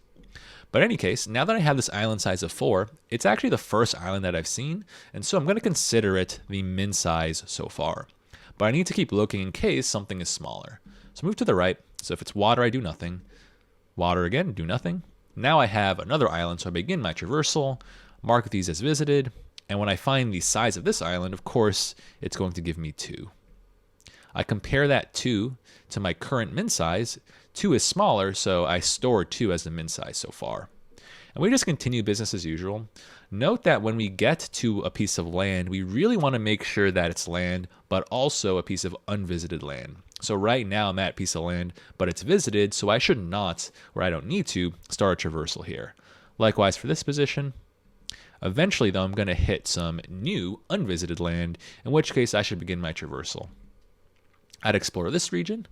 But in any case, now that I have this island size of 4, it's actually the first island that I've seen, and so I'm going to consider it the min size so far. But I need to keep looking in case something is smaller. So move to the right. So if it's water, I do nothing. Water again, do nothing. Now I have another island, so I begin my traversal, mark these as visited, and when I find the size of this island, of course, it's going to give me 2. I compare that 2 to my current min size. 2 is smaller, so I store 2 as the min size so far. And we just continue business as usual. Note that when we get to a piece of land, we really want to make sure that it's land, but also a piece of unvisited land. So right now I'm at a piece of land, but it's visited, so I should not, or I don't need to, start a traversal here. Likewise for this position. Eventually though, I'm going to hit some new unvisited land, in which case I should begin my traversal. I'd explore this region,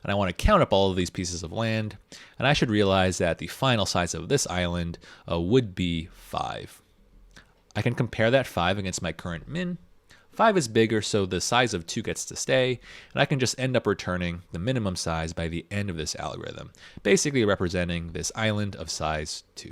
and I want to count up all of these pieces of land, and I should realize that the final size of this island would be 5. I can compare that 5 against my current min. 5 is bigger, so the size of 2 gets to stay, and I can just end up returning the minimum size by the end of this algorithm, basically representing this island of size 2.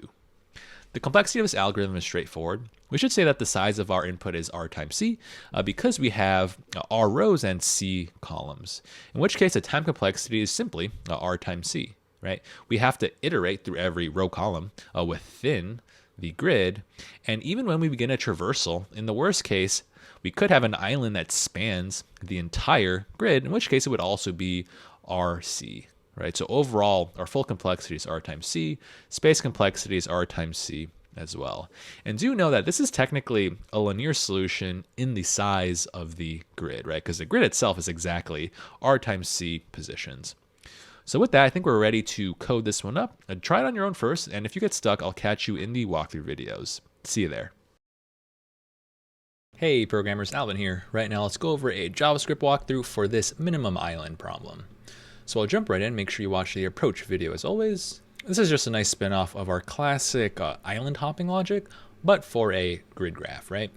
The complexity of this algorithm is straightforward. We should say that the size of our input is r times c because we have r rows and c columns, in which case the time complexity is simply r times c, right? We have to iterate through every row column within the grid, and even when we begin a traversal, in the worst case, we could have an island that spans the entire grid, in which case it would also be rc. Right, so overall, our full complexity is r times c. Space complexity is r times c as well. And do know that this is technically a linear solution in the size of the grid, right? Because the grid itself is exactly r times c positions. So with that, I think we're ready to code this one up. Try it on your own first, and if you get stuck, I'll catch you in the walkthrough videos. See you there. Hey programmers, Alvin here. Right now, let's go over a JavaScript walkthrough for this minimum island problem. So I'll jump right in, make sure you watch the approach video as always. This is just a nice spin-off of our classic island hopping logic, but for a grid graph, right?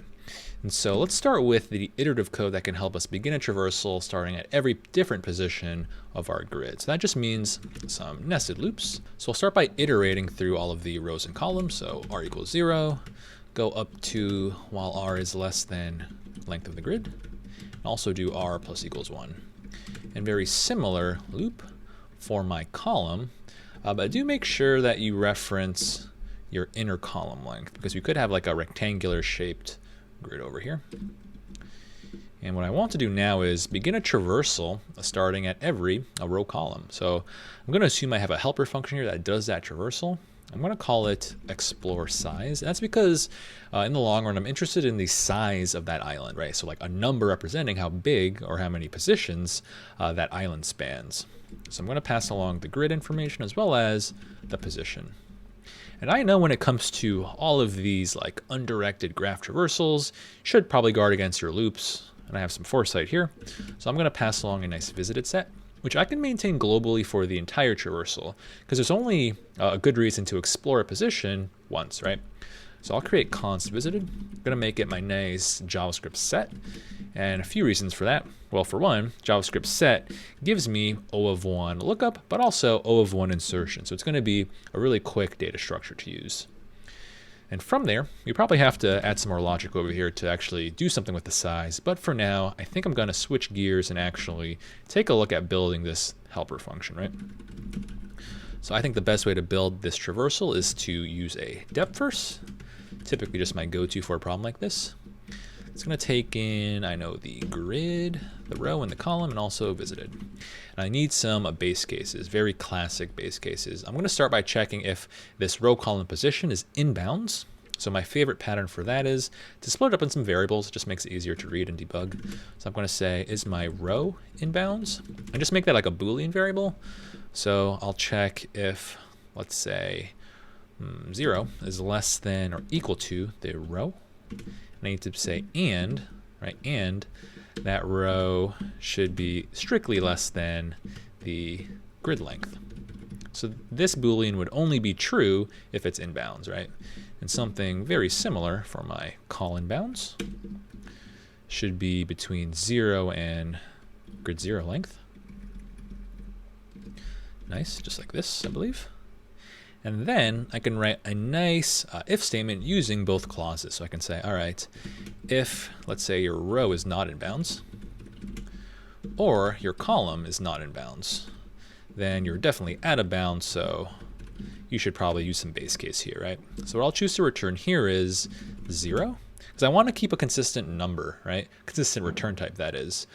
And so let's start with the iterative code that can help us begin a traversal starting at every different position of our grid. So that just means some nested loops. So we'll start by iterating through all of the rows and columns. So r equals 0, go up to while r is less than length of the grid. And also do r plus equals 1. And very similar loop for my column, but do make sure that you reference your inner column length, because we could have like a rectangular shaped grid over here. And what I want to do now is begin a traversal starting at every row column. So I'm going to assume I have a helper function here that does that traversal. I'm going to call it explore size. That's because in the long run, I'm interested in the size of that island, right? So like a number representing how big or how many positions that island spans. So I'm going to pass along the grid information as well as the position. And I know when it comes to all of these like undirected graph traversals, should probably guard against your loops. And I have some foresight here. So I'm going to pass along a nice visited set, which I can maintain globally for the entire traversal, because there's only a good reason to explore a position once, right? So I'll create const visited. I'm going to make it my nice JavaScript set, and a few reasons for that. Well, for one, JavaScript set gives me O of 1 lookup, but also O of 1 insertion. So it's going to be a really quick data structure to use. And from there, you probably have to add some more logic over here to actually do something with the size. But for now, I think I'm going to switch gears and actually take a look at building this helper function, right? So I think the best way to build this traversal is to use a depth first. Typically just my go-to for a problem like this. It's going to take in, I know, the grid, the row, and the column, and also visited. And I need some base cases, very classic base cases. I'm going to start by checking if this row column position is inbounds. So my favorite pattern for that is to split it up in some variables. It just makes it easier to read and debug. So I'm going to say, is my row inbounds? And just make that like a Boolean variable. So I'll check if, let's say, 0 is less than or equal to the row. And I need to say and, right? And that row should be strictly less than the grid length. So this Boolean would only be true if it's inbounds, right? And something very similar for my call inbounds should be between 0 and grid 0 length. Nice, just like this, I believe. And then I can write a nice if statement using both clauses. So I can say, all right, if, let's say, your row is not in bounds, or your column is not in bounds, then you're definitely out of bounds, so you should probably use some base case here, right? So what I'll choose to return here is 0, because I want to keep a consistent number, right? Consistent return type, that is.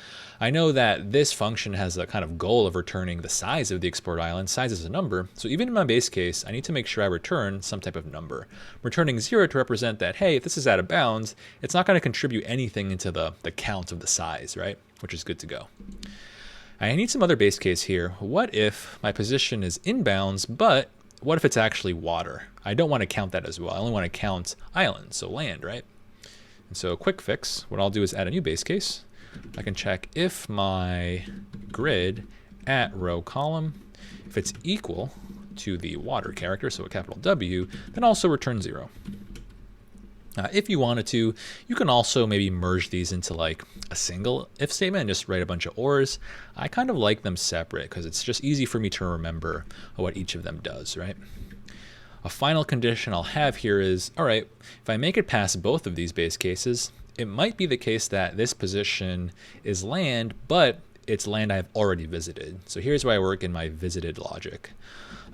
I know that this function has a kind of goal of returning the size of the explored island. Size is a number, so even in my base case, I need to make sure I return some type of number. I'm returning 0 to represent that, hey, if this is out of bounds, it's not going to contribute anything into the count of the size, right? Which is good to go. I need some other base case here. What if my position is inbounds, but what if it's actually water? I don't want to count that as well. I only want to count islands, so land, right? And so a quick fix, what I'll do is add a new base case. I can check if my grid at row column, if it's equal to the water character, so a capital W, then also return 0. If you wanted to, you can also maybe merge these into like a single if statement and just write a bunch of ors. I kind of like them separate because it's just easy for me to remember what each of them does, right? A final condition I'll have here is, all right, if I make it past both of these base cases, it might be the case that this position is land, but it's land I've already visited. So here's where I work in my visited logic.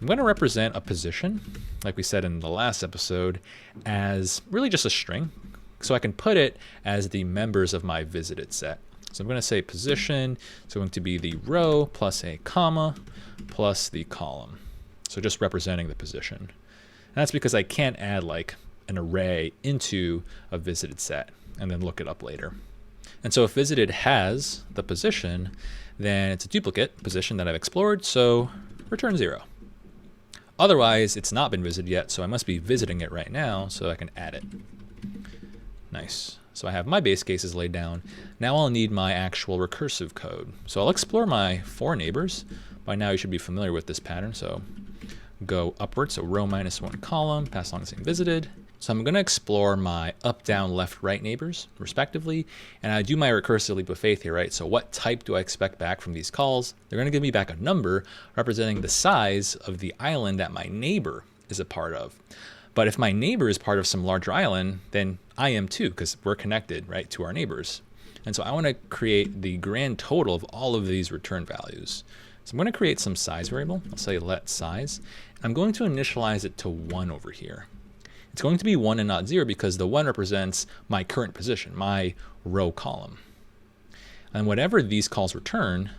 I'm going to represent a position, like we said in the last episode, as really just a string. So I can put it as the members of my visited set. So I'm going to say position is going to be the row plus a comma plus the column. So just representing the position. And that's because I can't add like an array into a visited set and then look it up later. And so if visited has the position, then it's a duplicate position that I've explored, so return 0. Otherwise, it's not been visited yet, so I must be visiting it right now so I can add it. Nice. So I have my base cases laid down. Now I'll need my actual recursive code. So I'll explore my 4 neighbors. By now you should be familiar with this pattern, so go upwards, so row minus 1 column, pass along the same visited. So I'm going to explore my up, down, left, right neighbors, respectively, and I do my recursive leap of faith here, right? So what type do I expect back from these calls? They're going to give me back a number representing the size of the island that my neighbor is a part of. But if my neighbor is part of some larger island, then I am too, because we're connected, right, to our neighbors. And so I want to create the grand total of all of these return values. So I'm going to create some size variable. I'll say let size. I'm going to initialize it to 1 over here. It's going to be 1 and not 0 because the 1 represents my current position, my row column. And whatever these calls return,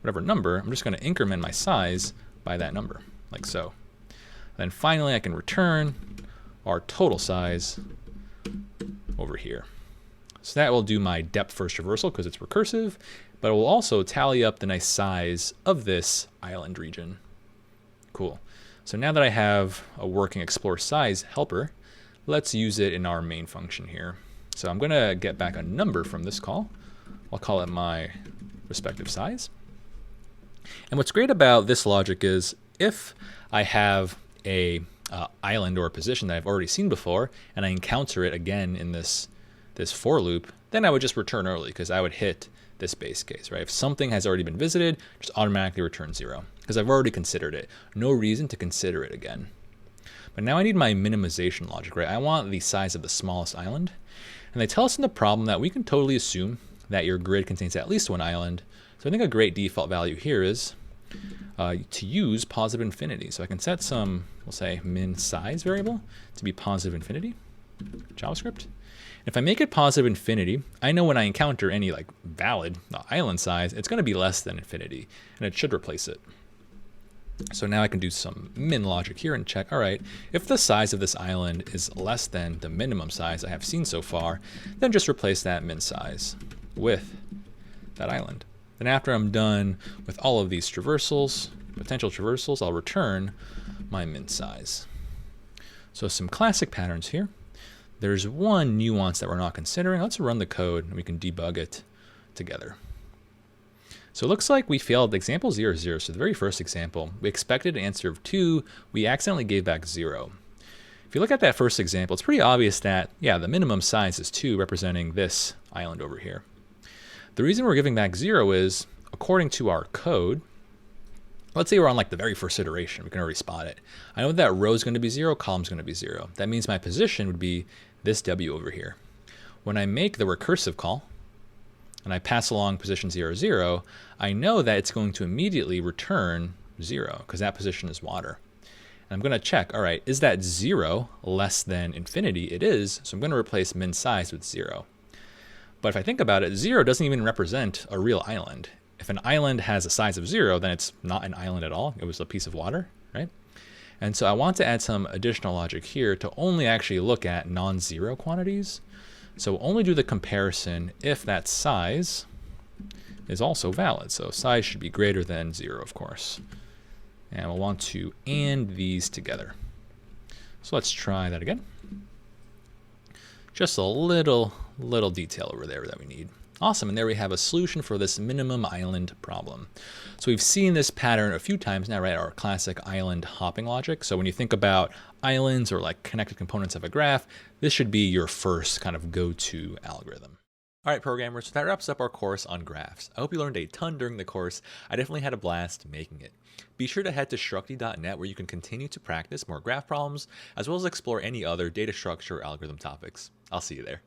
whatever number, I'm just going to increment my size by that number, like so. Then finally I can return our total size over here. So that will do my depth first traversal because it's recursive, but it will also tally up the nice size of this island region. Cool. So now that I have a working explore size helper, let's use it in our main function here. So I'm going to get back a number from this call. I'll call it my respective size. And what's great about this logic is if I have a island or a position that I've already seen before, and I encounter it again in this for loop, then I would just return early because I would hit this base case, right? If something has already been visited, just automatically return 0 because I've already considered it. No reason to consider it again. But now I need my minimization logic, right? I want the size of the smallest island. And they tell us in the problem that we can totally assume that your grid contains at least one island. So I think a great default value here is to use positive infinity. So I can set some, we'll say min size variable to be positive infinity, JavaScript. If I make it positive infinity, I know when I encounter any like valid island size, it's going to be less than infinity, and it should replace it. So now I can do some min logic here and check, all right, if the size of this island is less than the minimum size I have seen so far, then just replace that min size with that island. Then after I'm done with all of these traversals, potential traversals, I'll return my min size. So some classic patterns here. There's one nuance that we're not considering. Let's run the code and we can debug it together. So it looks like we failed example 0, 0. So the very first example, we expected an answer of 2. We accidentally gave back 0. If you look at that first example, it's pretty obvious that, yeah, the minimum size is 2, representing this island over here. The reason we're giving back 0 is, according to our code, let's say we're on like the very first iteration. We can already spot it. I know that row is going to be 0, column is going to be 0. That means my position would be this W over here. When I make the recursive call, and I pass along position 0, 0, I know that it's going to immediately return 0 because that position is water. And I'm going to check, all right, is that 0 less than infinity? It is, so I'm going to replace min size with 0. But if I think about it, 0 doesn't even represent a real island. If an island has a size of 0, then it's not an island at all. It was a piece of water, right? And so I want to add some additional logic here to only actually look at non-zero quantities. So we'll only do the comparison if that size is also valid. So size should be greater than 0, of course. And we'll want to AND these together. So let's try that again. Just a little detail over there that we need. Awesome, and there we have a solution for this minimum island problem. So we've seen this pattern a few times now, right? Our classic island hopping logic. So when you think about islands or like connected components of a graph, this should be your first kind of go-to algorithm. All right, programmers, so that wraps up our course on graphs. I hope you learned a ton during the course. I definitely had a blast making it. Be sure to head to structy.net where you can continue to practice more graph problems, as well as explore any other data structure or algorithm topics. I'll see you there.